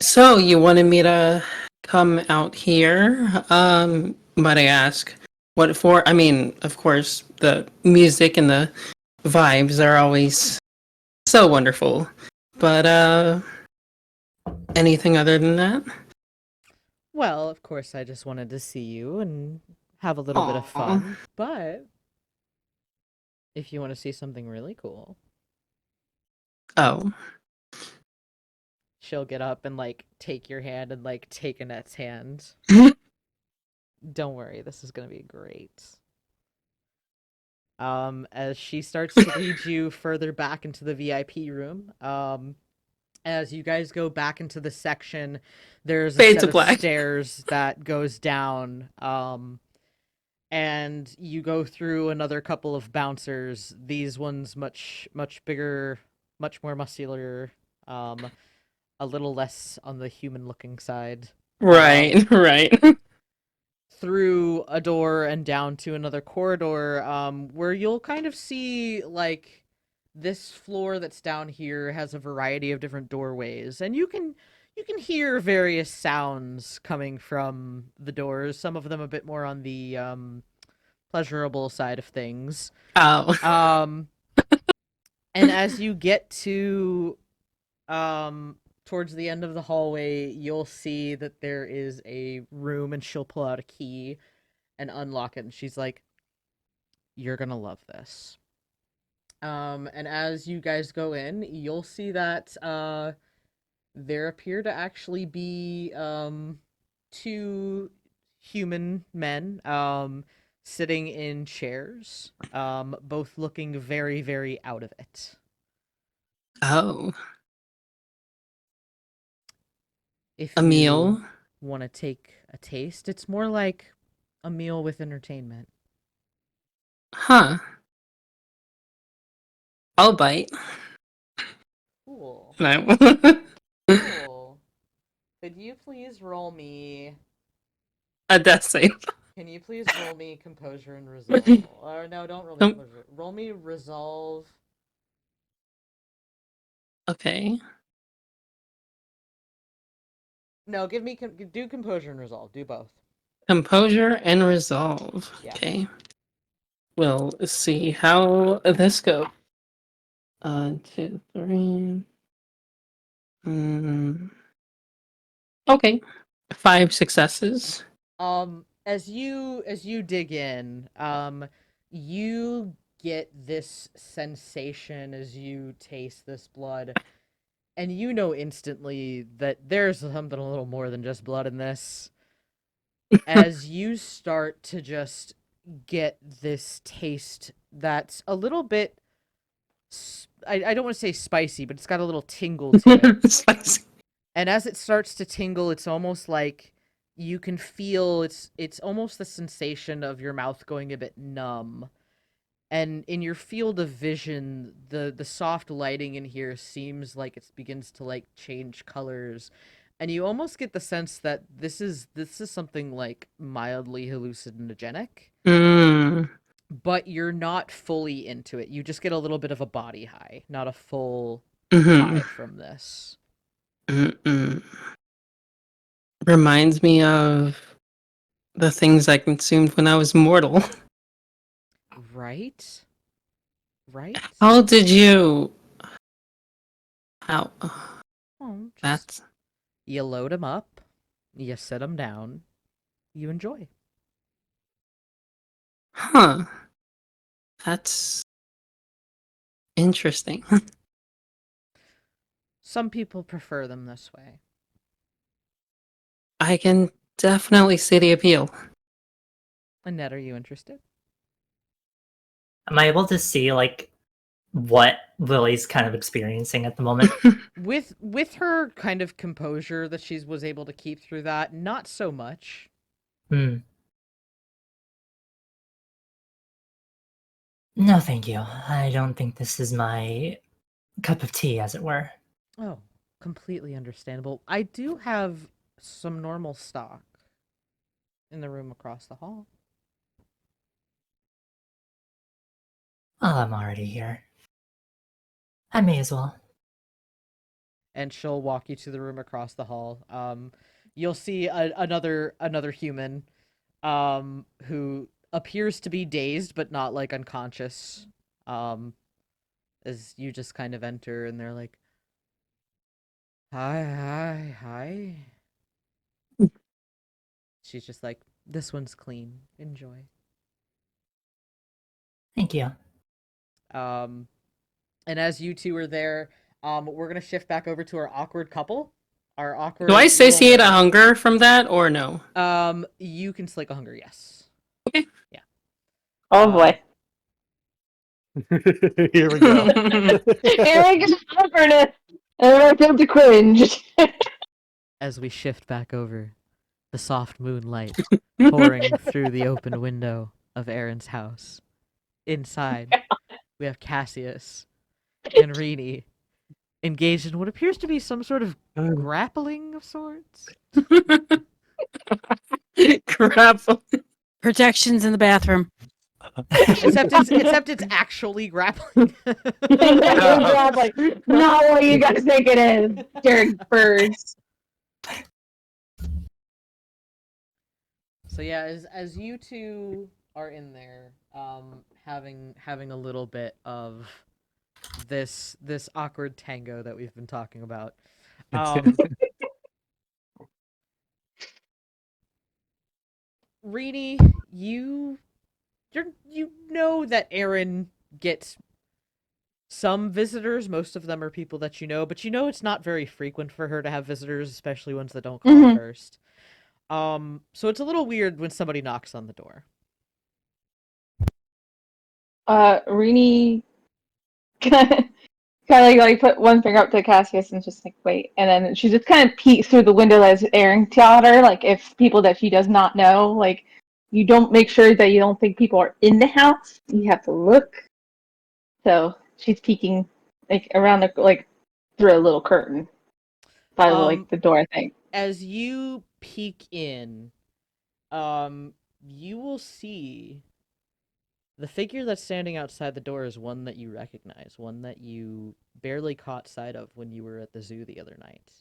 so you wanted me to come out here, but I ask what for? I mean, of course, the music and the vibes are always so wonderful. But anything other than that? Well, of course I just wanted to see you and have a little bit of Aw. fun. But if you want to see something really cool, Oh. she'll get up and like take your hand and like take Annette's hand. Don't worry, this is gonna be great. As she starts to lead you further back into the VIP room, as you guys go back into the section, there's a Fade set to of black. stairs that goes down, and you go through another couple of bouncers. These ones much bigger, much more muscular, a little less on the human-looking side. Right, right. Through a door and down to another corridor, where you'll kind of see like this floor that's down here has a variety of different doorways, and you can hear various sounds coming from the doors. Some of them a bit more on the pleasurable side of things. Oh. And as you get to towards the end of the hallway, you'll see that there is a room, and she'll pull out a key and unlock it, and she's like, "You're gonna love this." And as you guys go in, you'll see that there appear to actually be 2 human men sitting in chairs, both looking very, very out of it. Oh. If A you meal? want to take a taste, it's more like a meal with entertainment. Huh. I'll bite. Cool. No. Cool. Could you please roll me? A death save. Can you please roll me composure and resolve? Or no, don't roll me composure. Roll me resolve. Okay. No, give me do composure and resolve. Do both. Composure and resolve. Yeah. Okay. We'll see how this goes. 2, 3. Okay. 5 successes. As you dig in, you get this sensation as you taste this blood, and you know instantly that there's something a little more than just blood in this. As you start to just get this taste that's a little bit, I don't want to say spicy, but it's got a little tingle to it. Spicy. And as it starts to tingle, it's almost like you can feel it's almost the sensation of your mouth going a bit numb. And in your field of vision, the soft lighting in here seems like it begins to like change colors, and you almost get the sense that this is something like mildly hallucinogenic, Mm. but you're not fully into it. You just get a little bit of a body high, not a full Mm-hmm. high from this. Mm-mm. Reminds me of the things I consumed when I was mortal. Right? Right? How did you? How? Oh, just That's you load them up, you set them down, you enjoy. huh. That's interesting. Some people prefer them this way. I can definitely see the appeal. Annette, are you interested? Am I able to see like what Lily's kind of experiencing at the moment? With her kind of composure that she was able to keep through that, not so much. Hmm. No, thank you. I don't think this is my cup of tea, as it were. Oh, completely understandable. I do have some normal stock in the room across the hall. Well, I'm already here. I may as well. And she'll walk you to the room across the hall. You'll see another human, who appears to be dazed but not like unconscious. As you just kind of enter, and they're like, "Hi." She's just like, "This one's clean. Enjoy." Thank you. And as you two are there, we're gonna shift back over to our awkward couple. Our awkward. Do I little satiate a man. hunger from that or no? You can slake a hunger, yes. Okay. Yeah. Oh boy. Here we go. Eric is awkwardness. And I feel to cringe. As we shift back over, the soft moonlight pouring through the open window of Aaron's house. Inside, we have Cassius and Rini engaged in what appears to be some sort of grappling of sorts. Crap. Protections in the bathroom. Except it's actually grappling. Exactly. Not what you guys think it is. Derek birds. So yeah, as you two are in there, having a little bit of this awkward tango that we've been talking about. Rini, you know that Aaron gets some visitors. Most of them are people that you know, but you know it's not very frequent for her to have visitors, especially ones that don't call first. So it's a little weird when somebody knocks on the door. Rini kind of like put one finger up to Cassius and just like wait, and then she just kind of peeks through the window as Aaron taught her, like if people that she does not know, like you don't make sure that you don't think people are in the house. You have to look. So she's peeking like around the like through a little curtain by like the door, I think. As you peek in, you will see the figure that's standing outside the door is one that you recognize, one that you barely caught sight of when you were at the zoo the other night.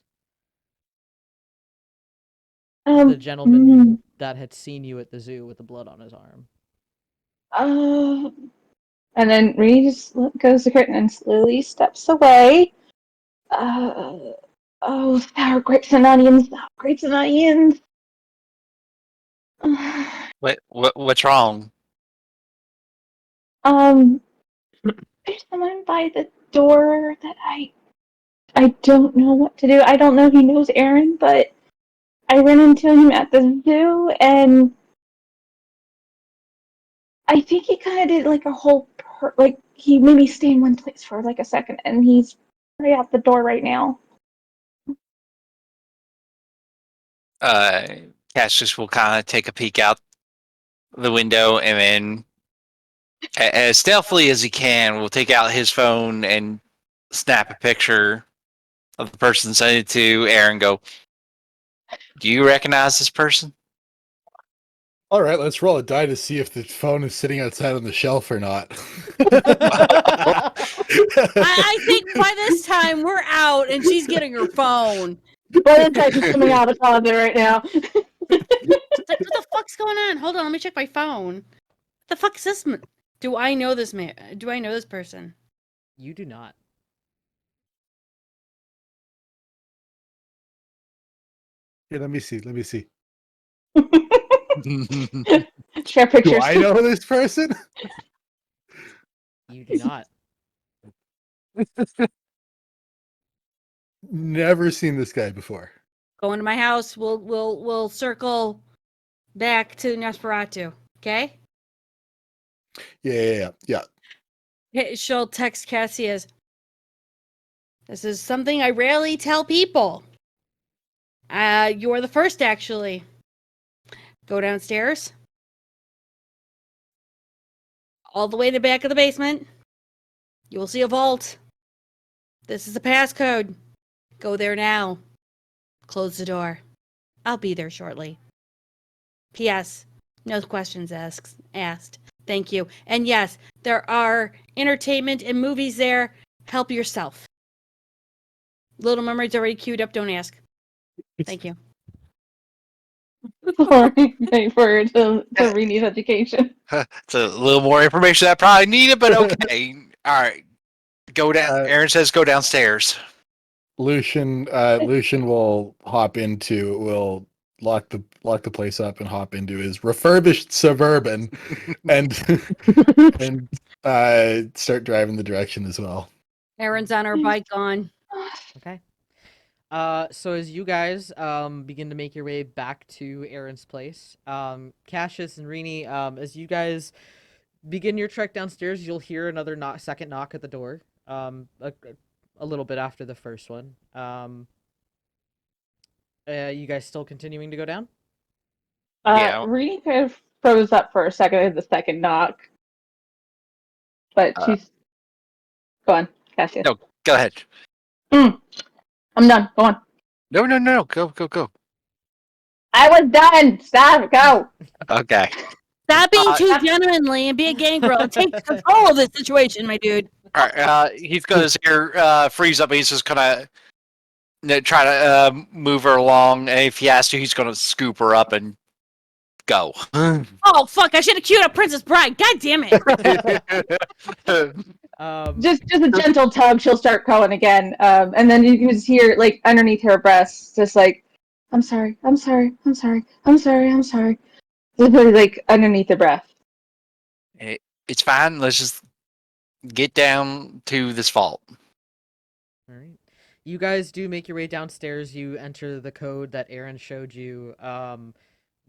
The gentleman that had seen you at the zoo with the blood on his arm. And then Rini just goes to the curtain and slowly steps away. Oh, sour grapes and onions, sour grapes and onions. What's wrong? There's someone by the door that I don't know what to do. I don't know if he knows Aaron, but I ran into him at the zoo, and I think he kind of did like a whole like he made me stay in one place for like a second, and he's right out the door right now. Cassius will kind of take a peek out the window and then, as stealthily as he can, will take out his phone and snap a picture of the person, send it to Aaron, and go, "Do you recognize this person?" All right, let's roll a die to see if the phone is sitting outside on the shelf or not. I think by this time we're out and she's getting her phone. Well, it's actually coming out of the closet right now. What the fuck's going on? Hold on, let me check my phone. What the fuck is this? Do I know this man? Do I know this person? You do not. Here, let me see. Let me see. Share Do pictures. I know this person? You do not. Never seen this guy before. Go into my house. We'll circle back to Nosferatu. Okay? Yeah. She'll text Cassius. This is something I rarely tell people. You're the first, actually. Go downstairs. All the way to the back of the basement. You will see a vault. This is a passcode. Go there now. Close the door. I'll be there shortly. P.S. No questions asked. Thank you. And yes, there are entertainment and movies there. Help yourself. Little Mermaid's already queued up. Don't ask. Thank you. Sorry, wait for her to renew education. It's a little more information I probably needed, but okay. All right. Go down. Aaron says go downstairs. Lucian will lock the place up and hop into his refurbished Suburban and start driving the direction as well. Aaron's on her bike gone. Okay. So as you guys begin to make your way back to Aaron's place, Cassius and Rini, as you guys begin your trek downstairs, you'll hear another second knock at the door. A little bit after the first one. You guys still continuing to go down? Yeah. Rini kind of froze up for a second at the second knock. But she's... Go on, Cassius. No, go ahead. I'm done. Go on. No. Go. I was done! Stop! Go! Okay. Stop being too gentlemanly and be a gangrel and take control of this situation, my dude. All right. He's going to freeze up. He's just going to try to move her along. And if he has to, he's going to scoop her up and go. Oh, fuck. I should have queued up Princess Bride. God damn it. Just a gentle tug, she'll start going again. And then you can just hear, like, underneath her breast, just like, I'm sorry. Literally, like, underneath the breath. It's fine. Let's just get down to this vault. All right. You guys do make your way downstairs. You enter the code that Aaron showed you.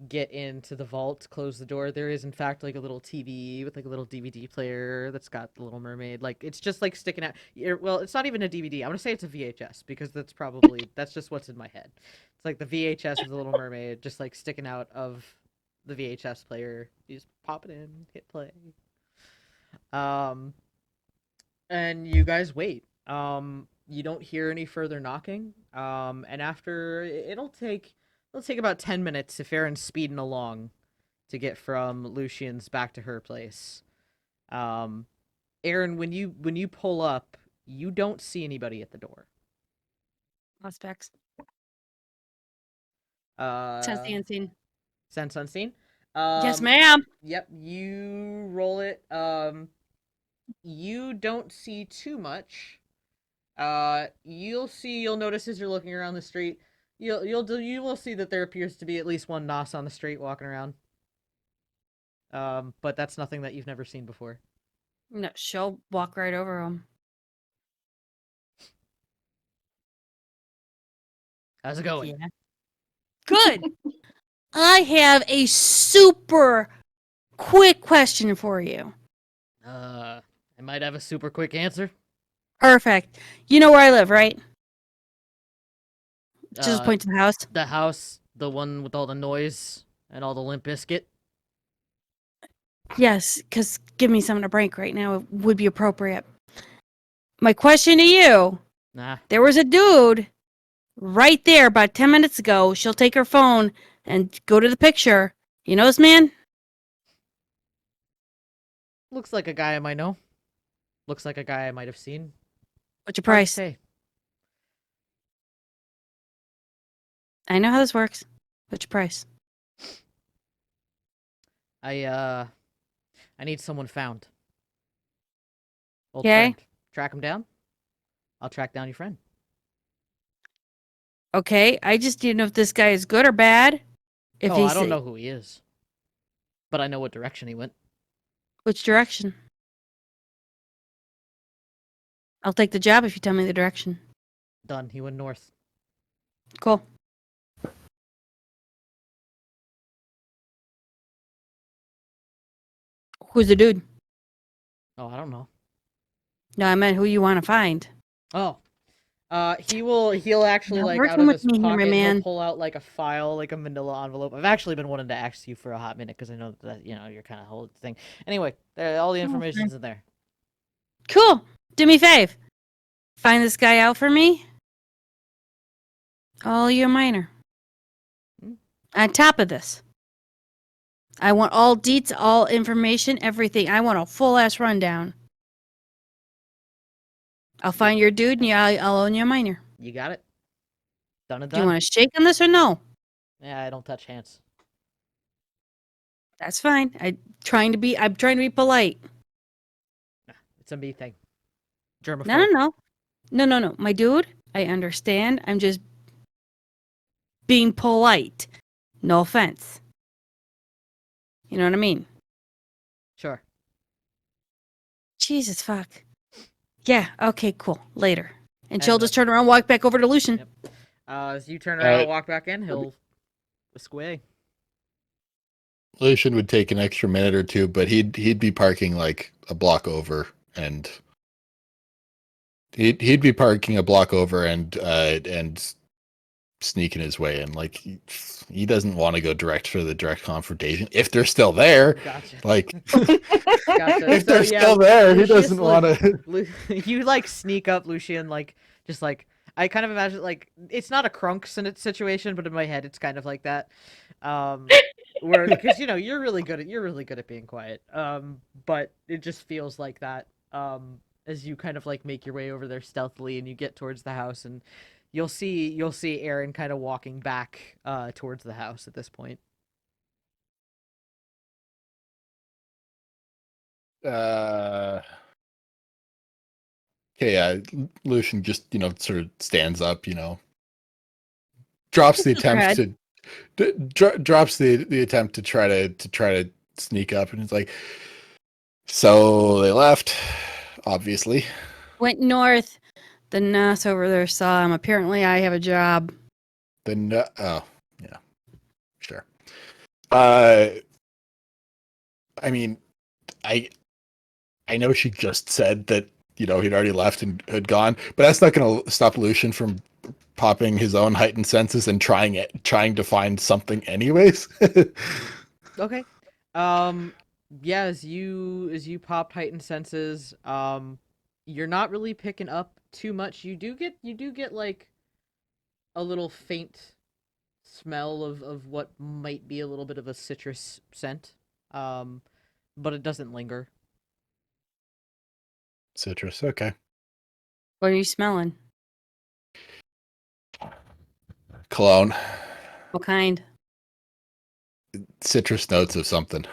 Get into the vault, close the door. There is in fact like a little TV with like a little DVD player that's got the Little Mermaid. Like it's just like sticking out. Well, it's not even a DVD. I'm gonna say it's a VHS because that's just what's in my head. It's like the VHS of the Little Mermaid just like sticking out of the VHS player. You just pop it in, hit play. And you guys wait. You don't hear any further knocking. And after it'll take about 10 minutes if Aaron's speeding along to get from Lucian's back to her place. Aaron, when you pull up, you don't see anybody at the door. Suspects. Sense the unseen. Sense unseen? Yes, ma'am. Yep, you roll it. You don't see too much. You'll notice as you're looking around the street, you will see that there appears to be at least one Nos on the street walking around. But that's nothing that you've never seen before. No, she'll walk right over him. How's it going? Yeah. Good. I have a super quick question for you. I might have a super quick answer. Perfect. You know where I live, right? Just point to the house. The house The one with all the noise and all the Limp Biscuit? Yes, because give me something to break right now would be appropriate. My question to you, Nah. there was a dude right there about 10 minutes ago. She'll take her phone and go to the picture. You know this man? Looks like a guy I might know. Looks like a guy I might have seen. What's your Hard to price? say. I know how this works. What's your price? I need someone found. Old Okay. friend. Track him down. I'll track down your friend. Okay, I just didn't know if this guy is good or bad. If I he's don't know who he is. But I know what direction he went. Which direction? I'll take the job if you tell me the direction. Done. He went north. Cool. Who's the dude? Oh, I don't know. No, I meant who you want to find. Oh. He'll actually, Now, like, working out of with his me here, my pocket, man. he'll pull out, like, a file, like a manila envelope. I've actually been wanting to ask you for a hot minute, because I know that, you're kind of holding the thing. Anyway, all the information's in there. Cool. Do me a fave. Find this guy out for me. All you minor. On top of this, I want all deets, all information, everything. I want a full ass rundown. I'll find your dude and I'll own your minor. You got it? Done and Do you done. want to shake on this or no? Yeah, I don't touch hands. That's fine. I'm trying to be polite. It's a me thing. Germaphobe. No. My dude, I understand. I'm just being polite. No offense. You know what I mean? Sure. Jesus fuck. Yeah, okay, cool. Later. And she'll And, just turn around and walk back over to Lucian. Yep. As you turn around and walk back in, he'll whisk away. Lucian would take an extra minute or two, but he'd be parking like a block over, and he'd be parking a block over and sneaking his way in. Like he doesn't want to go direct for the direct confrontation if they're still there. Gotcha. Like Gotcha. if they're still there, he doesn't want to. You like sneak up Lucian, like just like I kind of imagine like it's not a crunk situation, but in my head it's kind of like that. Where because you're really good at being quiet. But it just feels like that. As you kind of like make your way over there stealthily and you get towards the house, and you'll see Aaron kind of walking back towards the house at this point. Okay, yeah, Lucian just sort of stands up, drops the attempt drops the attempt to try to sneak up, and it's like, so they left, obviously. Went north. The nurse over there saw him. Apparently I have a job. Oh, yeah, sure. I mean, I know she just said that he'd already left and had gone, but that's not going to stop Lucian from popping his own heightened senses and trying to find something anyways. Okay. Yeah, as you pop heightened senses, you're not really picking up too much. You do get like a little faint smell of what might be a little bit of a citrus scent. But it doesn't linger. Citrus, okay. What are you smelling? Cologne. What kind? Citrus notes of something.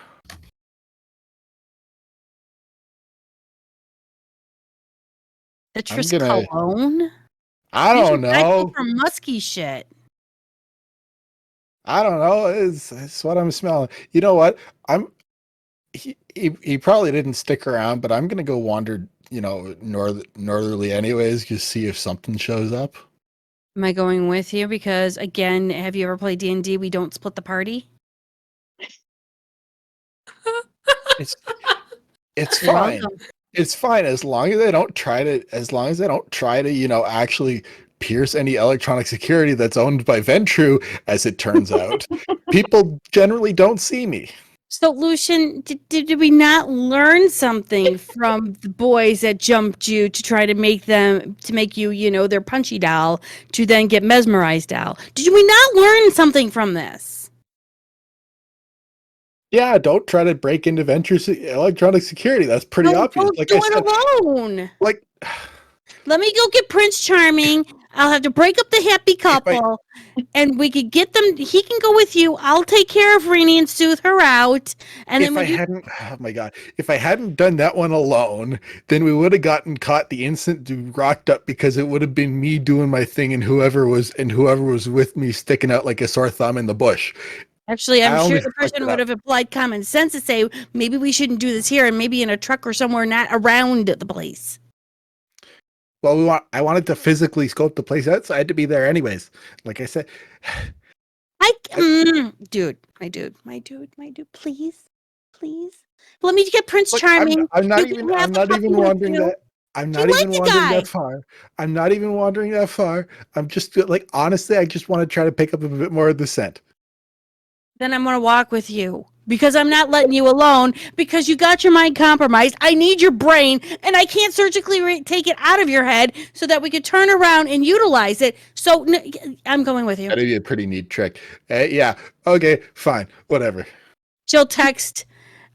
Citrus gonna- cologne? I don't know. For musky shit. I don't know. It's what I'm smelling. You know what? He probably didn't stick around, but I'm gonna go wander, northerly anyways, just see if something shows up. Am I going with you? Because again, have you ever played D&D? We don't split the party. It's You're fine. welcome. It's fine as long as they don't try to. Actually pierce any electronic security that's owned by Ventru, as it turns out, people generally don't see me. So, Lucian, did we not learn something from the boys that jumped you to try to make you, you know, their punchy doll to then get mesmerized doll? Did we not learn something from this? Yeah, don't try to break into Ventru's electronic security. That's pretty obvious. Don't Like do I it said, alone. like Let me go get Prince Charming. I'll have to break up the happy couple, and we could get them. He can go with you. I'll take care of Renee and soothe her out. And then if I hadn't, oh my god, if I hadn't done that one alone, then we would have gotten caught the instant you rocked up, because it would have been me doing my thing and whoever was with me sticking out like a sore thumb in the bush. Actually, I I'm only sure the fucked person it would up. have applied common sense to say maybe we shouldn't do this here, and maybe in a truck or somewhere not around the place. Well, I wanted to physically scope the place out, so I had to be there anyways. Like I said, Dude, my dude, please. Let me get Prince look, Charming. I'm not You can even have I'm the not puppy even with wandering you. that. I'm You not like even the wandering guy. that far. I'm not even wandering that far. I'm just like, honestly, I just want to try to pick up a bit more of the scent. Then I'm going to walk with you because I'm not letting you alone because you got your mind compromised. I need your brain, and I can't surgically take it out of your head so that we could turn around and utilize it. So I'm going with you. That'd be a pretty neat trick. Yeah. Okay. Fine. Whatever. She'll text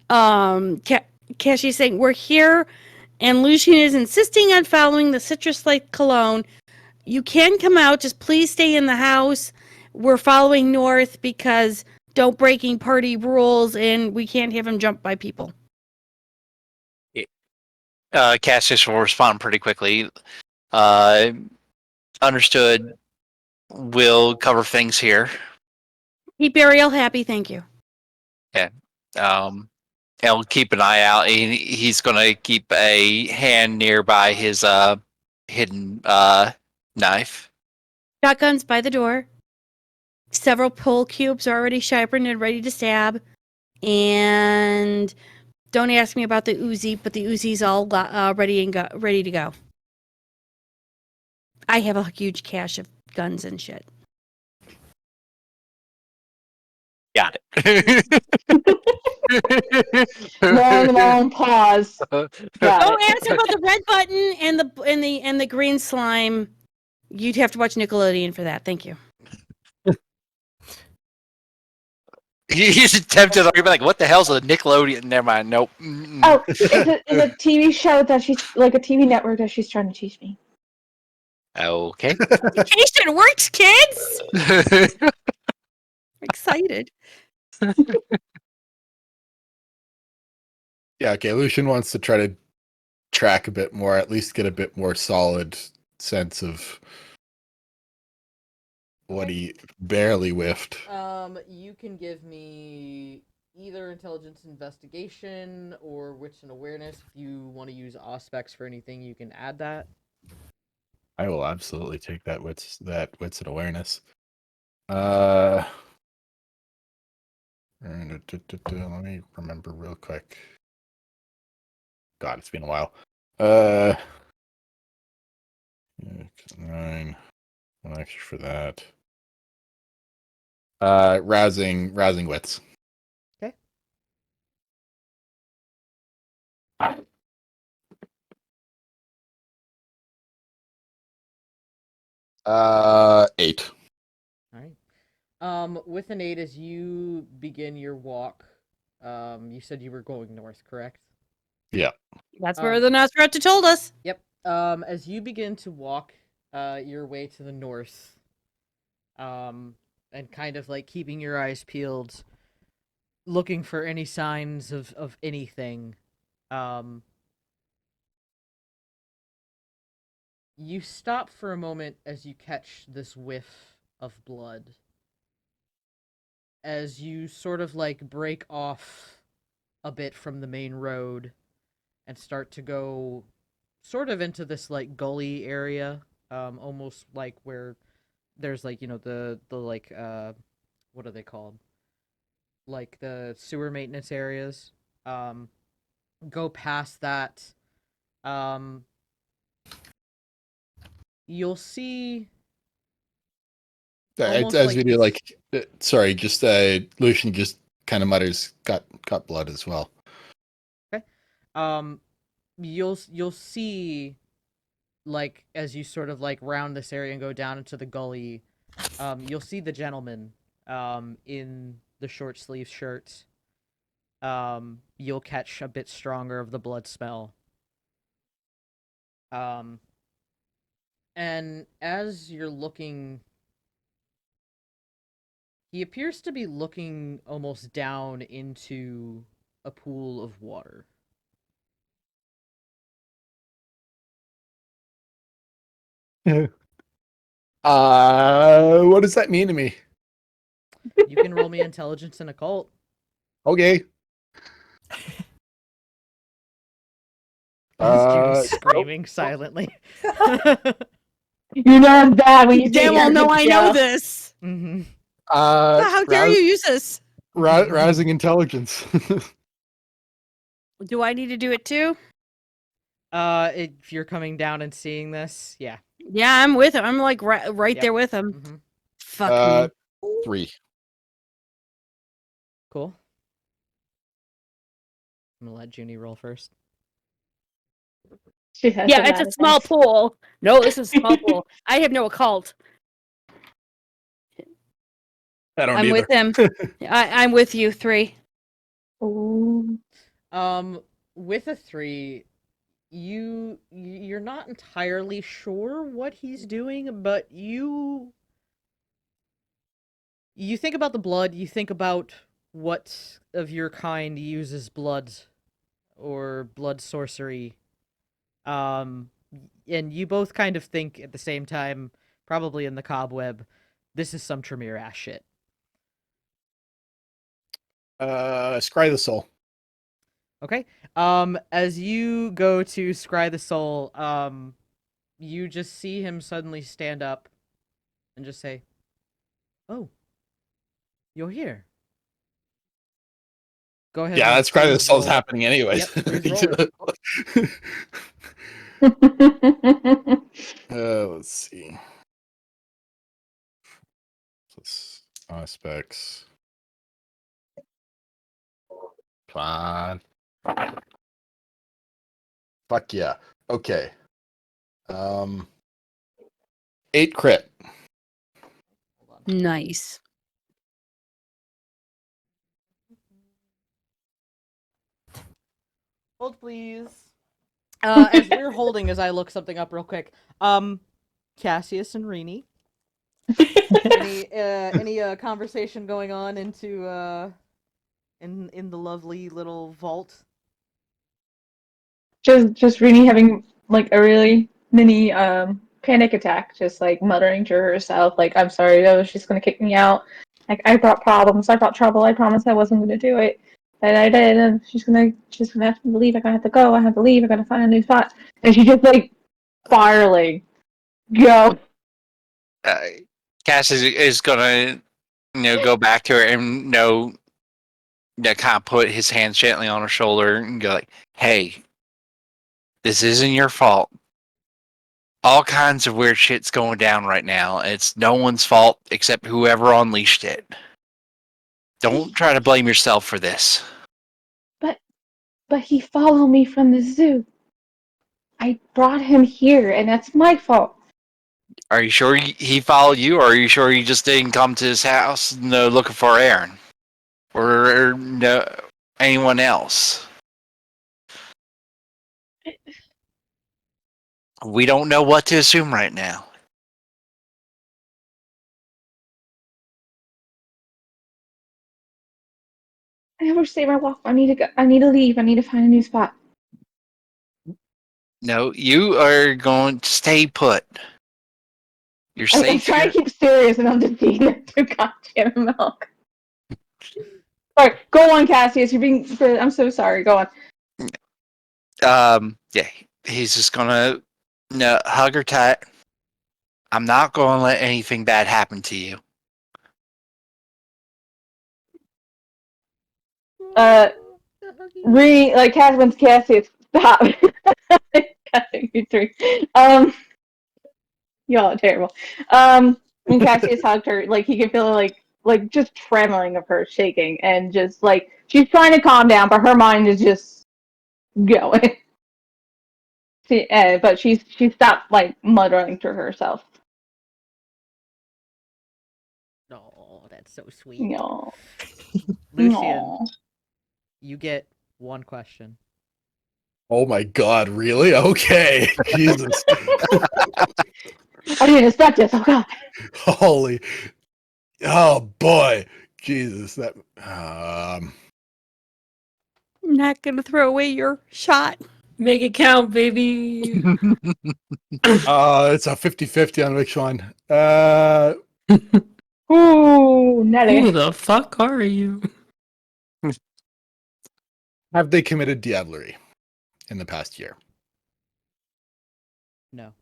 Cassie saying, "We're here, and Lucian is insisting on following the citrus like cologne. You can come out, just please stay in the house. We're following north because don't breaking party rules, and we can't have him jumped by people." Cassius will respond pretty quickly. Understood. We'll cover things here. Keep Ariel happy, thank you. He'll keep an eye out. He's going to keep a hand nearby his hidden knife. Shotguns by the door. Several pull cubes already sharpened and ready to stab. And don't ask me about the Uzi, but the Uzi's all ready to go. I have a huge cache of guns and shit. Got it. Long pause. Got Don't it. ask about the red button and the green slime. You'd have to watch Nickelodeon for that. Thank you. He's tempted. You'll be like, "What the hell's a Nickelodeon?" Never mind. Nope. Mm-mm. Oh, it's a TV show that she's like a TV network that she's trying to teach me. Okay. Education works, kids. Excited. Yeah. Okay. Lucian wants to try to track a bit more, at least get a bit more solid sense of what he barely whiffed. You can give me either intelligence investigation or wits and awareness. If you want to use auspex for anything, you can add that. I will absolutely take that wits and awareness. Let me remember real quick. God, it's been a while. 9. One extra for that. Rousing wits. Okay. 8. All right. With an 8, as you begin your walk, you said you were going north, correct? Yeah. That's where the Nosferatu told us. Yep. As you begin to walk, your way to the north, and kind of like keeping your eyes peeled, looking for any signs of anything, you stop for a moment as you catch this whiff of blood. As you sort of like break off a bit from the main road and start to go sort of into this like gully area, almost like where there's like, you know, the like what are they called? Like the sewer maintenance areas. Go past that. You'll see Almost as like we do, he's- like, sorry, just Lucian just kind of mutters, got blood as well. You'll see, like, as you sort of like round this area and go down into the gully, you'll see the gentleman in the short sleeve shirt. You'll catch a bit stronger of the blood smell. And as you're looking, he appears to be looking almost down into a pool of water. What does that mean to me? You can roll me intelligence and occult. Okay. Junie's screaming silently. You know it's bad when you Damn well know I know this. Mm-hmm. How dare you use this? Rousing intelligence. Do I need to do it too? If you're coming down and seeing this, yeah. Yeah, I'm with him. I'm like right Yep. there with him. Mm-hmm. Fuck me. 3. Cool. I'm gonna let Junie roll first. She has Yeah, the it's a bad small effects. pool. No, this is a small pool. I have no occult. I don't I'm either. with him. I'm with you, 3. Ooh. With a 3, you're not entirely sure what he's doing, but you think about the blood, you think about what of your kind uses blood or blood sorcery. And you both kind of think at the same time, probably in the cobweb, this is some Tremere ass shit. Scry the soul. Okay. As you go to scry the soul, you just see him suddenly stand up and just say, "Oh, you're here." Go ahead. Yeah, and that's Scry the please soul's roll. happening anyways. Yep, please Let's see. Aspects. Come on. Fuck yeah. Okay. 8 crit. Nice. Hold, please. As you're holding, as I look something up real quick. Cassius and Rini. Any conversation going on into in the lovely little vault? Just Rini having like a really mini panic attack, just like muttering to herself, like, "I'm sorry, oh, she's gonna kick me out. Like, I brought problems, I brought trouble, I promised I wasn't gonna do it. And I did, and she's gonna have to leave, I have to go, I have to leave, I gotta find a new spot." And she just like spiraling. Go. Cass is gonna, go back to her and kind of put his hands gently on her shoulder and go like, "Hey, this isn't your fault. All kinds of weird shit's going down right now. It's no one's fault except whoever unleashed it. Don't try to blame yourself for this." But he followed me from the zoo. I brought him here, and that's my fault. Are you sure he followed you, or are you sure he just didn't come to his house looking for Aaron? Or no, anyone else? We don't know what to assume right now. I never stay my walk. I need to go. I need to leave. I need to find a new spot. No, you are going to stay put. You're I'm safe trying here. to keep serious, and I'm just eating that too goddamn milk. Alright, go on, Cassius. You're being. I'm so sorry. Go on. Yeah, he's just gonna hug her tight. I'm not gonna let anything bad happen to you. Like Cassius, stop. You 3. Y'all are terrible. And Cassius hugged her, like he could feel like just trembling of her shaking, and just like she's trying to calm down, but her mind is just going. But she stopped like muttering to herself. Oh, that's so sweet. No, Lucian, no. you get one question. Oh my god, really? Okay. Jesus. I didn't expect this. Oh god. Holy. Oh boy. Jesus. That I'm not gonna throw away your shot. Make it count, baby. it's a 50-50 on which one. Ooh, Nelly. Who the fuck are you? Have they committed diablerie in the past year? No.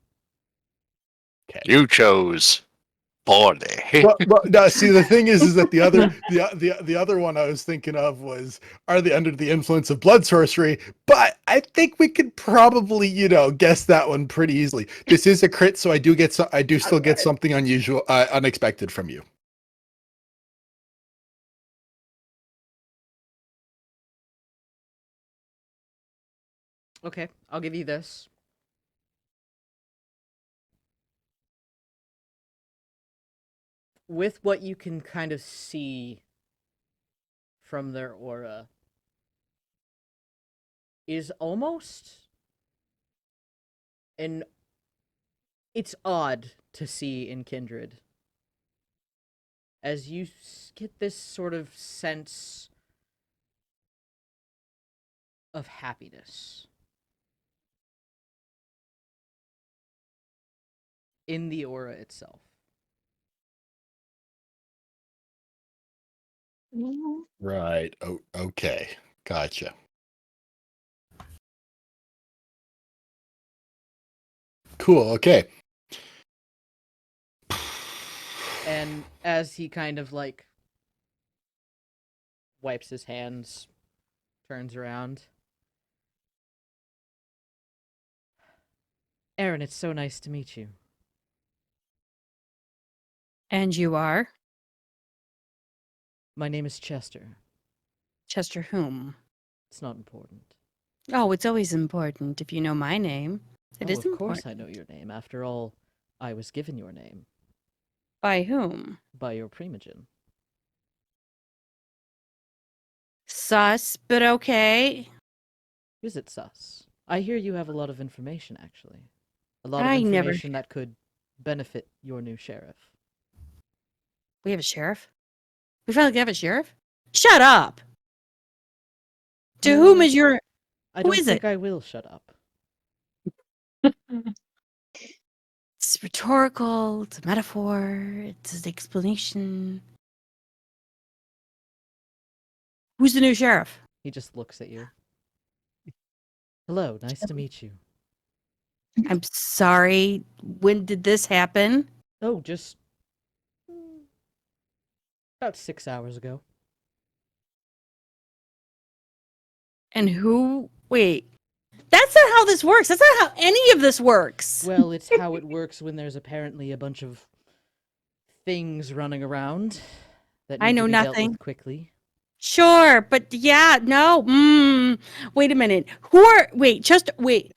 Okay. You chose poorly. Well, no, see, the thing is that the other one I was thinking of was, are they under the influence of blood sorcery? But I think we could probably, guess that one pretty easily. This is a crit, so I do still get something unusual, unexpected from you. Okay, I'll give you this. With what you can kind of see from their aura is almost it's odd to see in Kindred, as you get this sort of sense of happiness in the aura itself. Right. Oh, okay. Gotcha. Cool. Okay. And as he kind of like wipes his hands, turns around. Aaron, it's so nice to meet you. And you are? My name is Chester. Chester whom? It's not important. Oh, it's always important if you know my name. It is Of important. course I know your name. After all, I was given your name By whom? by your primogen. Sus, but okay. Is it sus? I hear you have a lot of information, actually. A lot of I never- information that could benefit your new sheriff. We have a sheriff? We finally have a sheriff? Shut up! To No, whom is your... I Who don't is think it? I will shut up. It's rhetorical, it's a metaphor, it's an explanation. Who's the new sheriff? He just looks at you. Hello, nice to meet you. I'm sorry, when did this happen? Oh, just about 6 hours ago. And who... Wait. That's not how this works. That's not how any of this works. Well, it's how it works when there's apparently a bunch of things running around that I need know to be dealt nothing. with quickly. Sure, but yeah, no. Wait a minute. Who are... Wait, just... Wait.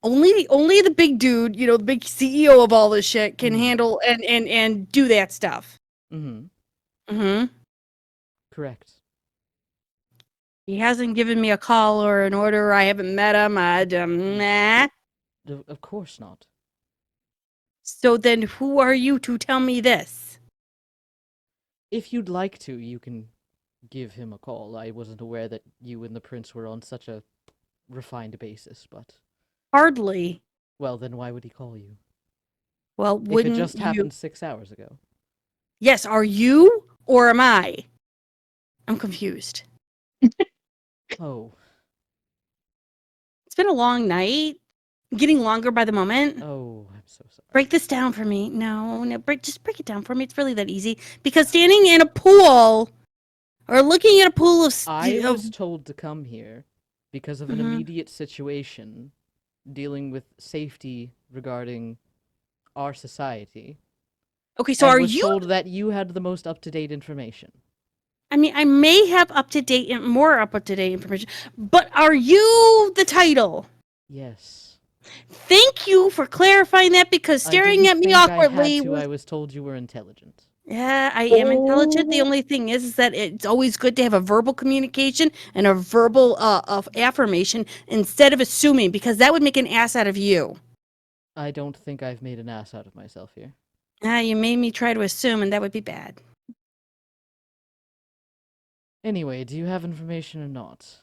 Only the big dude, the big CEO of all this shit can handle and do that stuff. Mm-hmm. Mm-hmm. Correct. He hasn't given me a call or an order. I haven't met him. Nah. Of course not. So then who are you to tell me this? If you'd like to, you can give him a call. I wasn't aware that you and the prince were on such a refined basis, but... Hardly. Well, then why would he call you? Well, If wouldn't it just you... happened 6 hours ago. Yes, are you or am I? I'm confused. Oh. It's been a long night. Getting longer by the moment. Oh, I'm so sorry. Break this down for me. No, just break it down for me. It's really that easy. Because standing in a pool or looking at a pool of... I was told to come here because of an Mhm. immediate situation dealing with safety regarding our society. Okay, so and are was you? told that you had the most up-to-date information. I mean, I may have more up-to-date information, but are you the title? Yes. Thank you for clarifying that, because staring at me awkwardly I was told you were intelligent. Yeah, I am intelligent. The Oh. only thing is that it's always good to have a verbal communication and a verbal of affirmation instead of assuming, because that would make an ass out of you. I don't think I've made an ass out of myself here. You made me try to assume, and that would be bad. Anyway, do you have information or not?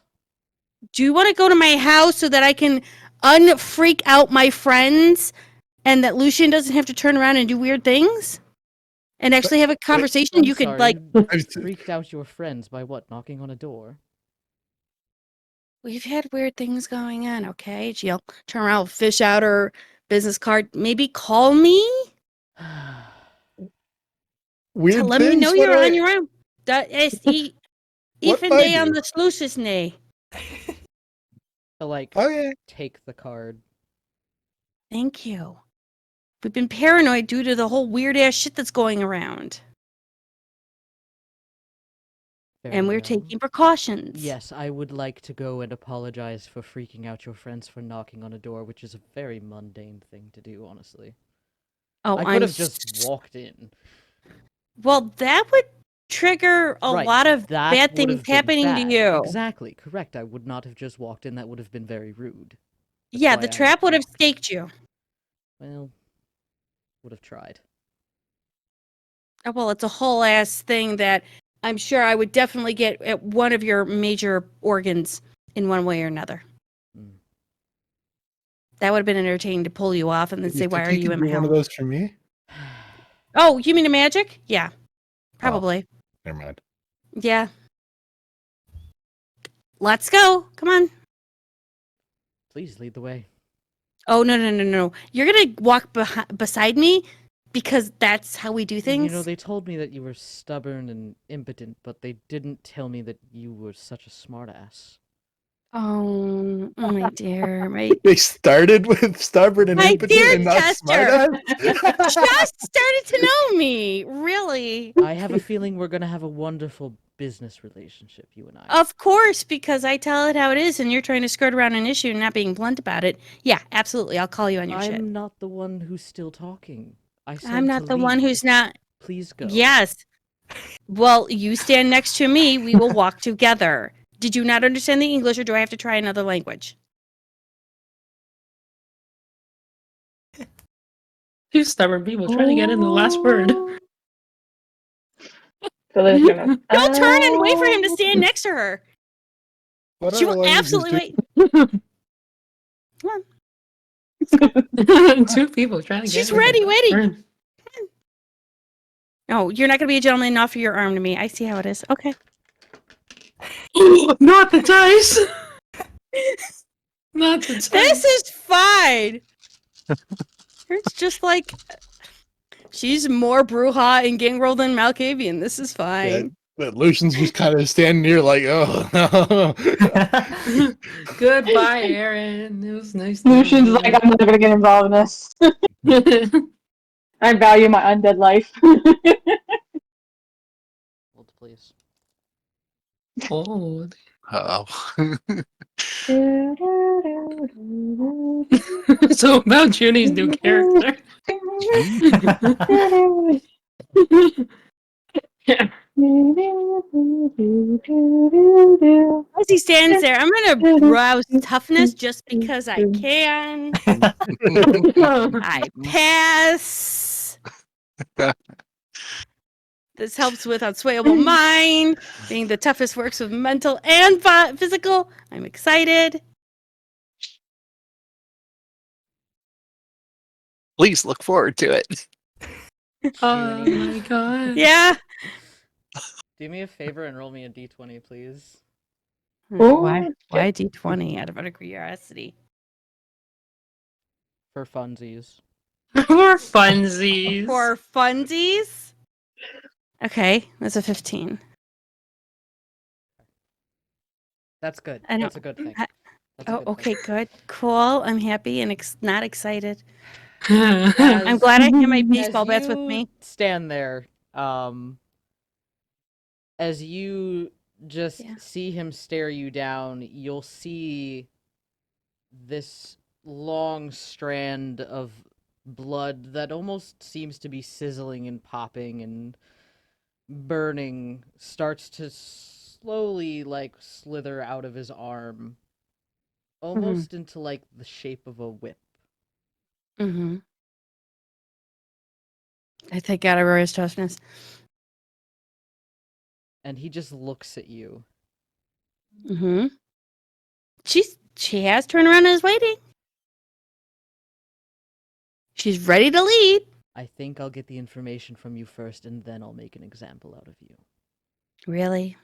Do you want to go to my house so that I can unfreak out my friends and that Lucian doesn't have to turn around and do weird things? And actually have a conversation? I'm You could, sorry, like... freaked out your friends by what? Knocking on a door? We've had weird things going on, okay? She'll turn around, fish out her business card. Maybe call me Weird to let me things? know What you're are- on your own. That is What even do I day on do? the sluices nay. To, like, Okay. take the card. Thank you. We've been paranoid due to the whole weird ass shit that's going around. Very And we're well. taking precautions. Yes, I would like to go and apologize for freaking out your friends for knocking on a door, which is a very mundane thing to do, honestly. Oh, I could have just walked in. Well, that would trigger a Right, lot of that bad would things have been happening bad. to you. Exactly, correct. I would not have just walked in. That would have been very rude. That's Yeah, why the I trap would have knocked. staked you. Well, would have tried. Oh, well, it's a whole ass thing that I'm sure I would definitely get at one of your major organs in one way or another. Mm. That would have been entertaining to pull you off and then say, You "Why think are you could in do my one house?" of those for me? Oh, you mean a magic? Yeah, probably. Never mind. Yeah. Let's go. Come on. Please lead the way. Oh, no. You're going to walk beside me because that's how we do things. You know, they told me that you were stubborn and impotent, but they didn't tell me that you were such a smartass. Oh, my dear. They started with stubborn and My impotent dear and not Chester. smartass? Just started to know me. Really. I have a feeling we're gonna have a wonderful business relationship, you and I. Of course, because I tell it how it is and you're trying to skirt around an issue and not being blunt about it. Yeah, absolutely. I'll call you on your shit. I'm not the one who's still talking. I said I'm not to the one leave. who's not. Please go. Yes. Well, you stand next to me. We will walk together. Did you not understand the English, or do I have to try another language? Two stubborn people trying to get in the last word. So there's gonna. Don't turn and wait for him to stand next to her. What She other will languages absolutely do- wait. Come on. Two people trying to get She's in ready, the last waiting. word. Oh, you're not going to be a gentleman and offer your arm to me. I see how it is. Okay. Not the dice. Not the dice. This is fine. It's just like she's more Bruja and Gangrel than Malkavian. This is Yeah, fine. but Lucian's just kind of standing there like, oh, no. Goodbye, Aaron. It was nice. Lucian's like, I'm never gonna get involved in this. I value my undead life. Hold, please. Oh. Oh. So about Junie's new character. Yeah. As he stands there, I'm gonna browse toughness just because I can. I pass. This helps with unswayable mind, being the toughest works of mental and physical. I'm excited. Please look forward to it. Oh my god. Yeah. Do me a favor and roll me a d20, please. Why D20 out of curiosity? For funsies. For funsies. For funsies? Okay, that's a 15. That's good. I That's a don't- good thing. I- That's a Oh, good okay, thing. good. Cool. I'm happy and not excited. I'm glad I have my As baseball bats with you me. stand there, as you just Yeah. see him stare you down, you'll see this long strand of blood that almost seems to be sizzling and popping and burning starts to slowly like slither out of his arm, almost into like the shape of a whip. Mm-hmm. I take out Aurora's toughness. And he just looks at you. Mm-hmm. She has turned around and is waiting. She's ready to lead. I think I'll get the information from you first, and then I'll make an example out of you. Really?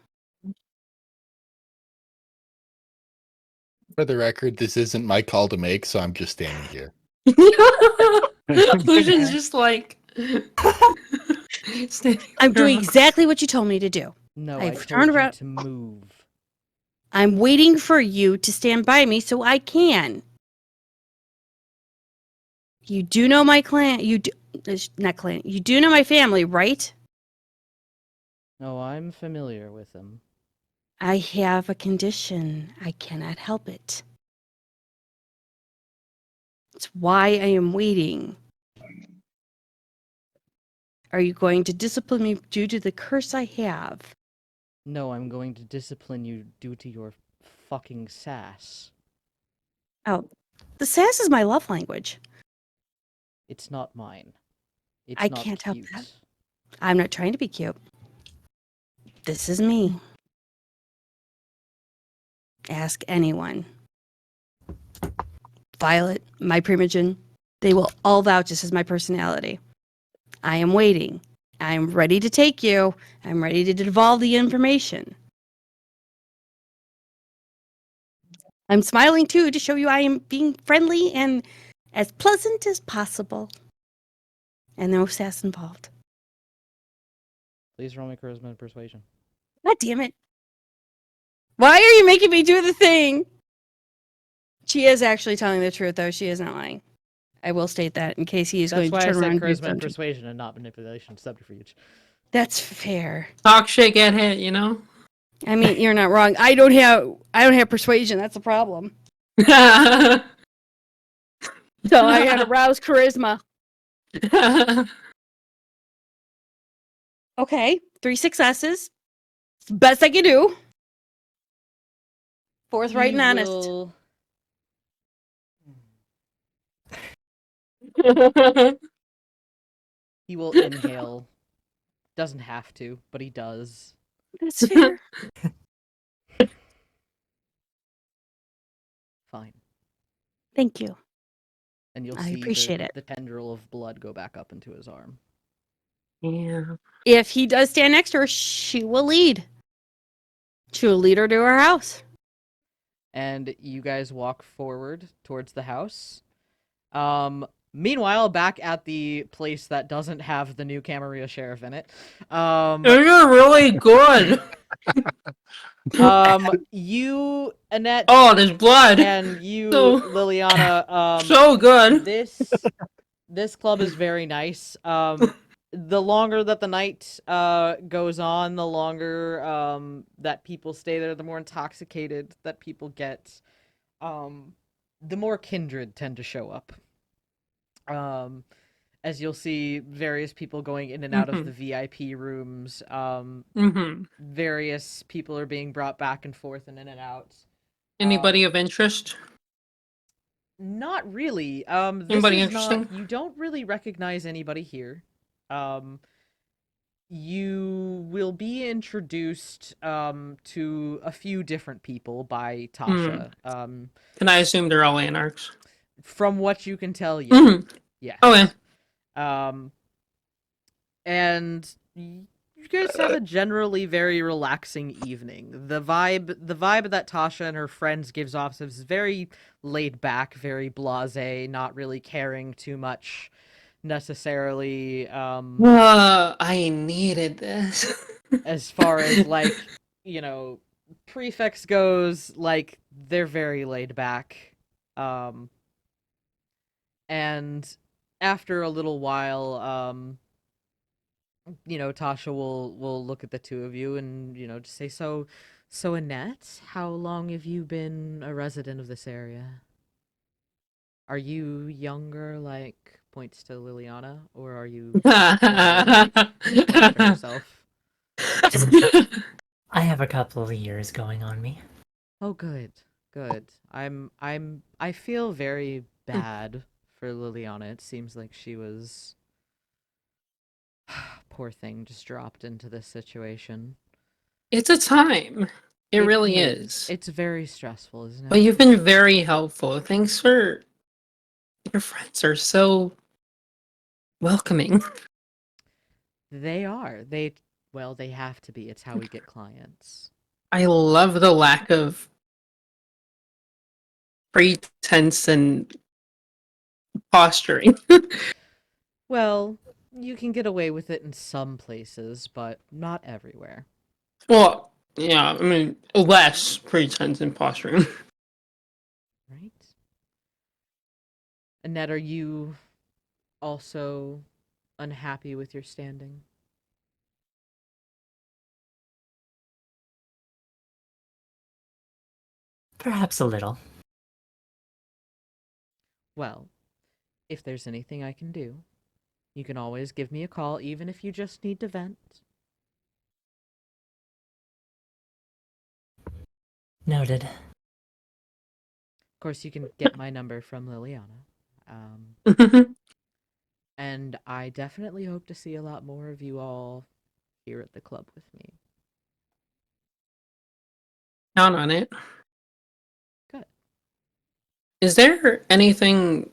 For the record, this isn't my call to make, so I'm just standing here. Lucian's just like standing I'm doing around. exactly what you told me to do. No, I've I told turned you around- to move. I'm waiting for you to stand by me so I can. You do know my clan. You do not clan. You do know my family, right? No, I'm familiar with him. I have a condition. I cannot help it. It's why I am waiting. Are you going to discipline me due to the curse I have? No, I'm going to discipline you due to your fucking sass. Oh, the sass is my love language. It's not mine. It's I not can't help cute. that. I'm not trying to be cute. This is me. Ask anyone. Violet, my primogen, they will all vouch this is my personality. I am waiting. I'm ready to take you. I'm ready to devolve the information. I'm smiling too to show you I am being friendly and as pleasant as possible. And no sass involved. Please roll me charisma and persuasion. God damn it. Why are you making me do the thing? She is actually telling the truth, though. She is not lying. I will state that in case he is That's going to why I turn said around and do charisma and something. persuasion and not manipulation, subterfuge. That's fair. Talk shit, get hit, you know? I mean, you're not wrong. I don't have persuasion. That's a problem. So I had to rouse charisma. Okay, 3 successes. Best I can do. Forthright and honest. He will inhale. Doesn't have to, but he does. That's fair. Fine. Thank you. And you'll I see appreciate it. the tendril of blood go back up into his arm. Yeah. If he does stand next to her, she will lead. She will lead her to her house. And you guys walk forward towards the house. Meanwhile, back at the place that doesn't have the new Camarilla sheriff in it, You're really good. you, Annette, Oh, there's blood. and you, So- Liliana, So good. this club is very nice. The longer that the night goes on, the longer that people stay there, the more intoxicated that people get, the more kindred tend to show up. As you'll see various people going in and out of the VIP rooms. Various people are being brought back and forth and in and out. Anybody of interest? Not really. Anybody interesting? You don't really recognize anybody here. You will be introduced to a few different people by Tasha. Can I assume they're all anarchs? From what you can tell, yeah. Yes. Okay. And you guys have a generally very relaxing evening. The vibe that Tasha and her friends gives off is very laid back, very blasé, not really caring too much necessarily. I needed this. As far as like, prefects goes, like they're very laid back. And after a little while, Tasha will look at the two of you and just say, so Annette, how long have you been a resident of this area? Are you younger, like points to Liliana, or are you older, points to herself? I have a couple of years going on me. Oh, good, good. I feel very bad for Liliana. It seems like she was, poor thing, just dropped into this situation. It's a time. It really is. It's very stressful, isn't it? But you've been very helpful. Thanks for your friends are so welcoming. They are. Well, they have to be. It's how we get clients. I love the lack of pretense and posturing. Well, you can get away with it in some places, but not everywhere. Well, yeah, I mean, less pretense and posturing. Right? Annette, are you also unhappy with your standing? Perhaps a little. Well, if there's anything I can do, you can always give me a call, even if you just need to vent. Noted. Of course, you can get my number from Liliana. And I definitely hope to see a lot more of you all here at the club with me. Count on it. Good. Is there anything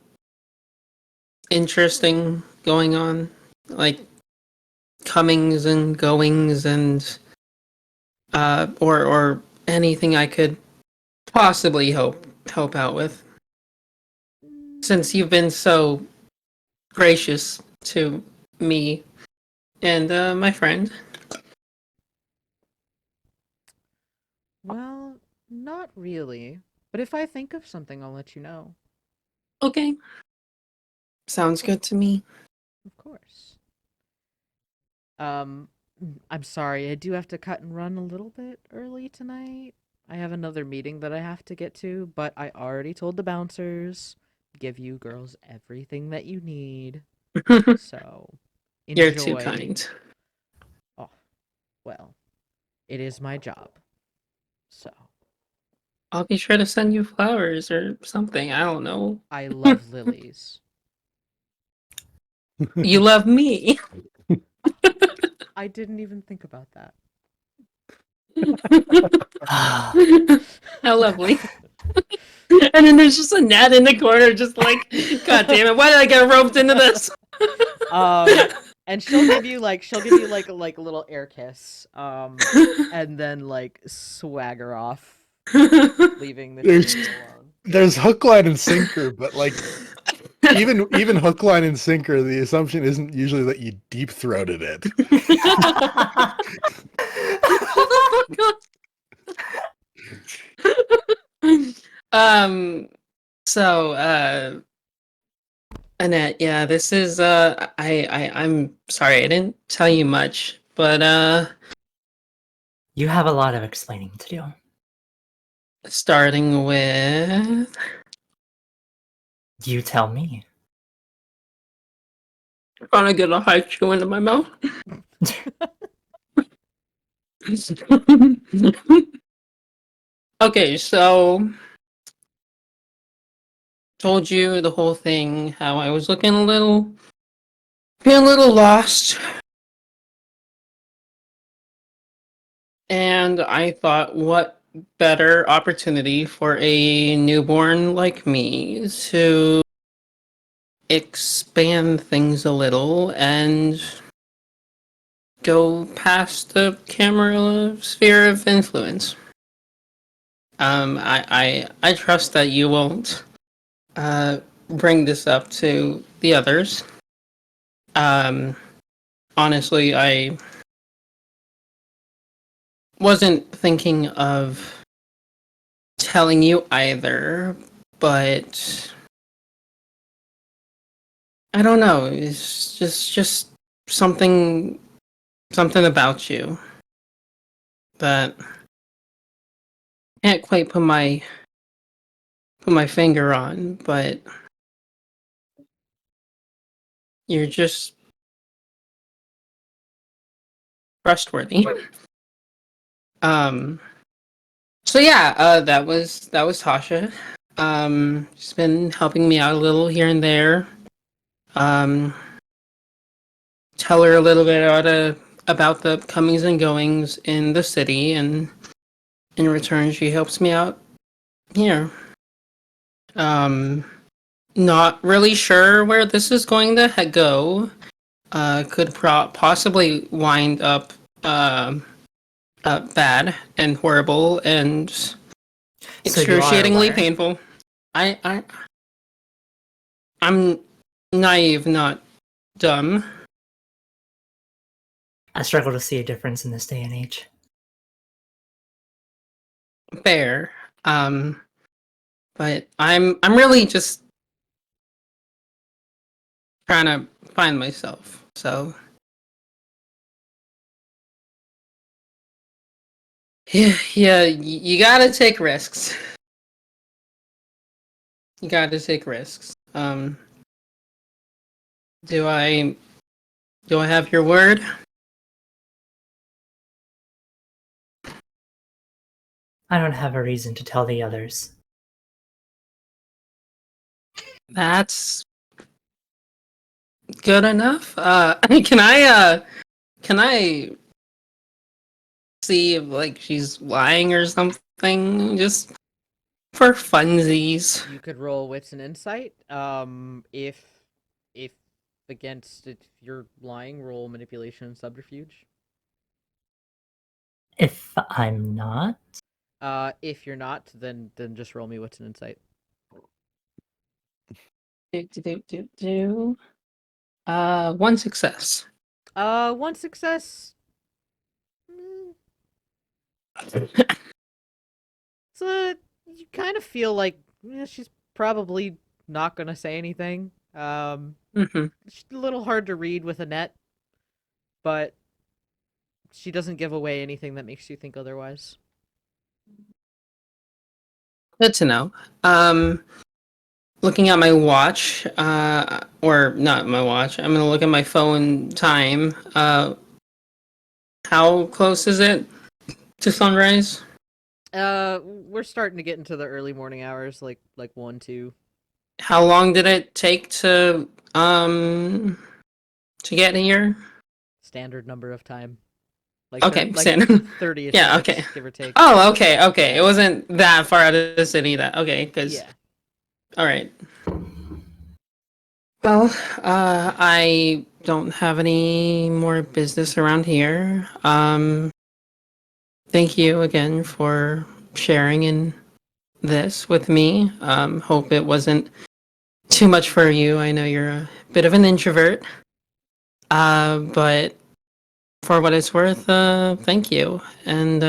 interesting going on? Like comings and goings and or anything I could possibly help out with? Since you've been so gracious to me and my friend. Well, not really. But if I think of something, I'll let you know. Okay. Sounds good to me. Of course. I'm sorry, I do have to cut and run a little bit early tonight. I have another meeting that I have to get to, but I already told the bouncers, give you girls everything that you need. So, enjoy. You're too kind. Oh, well, it is my job. So, I'll be sure to send you flowers or something. I don't know. I love lilies. You love me. I didn't even think about that. How lovely. And then there's just a gnat in the corner, just like, God damn it, why did I get roped into this? And she'll give you like a little air kiss, and then like swagger off, leaving the There's- table alone. There's hook, line, and sinker, but like even hook, line, and sinker, the assumption isn't usually that you deep throated it. So Annette, yeah, this is I'm sorry I didn't tell you much, but You have a lot of explaining to do. starting with You tell me. trying to get a high chew into my mouth. Okay, so told you the whole thing, how I was being a little lost. And I thought, what better opportunity for a newborn like me to expand things a little and go past the camera sphere of influence. I trust that you won't bring this up to the others. Honestly, I wasn't thinking of telling you either, but I don't know. It's just something about you that I can't quite put my finger on, but you're just trustworthy. So yeah, that was Tasha. She's been helping me out a little here and there. Tell her a little bit about the comings and goings in the city, and in return, she helps me out here. Not really sure where this is going to go. Could possibly wind up bad and horrible and So you are excruciatingly aware? painful. I'm naive, not dumb. I struggle to see a difference in this day and age. Fair. But I'm really just trying to find myself. So yeah, you gotta take risks. You gotta take risks. Do I have your word? I don't have a reason to tell the others. That's good enough. Can I see if like she's lying or something, just for funsies? You could roll wits and insight. If if you're lying, roll manipulation and subterfuge. If I'm not, If you're not, then just roll me wits and insight. One success. One success. So you kind of feel like she's probably not gonna say anything. Mm-hmm. She's a little hard to read with a net, but she doesn't give away anything that makes you think otherwise. Good to know. Looking at my watch, or not my watch. I'm gonna look at my phone time. How close is it to sunrise? We're starting to get into the early morning hours, like 1, 2. How long did it take to get here? Standard number of time. Like Okay, like standard. 30 Yeah, minutes, okay. give or take. Oh, okay. It wasn't that far out of the city. Because Yeah. all right. Well, I don't have any more business around here. Thank you again for sharing in this with me. Hope it wasn't too much for you. I know you're a bit of an introvert. But for what it's worth, thank you. And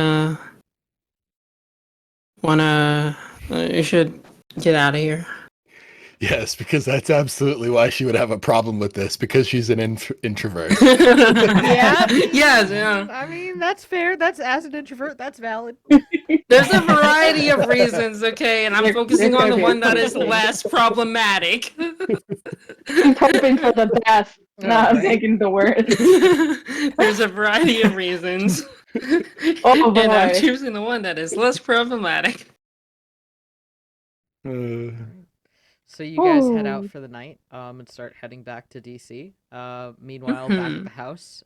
you should get out of here. Yes, because that's absolutely why she would have a problem with this, because she's an introvert. Yeah. Yes, yeah. I mean, that's fair. That's, as an introvert, that's valid. There's a variety of reasons, okay, and I'm focusing on the one that is Okay. less problematic. I'm hoping for the best, not Right. making the worst. There's a variety of reasons. Oh And I'm boy. choosing the one that is less problematic. So you guys head out Ooh. for the night, and start heading back to DC. Meanwhile, back at the house,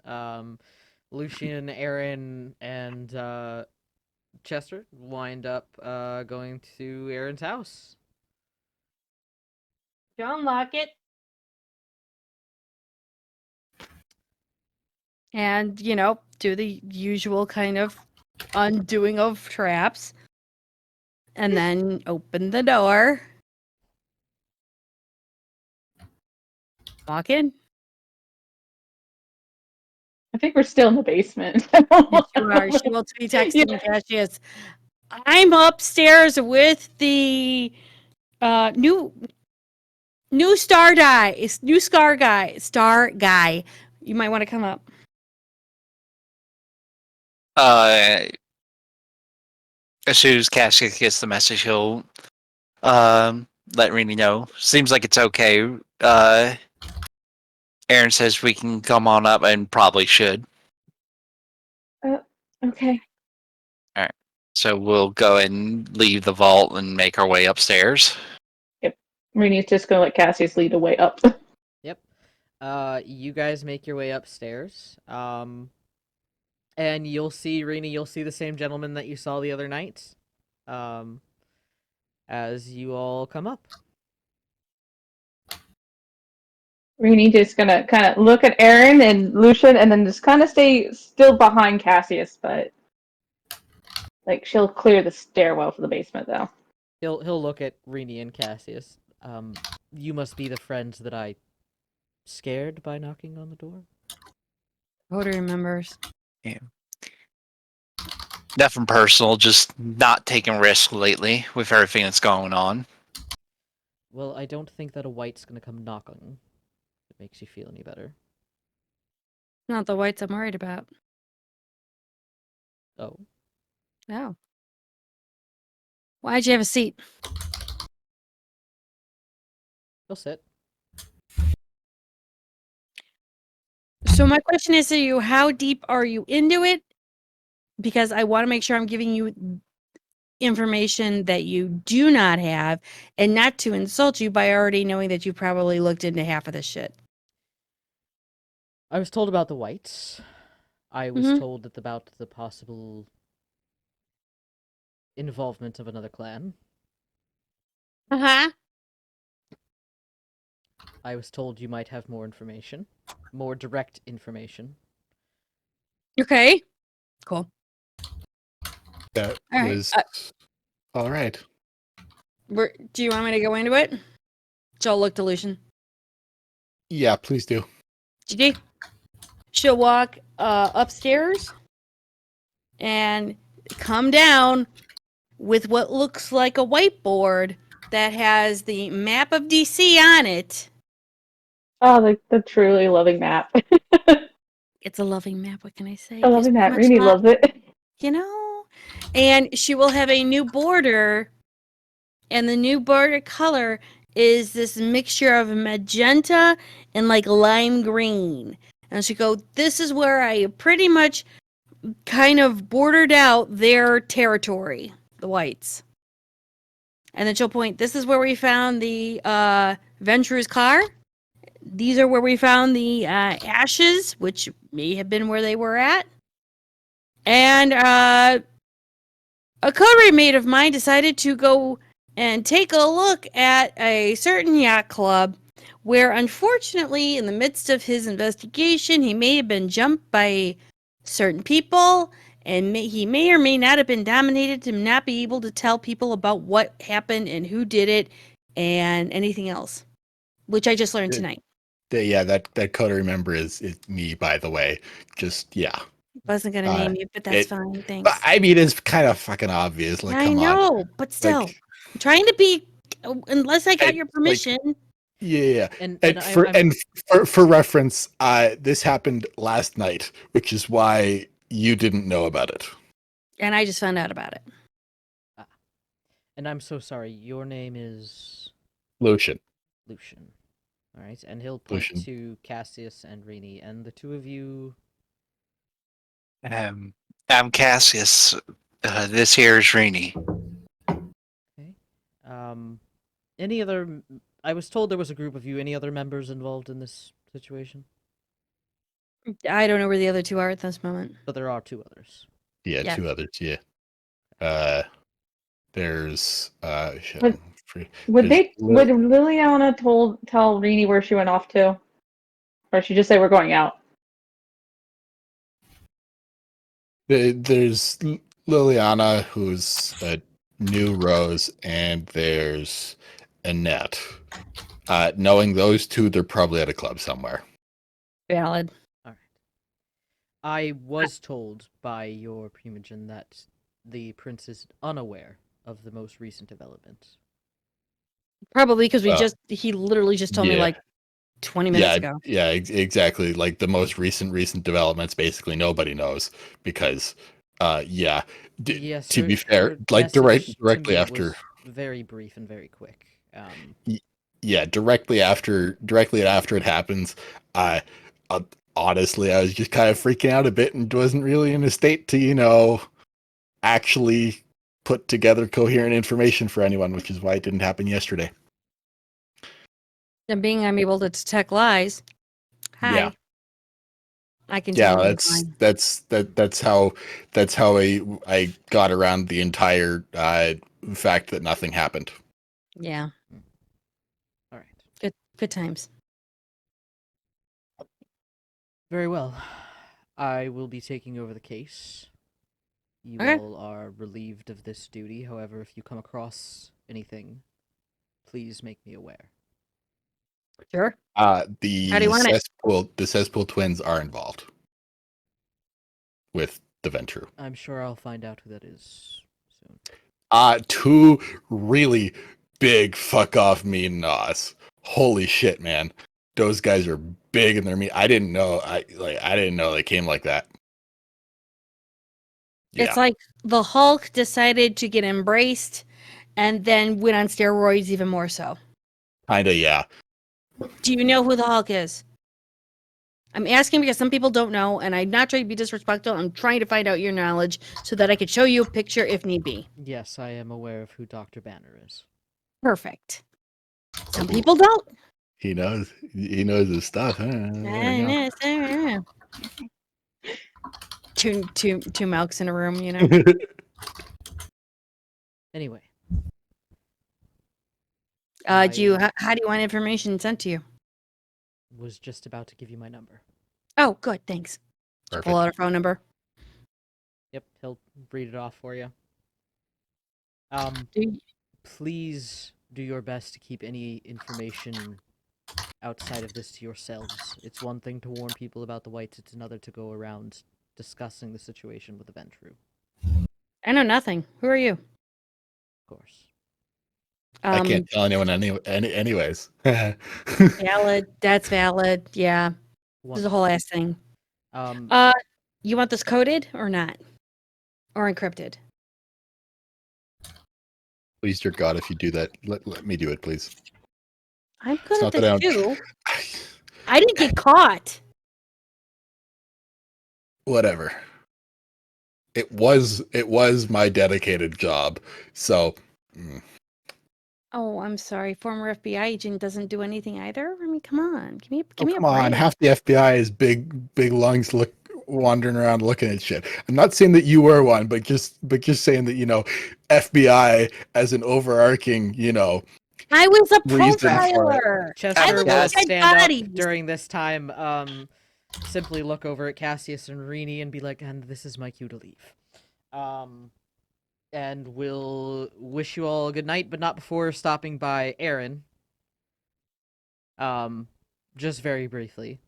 Lucian, Aaron, and Chester wind up going to Aaron's house. Don't lock it. And, do the usual kind of undoing of traps. And then open the door. Walk in. I think we're still in the basement. Yes, you are. She will be texting me. Cassius. I'm upstairs with the new New star guy. It's new star guy. Star guy. You might want to come up. As soon as Cassius gets the message, he'll let Rini know. Seems like it's okay. Aaron says we can come on up and probably should. Okay. So we'll go and leave the vault and make our way upstairs. Rini's just gonna let Cassius lead the way up. Yep. You guys make your way upstairs. And you'll see Rini. You'll see the same gentleman that you saw the other night. As you all come up. Rini just gonna kind of look at Aaron and Lucian, and then just kind of stay still behind Cassius, but like she'll clear the stairwell for the basement though. He'll look at Rini and Cassius. You must be the friends that I scared by knocking on the door. Voter remembers. Nothing personal, just not taking risks lately with everything that's going on. Well, I don't think that a white's gonna come knocking. If it makes you feel any better. Not the whites I'm worried about. Oh. No. Why'd you have a seat? He'll sit. So my question is to you, how deep are you into it? Because I want to make sure I'm giving you information that you do not have, and not to insult you by already knowing that you probably looked into half of this shit. I was told about the whites. I was Mhm. told about the possible involvement of another clan. Uh-huh. I was told you might have more information. More direct information. Okay. Cool. That All right, was all right. Do you want me to go into it? She'll look delusion. Yeah, please do. GD. She'll walk upstairs and come down with what looks like a whiteboard that has the map of DC on it. Oh, the truly loving map. It's a loving map. What can I say? I There's love that. much Rini love, loves it. you know? And she will have a new border, and the new border color is this mixture of magenta and like lime green. And she go, this is where I pretty much kind of bordered out their territory, the whites. And then she'll point, this is where we found the Venture's car. These are where we found the ashes, which may have been where they were at. And a coterie mate of mine decided to go and take a look at a certain yacht club where, unfortunately, in the midst of his investigation, he may have been jumped by certain people, and he may or may not have been dominated to not be able to tell people about what happened and who did it and anything else, which I just learned tonight. Yeah, that coterie member is me, by the way. Just yeah. Wasn't gonna name you, but that's fine. Thanks. But I mean, it's kind of fucking obvious. Like, I come on. know, but still, Like, I'm trying to be. Unless I got I- your like, permission. Yeah. And And for reference, this happened last night, which is why you didn't know about it. And I just found out about it. And I'm so sorry. Your name is Lucian. Lucian. All right, and he'll point Lucian. to Cassius and Rini, and the two of you. I'm Cassius. This here is Rini. Okay. Any other? I was told there was a group of you. Any other members involved in this situation? I don't know where the other two are at this moment. But there are two others. Yeah, Yeah. two others. Yeah. There's shit, Would- free- Would there's would Liliana tell Rini where she went off to? Or she just say we're going out? There's Liliana, who's a new Rose, and there's Annette. Knowing those two, they're probably at a club somewhere. Valid. All right. I was told by your primogen that the prince is unaware of the most recent developments. Probably because Uh, he literally just told me yeah. like 20 minutes ago. Yeah, exactly. Like the most recent developments, basically nobody knows because, yeah. Yes, To your be fair, like message to directly me after, was very brief and very quick. yeah, directly after it happens, I, uh, honestly, I was just kind of freaking out a bit and wasn't really in a state to, actually put together coherent information for anyone, which is why it didn't happen yesterday. And being I'm able to detect lies. Hi. Yeah. I can Yeah, tell when that's I'm that's that that's how I got around the entire fact that nothing happened. lying. Yeah. All right. Good times. Very well. I will be taking over the case. You Okay. all are relieved of this duty. However, if you come across anything, please make me aware. Sure. How do The you want it? cesspool twins are involved with the Ventru. I'm sure I'll find out who that is soon. Two really big fuck off mean Nas. Holy shit, man. Those guys are big and they're mean. I didn't know they came like that. Yeah. It's like the Hulk decided to get embraced and then went on steroids even more so. Kinda, yeah. Do you know who the Hulk is? I'm asking because some people don't know, and I'm not trying to be disrespectful. I'm trying to find out your knowledge so that I could show you a picture if need be. Yes, I am aware of who Dr. Banner is. Perfect. Some people don't. He knows his stuff, huh? There we Two milks in a room, you know. go. Anyway. How do you want information sent to you? Was just about to give you my number. Oh, good, thanks. Perfect. Pull out a phone number. Yep, he'll read it off for you. Do you- Please do your best to keep any information outside of this to yourselves. It's one thing to warn people about the whites, it's another to go around discussing the situation with the Ventru. I know nothing. Who are you? Of course. I can't tell anyone anyways. Valid. That's valid. Yeah. There's a whole ass thing. You want this coded or not? Or encrypted? Please, dear God, if you do that, let me do it, please. I'm It's good not at that I this don't- too. I didn't get caught. Whatever. It was my dedicated job. So Oh, I'm sorry. Former FBI agent doesn't do anything either. I mean, come on. Give me come a on, break. half the FBI is big lungs wandering around looking at shit. I'm not saying that you were one, but just saying that, FBI as an overarching, I was a reason for it. profiler. I Chester looked will at dead stand up bodies. during this time, simply look over at Cassius and Rini and be like, and this is my cue to leave. And we'll wish you all a good night, but not before stopping by Aaron. Just very briefly.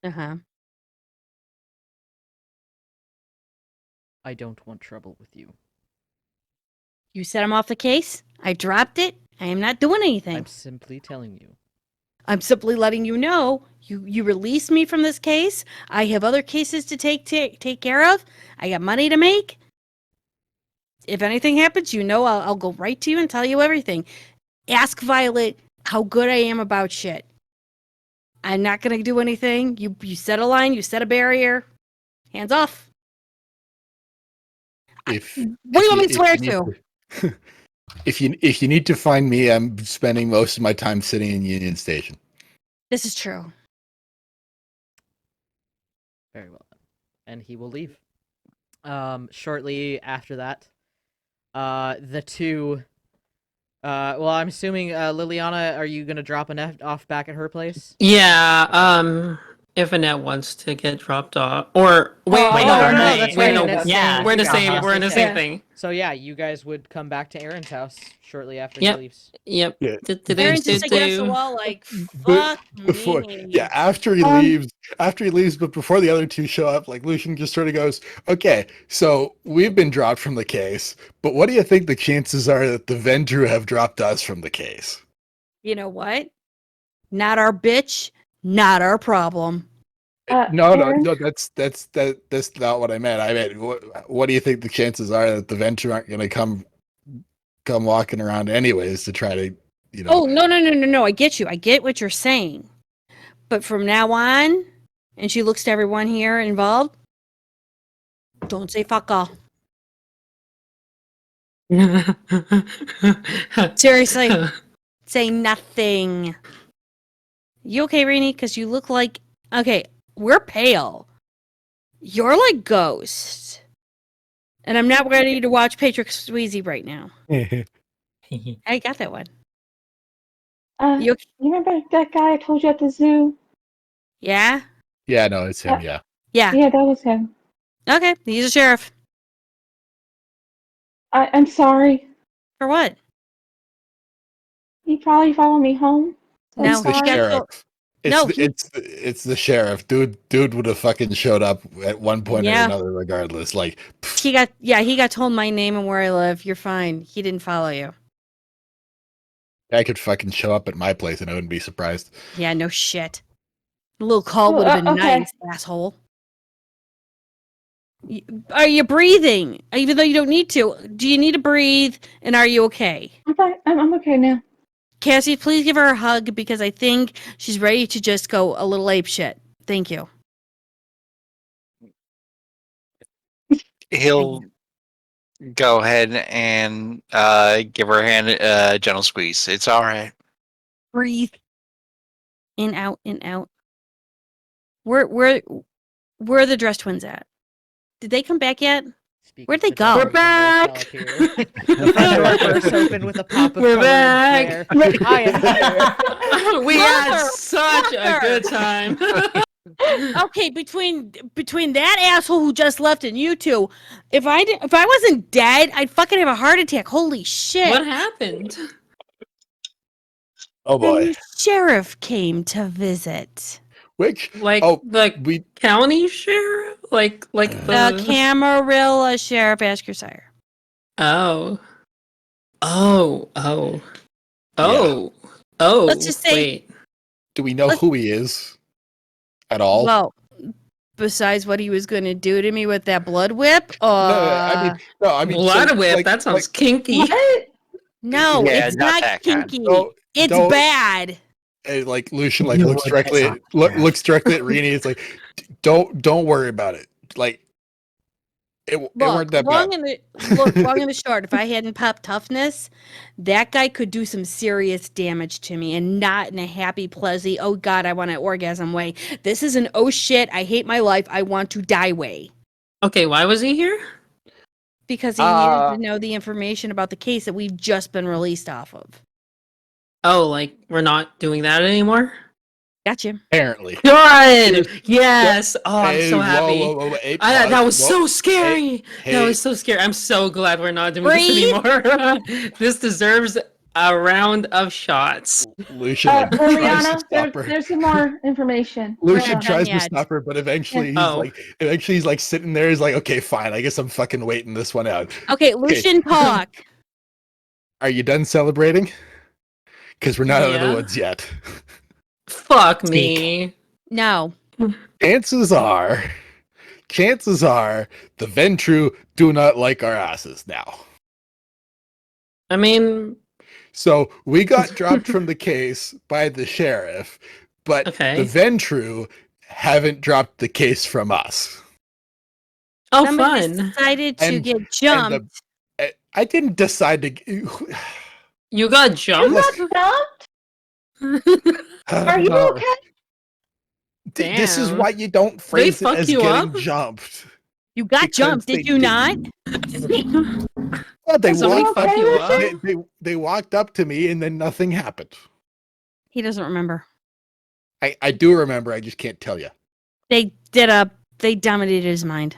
Uh-huh. I don't want trouble with you. You set him off the case. I dropped it. I am not doing anything. I'm simply telling you. I'm simply letting you know you release me from this case. I have other cases to take care of. I got money to make. If anything happens, I'll go right to you and tell you everything. Ask Violet how good I am about shit. I'm not gonna do anything. You set a line, you set a barrier. Hands off. What do you want me to swear to? If you need to find me, I'm spending most of my time sitting in Union Station. This is true. Very well. And he will leave. Shortly after that, the two... well, I'm assuming, Liliana, are you gonna drop a net off back at her place? Yeah, if Annette wants to get dropped off, or wait, Oh, wait, no, no, no, wait, that's wait, right. no, Annette's yeah. staying we're in the with you same, guys. we're in the same Yeah. thing. So yeah, you guys would come back to Aaron's house shortly after Yep. he leaves. Yep. Yeah. Aaron's just against the Do. wall, like But fuck before, me. yeah, after he leaves, but before the other two show up, like Lucian just sort of goes, "Okay, so we've been dropped from the case, but what do you think the chances are that the Vendrew have dropped us from the case?" You know what? Not our bitch, not our problem. No, Aaron? that's not what I meant. I meant, what do you think the chances are that the Vendrew aren't going to come walking around anyways to try to, Oh, no. I get you. I get what you're saying. But from now on, and she looks to everyone here involved, don't say fuck all. Seriously, say nothing. You okay, Rainy? Because you look like... Okay, we're pale. You're like ghosts. And I'm not ready to watch Patrick Swayze right now. I got that one. You remember that guy I told you at the zoo? Yeah? Yeah, no, it's him. Yeah. Yeah. Yeah, that was him. Okay, he's a sheriff. I'm sorry. For what? He probably followed me home. No, It's the he got sheriff. No, he- It's the sheriff. Dude would have fucking showed up at one point Yeah. or another, regardless. Like, He got told my name and where I live. You're fine. He didn't follow you. I could fucking show up at my place and I wouldn't be surprised. Yeah, no shit. A little call Oh, would have been okay. nice, asshole. Are you breathing? Even though you don't need to. Do you need to breathe? And are you okay? I'm fine. I'm okay now. Cassie, please give her a hug because I think she's ready to just go a little ape shit. Thank you. He'll go ahead and give her a hand a gentle squeeze. It's all right. Breathe. In, out, in, out. Where are the dress twins at? Did they come back yet? Speaking Where'd they of the go? dog, We're back! the front door bursts open with a pop of We're colored back! hair. I am here. We had Mother such a fucker! good time. Okay, between that asshole who just left and you two, if I wasn't dead, I'd fucking have a heart attack. Holy shit! What happened? Oh boy. The sheriff came to visit. Which Like oh the we county sheriff? Like The Camarilla Sheriff, ask your sire. Oh. Oh. Let's just say- Wait. do we know Let's- who he is at all? Well, besides what he was going to do to me with that blood whip, no, I mean Blood so, whip. like- that sounds like, kinky. What? no, Yeah, it's not not that kind. kinky. Don't- It's don't- bad. like Lucian like You looks would directly piss at, off. looks directly at Rini. It's like, don't worry about it. Like it Look, weren't that bad. long and the short, if I hadn't popped toughness, that guy could do some serious damage to me and not in a happy, pleasant, oh God, I want an orgasm way. This is an oh shit, I hate my life, I want to die way. Okay, why was he here? Because he needed to know the information about the case that we've just been released off of. Oh, like we're not doing that anymore? Gotcha. Apparently. Good! Yes! Oh, I'm Hey, so whoa, happy. whoa, hey, That pause. was so scary. hey. That was so scary. I'm so glad we're not doing Breathe. this anymore. This deserves a round of shots. Lucian like, tries to Liliana, stop her. there's some more information. Lucian not tries done to yet. stop her, but eventually Oh. he's like sitting there. He's like, okay, fine. I guess I'm fucking waiting this one out. Okay, Lucian, talk. Are you done celebrating? Because we're not out of the Yeah. woods yet. Fuck me. No. Chances are the Ventru do not like our asses now. I mean, So we got dropped from the case by the sheriff, but Okay. the Ventru haven't dropped the case from us. oh, Somebody fun. decided to And- get And jumped. I didn't decide to. You got You jumped? got dumped? Are you okay? This is Damn. why you don't phrase it fuck as you getting up? jumped. You got because jumped, they did you not? Well, they Somebody walked fuck up. you up? They walked up to me, and then nothing happened. He doesn't remember. I do remember. I just can't tell you. They dominated his mind.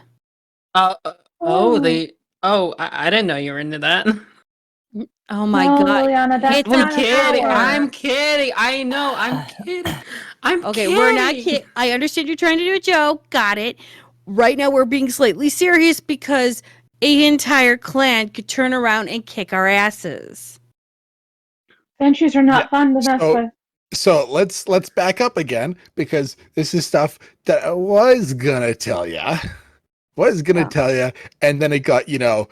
I didn't know you were into that. Oh my No, god. Liliana, that's It's I'm not kidding. power. I'm kidding. I know. I'm kidding. I'm Okay, kidding. we're not kidding. I understand you're trying to do a joke. Got it. Right now, we're being slightly serious because an entire clan could turn around and kick our asses. Benches are not fun to mess So- with. So let's back up again because this is stuff that I was gonna tell ya. And then it got, kind of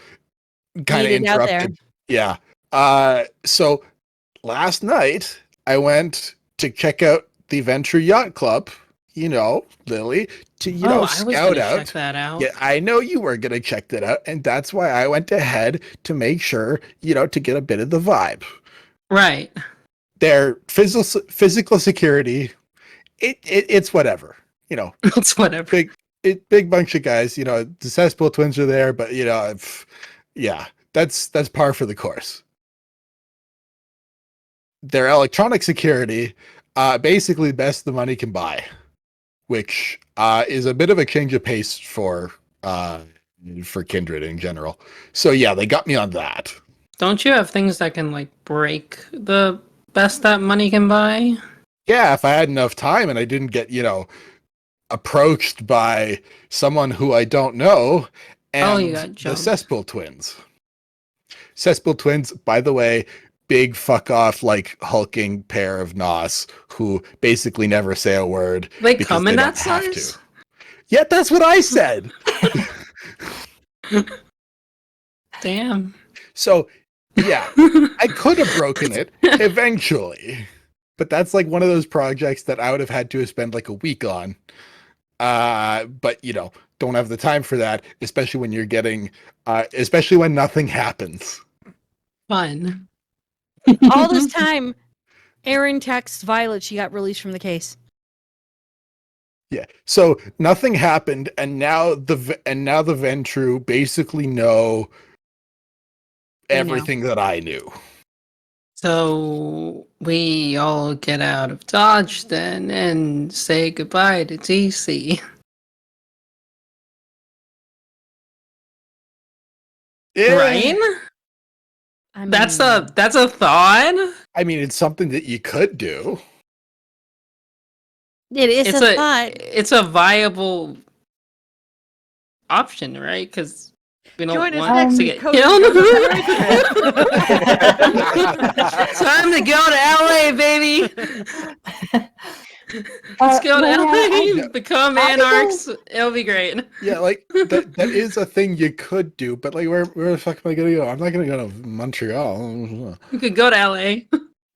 Needed out there. interrupted. Yeah. So last night I went to check out the Venture Yacht Club, Lily, to I was scout gonna out. check that out. Yeah, I know you were gonna check that out, and that's why I went ahead to make sure, to get a bit of the vibe. Right. Their physical security, it's whatever, It's whatever. big bunch of guys, the cesspool twins are there, but yeah, that's par for the course. Their electronic security, basically the best the money can buy, which is a bit of a change of pace for Kindred in general. So yeah, they got me on that. Don't you have things that can break the best that money can buy? Yeah, if I had enough time and I didn't get, approached by someone who I don't know, and you got the jumped. cesspool twins. Cesspool twins, by the way, big fuck off hulking pair of Nos who basically never say a word. They because come they in don't that have size? to. Yeah, that's what I said. Damn. So yeah, I could have broken it eventually, but that's one of those projects that I would have had to spend a week on. But don't have the time for that, especially when you're getting, especially when nothing happens. Fun. All this time, Aaron texts Violet she got released from the case. Yeah. So nothing happened, and now the Ventru basically know They know. everything that I knew. So we all get out of Dodge then and say goodbye to DC. Yeah. Right? I That's mean, a thought. I mean, it's something that you could do. it is It's a thought. it's a viable option, right? Because we don't Join us want next to week. get Coast killed. LLC. Time to go to LA, baby. Let's go to LA. Become anarchs. It'll be great. Yeah, that is a thing you could do, but where the fuck am I gonna go? I'm not gonna go to Montreal. You could go to LA.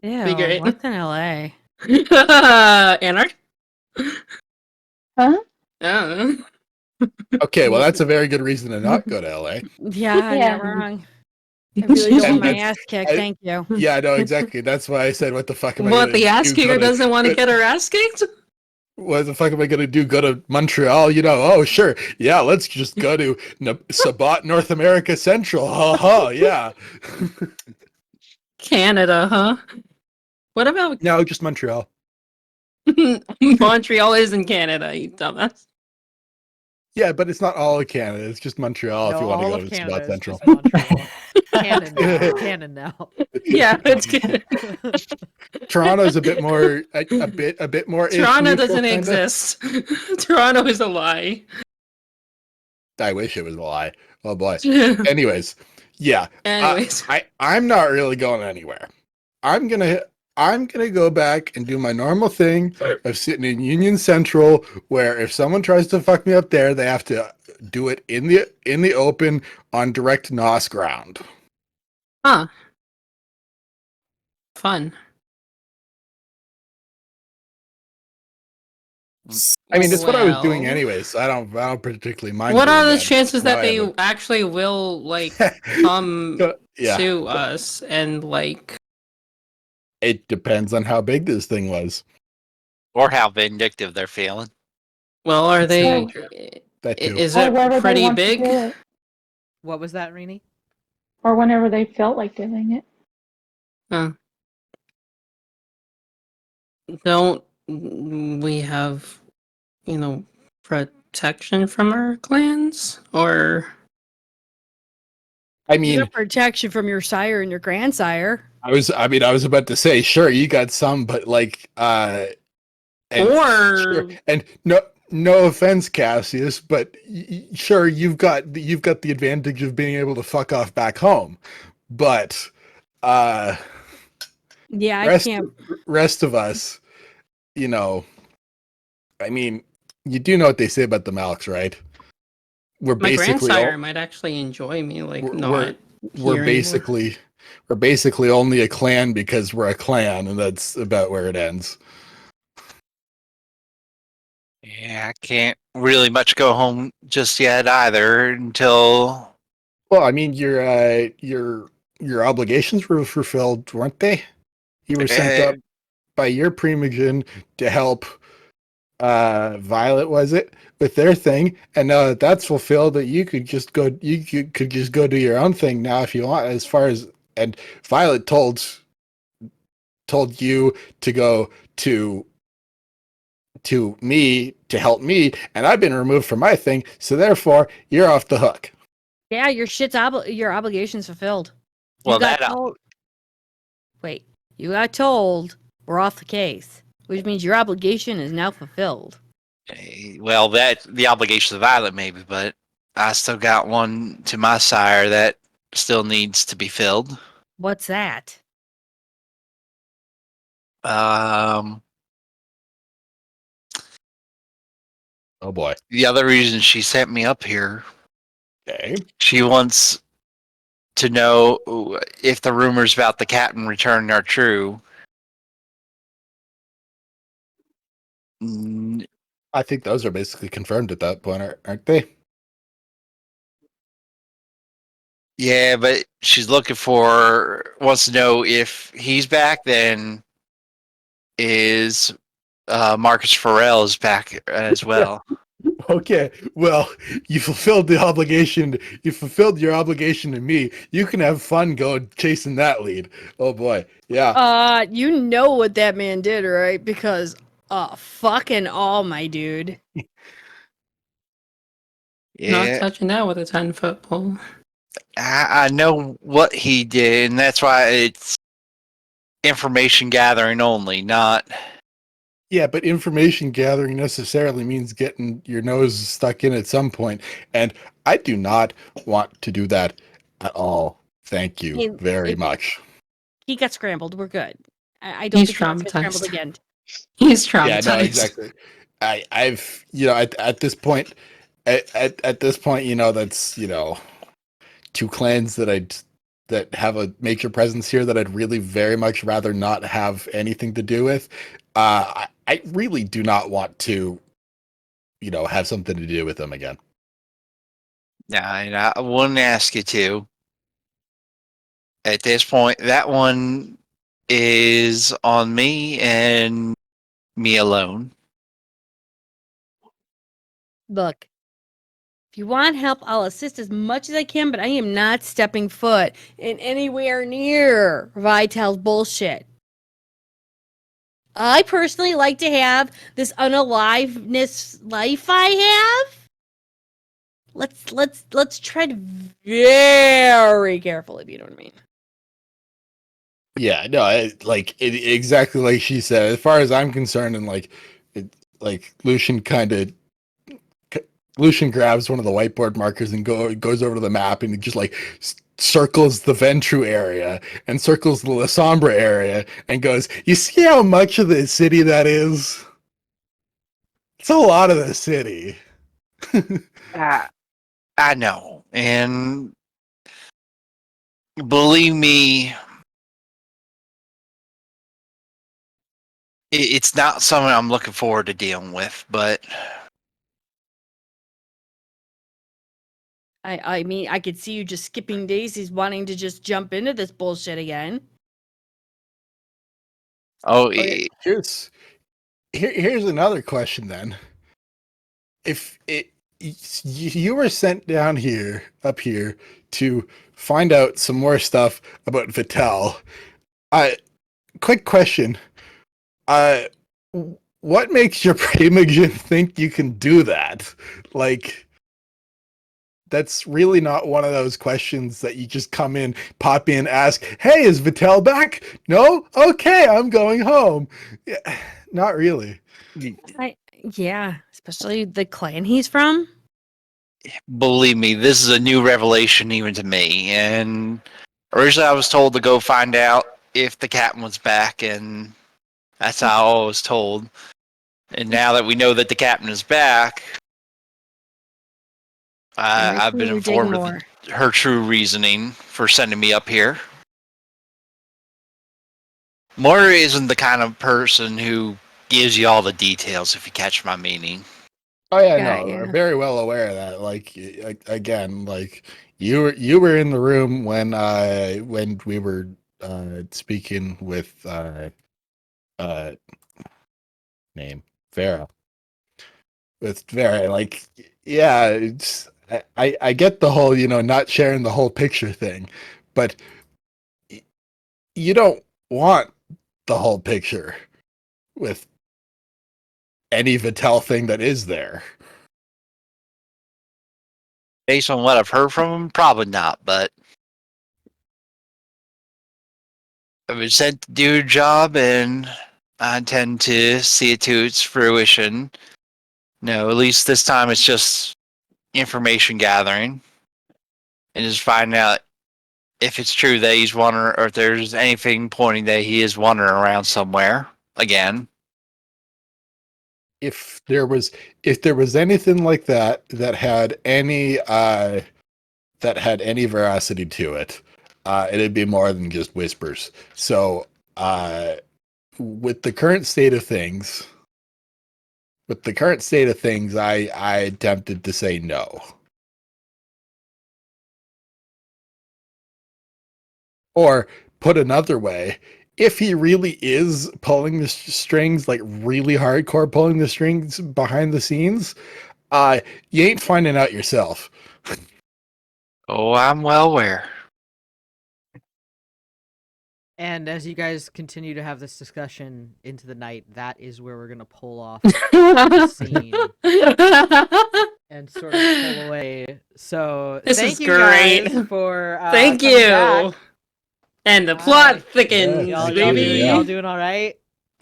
Ew, Be great. what's in LA? Anarch. Huh? Okay, well that's a very good reason to not go to LA. Yeah, Yeah. not wrong. I really don't want my And ass kicked. I- Thank you. Yeah, no, exactly. That's why I said, what the fuck am I What, gonna the ass do? kicker doesn't want to get her ass kicked? What the fuck am I gonna do? Go to Montreal? Oh, sure. Yeah, let's just go to Sabat, North America Central. Ha ha, yeah. Canada, huh? What about No, just Montreal. Montreal is in Canada, you dumbass. Yeah, but it's not all of Canada. It's just Montreal if you want to go to Sabat Central. Canon now. Yeah, it's good. Toronto's a bit more, a bit more. Toronto neutral, doesn't kinda. exist. Toronto is a lie. I wish it was a lie. Oh boy. Anyways, yeah. Anyways. I'm not really going anywhere. I'm gonna go back and do my normal thing of sitting in Union Central, where if someone tries to fuck me up there, they have to do it in the open on direct NOS ground. Huh. Fun. I mean, it's what I was doing Well, anyways. So I don't particularly mind. What are doing the chances Now that I they have actually will a- come yeah, to us and it depends on how big this thing was. Or how vindictive they're feeling. well, are they That too. is Or wherever it they pretty want to big? do it. What was that, Rini? Or whenever they felt like doing it. Huh. Don't we have, protection from our clans, or I You mean, got protection from your sire and your grandsire. I was about to say, sure, you got some, but like, and or sure, and no offense, Cassius, but sure, you've got the advantage of being able to fuck off back home, but Yeah, I rest can't. rest of us, you know, I mean, you do know what they say about the Malks, right? We're my basically grandsire might actually enjoy me, like, we're not we're here anymore. basically only a clan because we're a clan, and that's about where it ends. Yeah, I can't really much go home just yet either until. Well, I mean, your obligations were fulfilled, weren't they? You were sent Uh, up by your primogen to help Violet, was it, with their thing, and now that that's fulfilled, that you could just go could just go do your own thing now if you want. As far as, and Violet told you to go to me to help me, and I've been removed from my thing, so therefore you're off the hook. Yeah, your your obligation's fulfilled. You well, got that told. Wait, you got told we're off the case, which means your obligation is now fulfilled. well, that the obligation of Violet maybe, but I still got one to my sire that still needs to be filled. What's that? Um, Oh boy. the other reason she sent me up here, Okay. she wants to know if the rumors about the captain return are true. I think those are basically confirmed at that point, aren't they? Yeah, but she's wants to know if he's back, then is Marcus Farrell's back as well. Okay, well, you fulfilled the obligation. You fulfilled your obligation to me. You can have fun going chasing that lead. Oh boy, yeah. You know what that man did, right? Because, fucking all, my dude. Not Yeah, touching that with a 10-foot pole. I know what he did, and that's why it's information gathering only, not. Yeah, but information gathering necessarily means getting your nose stuck in at some point, and I do not want to do that at all. Thank you Hey, very if- much. He got scrambled. We're good. I don't He's think he wants to get scrambled traumatized. again. He's Yeah, traumatized. no, exactly. I've at this point, at this point, that's two clans that have a major presence here that I'd really very much rather not have anything to do with. I really do not want to, have something to do with them again. Yeah, and I wouldn't ask you to. At this point, that one is on me and me alone. Look, if you want help, I'll assist as much as I can, but I am not stepping foot in anywhere near Vitel's bullshit. I personally like to have this unaliveness life I have. Let's tread very carefully, if you know what I mean. Yeah, no, exactly like she said. As far as I'm concerned, and Lucian grabs one of the whiteboard markers and goes over to the map and just circles the Ventru area and circles the La Sombra area and goes, "You see how much of the city that is? It's a lot of the city." I know, and believe me, it's not something I'm looking forward to dealing with, but I mean, I could see you just skipping daisies, wanting to just jump into this bullshit again. okay. Here's another question then. If you were sent down up here to find out some more stuff about Vitel, quick question. what makes your primogen think you can do that? Like, that's really not one of those questions that you just come in, pop in, ask, hey, is Vitel back? No? Okay, I'm going home. Yeah, not really. Yeah, especially the clan he's from. Believe me, this is a new revelation even to me. And originally I was told to go find out if the captain was back, and that's how I was told. And now that we know that the captain is back, I've been informed of her true reasoning for sending me up here. Moira isn't the kind of person who gives you all the details, if you catch my meaning. Oh yeah, Yeah, no, yeah. we're very well aware of that. Like, again, like you were in the room when we were speaking with name Vera. With Vera, like, yeah, it's I get the whole, not sharing the whole picture thing, but you don't want the whole picture with any Vitel thing that is there. Based on what I've heard from him, probably not, but I've been sent to do a job, and I intend to see it to its fruition. No, at least this time it's just information gathering and just finding out if it's true that he's wandering, or if there's anything pointing that he is wandering around somewhere again. If there was anything like that had any veracity to it, it'd be more than just whispers. So with the current state of things, I attempted to say no. Or put another way, if he really is pulling the strings, like really hardcore pulling the strings behind the scenes, you ain't finding out yourself. Oh, I'm well aware. And as you guys continue to have this discussion into the night, that is where we're gonna pull off the scene and sort of pull away. So This thank is you great. guys for Thank coming you. back. And the plot Hi. thickens, Y'all baby. doing all right?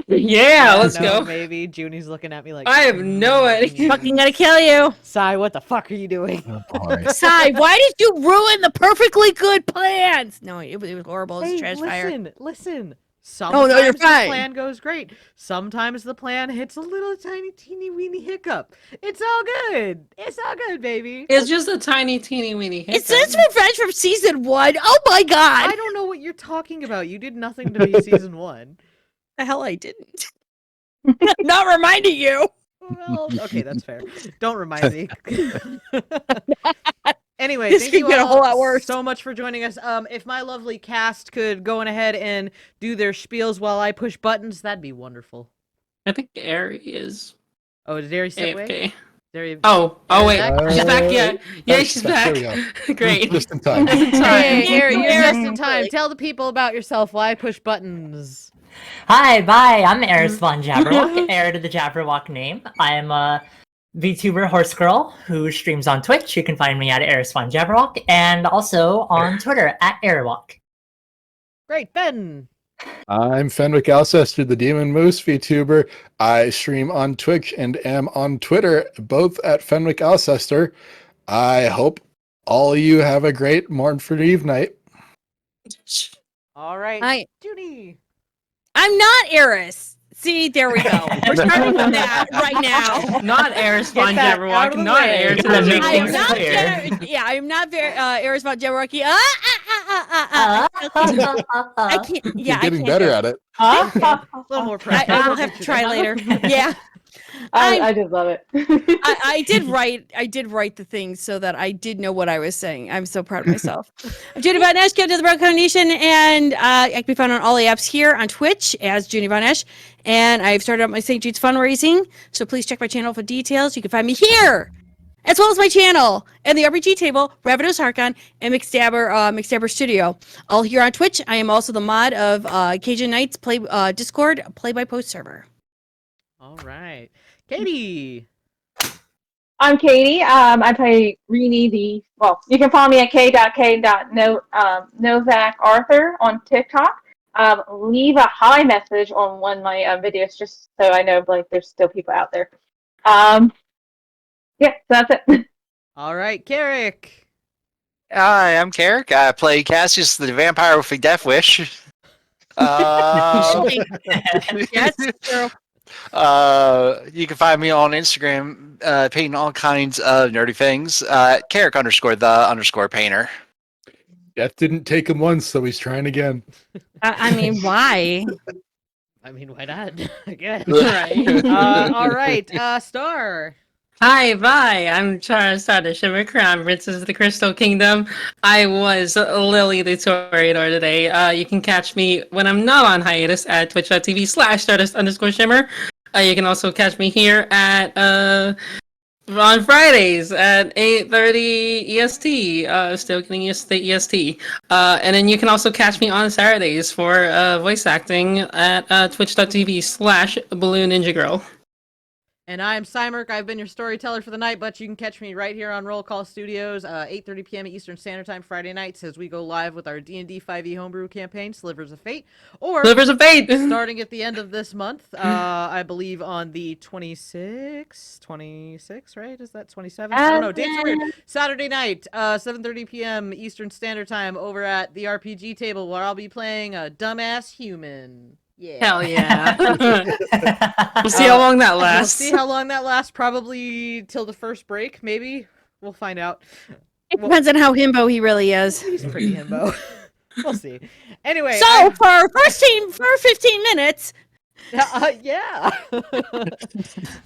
Yeah, let's No, go. Maybe Junie's looking at me like I have no idea. Fucking gonna kill you. Sai, what the fuck are you doing? Oh, boy. Sai, why did you ruin the perfectly good plans? No, it was horrible. It's Hey, trash fire. listen. Oh, no, you're Sometimes fine. the plan goes great. Sometimes the plan hits a little tiny, teeny, weeny hiccup. It's all good. It's all good, baby. It's just a tiny, teeny, weeny hiccup. It says revenge from season 1. Oh my god. I don't know what you're talking about. You did nothing to be season 1. The hell I didn't. Not reminding you. Well, okay, that's fair. Don't remind me. Anyway, This thank could you get a all whole lot worse. so much for joining us. If my lovely cast could go on ahead and do their spiels while I push buttons, that'd be wonderful. I think Ari is Oh, did Ari step away? AFK. There Oh wait, back? she's back. Yeah, yeah, Back, she's back. back. There we Great. Just in time. Just in time. Hey, Ari, you're Ari. just in time. Tell the people about yourself while I push buttons. Hi, bye. I'm Eris Von Jabberwock, heir to the Jabberwock name. I'm a VTuber horse girl who streams on Twitch. You can find me at Eris Von Jabberwock, and also on Twitter at Airwalk. Great, Ben. I'm Fenwick Alcester, the Demon Moose VTuber. I stream on Twitch and am on Twitter, both at Fenwick Alcester. I hope all of you have a great Mournford Eve night. All right, Hi. Junie. I'm not Eris. See, there we go. We're starting with that right now. Not Eris Get Von that out Jabberwock. of the Not way. Eris Gotta Von make I am things not clear. yeah, I am not Eris Von Jabberwock. I can't. Yeah, You're getting I can't better do at it. A little more practice. I will have to try later. Yeah. I just love it. I did write the things so that I did know what I was saying. I'm so proud of myself. I'm Junie Von Esch, Captain of the Brown Nation, and I can be found on all the apps here on Twitch as Junie Von Esch. And I've started up my St. Jude's fundraising, so please check my channel for details. You can find me here, as well as my channel and the RPG table, Ravenous Harkon, and McStabber Studio. All here on Twitch. I am also the mod of Cajun Knights Discord play-by-post server. All right. Katie. I'm Katie. I play Rini you can follow me at k.k.novak Arthur on TikTok. Leave a hi message on one of my videos just so I know like there's still people out there. Yeah, so that's it. All right, Kerrick. Hi, I'm Kerrick. I play Cassius the Vampire with a Death Wish. Yes, girl. You can find me on Instagram painting all kinds of nerdy things. Kerrick_the_painter. Death didn't take him once, so he's trying again. I mean, why? I mean, why not? Good. Right. All right, Star. Hi, bye. I'm Charizard, the Shimmer Crown, Princess of the Crystal Kingdom. I was Lily the Toreador today. You can catch me when I'm not on hiatus at twitch.tv/Stardust_Shimmer. You can also catch me here at on Fridays at 8:30 EST. Still getting used to the EST. And then you can also catch me on Saturdays for voice acting at twitch.tv/Balloon Ninja Girl. And I'm Psymerc. I've been your storyteller for the night, but you can catch me right here on Roll Call Studios, 8:30 p.m. Eastern Standard Time Friday nights as we go live with our D&D 5e homebrew campaign, Slivers of Fate. Or Slivers of Fate! starting at the end of this month, I believe on the 26th, right? Is that 27th? I don't know. Dates are weird. Saturday night, 7:30 p.m. Eastern Standard Time over at the RPG table where I'll be playing a dumbass human. Yeah. Hell yeah. We'll see how long that We'll lasts. see how long that lasts. Probably till the first break, maybe. We'll find out. It depends on how himbo he really is. He's pretty himbo. We'll see. Anyway. So for 15 minutes. Yeah.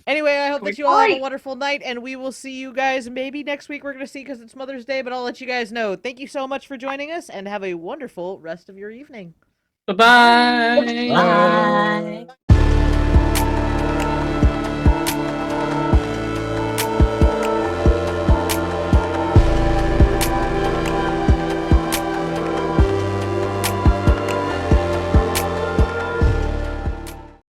Anyway, I hope that you all have a wonderful night, and we will see you guys maybe next week. We're going to see because it's Mother's Day, but I'll let you guys know. Thank you so much for joining us, and have a wonderful rest of your evening. Bye-bye. Bye.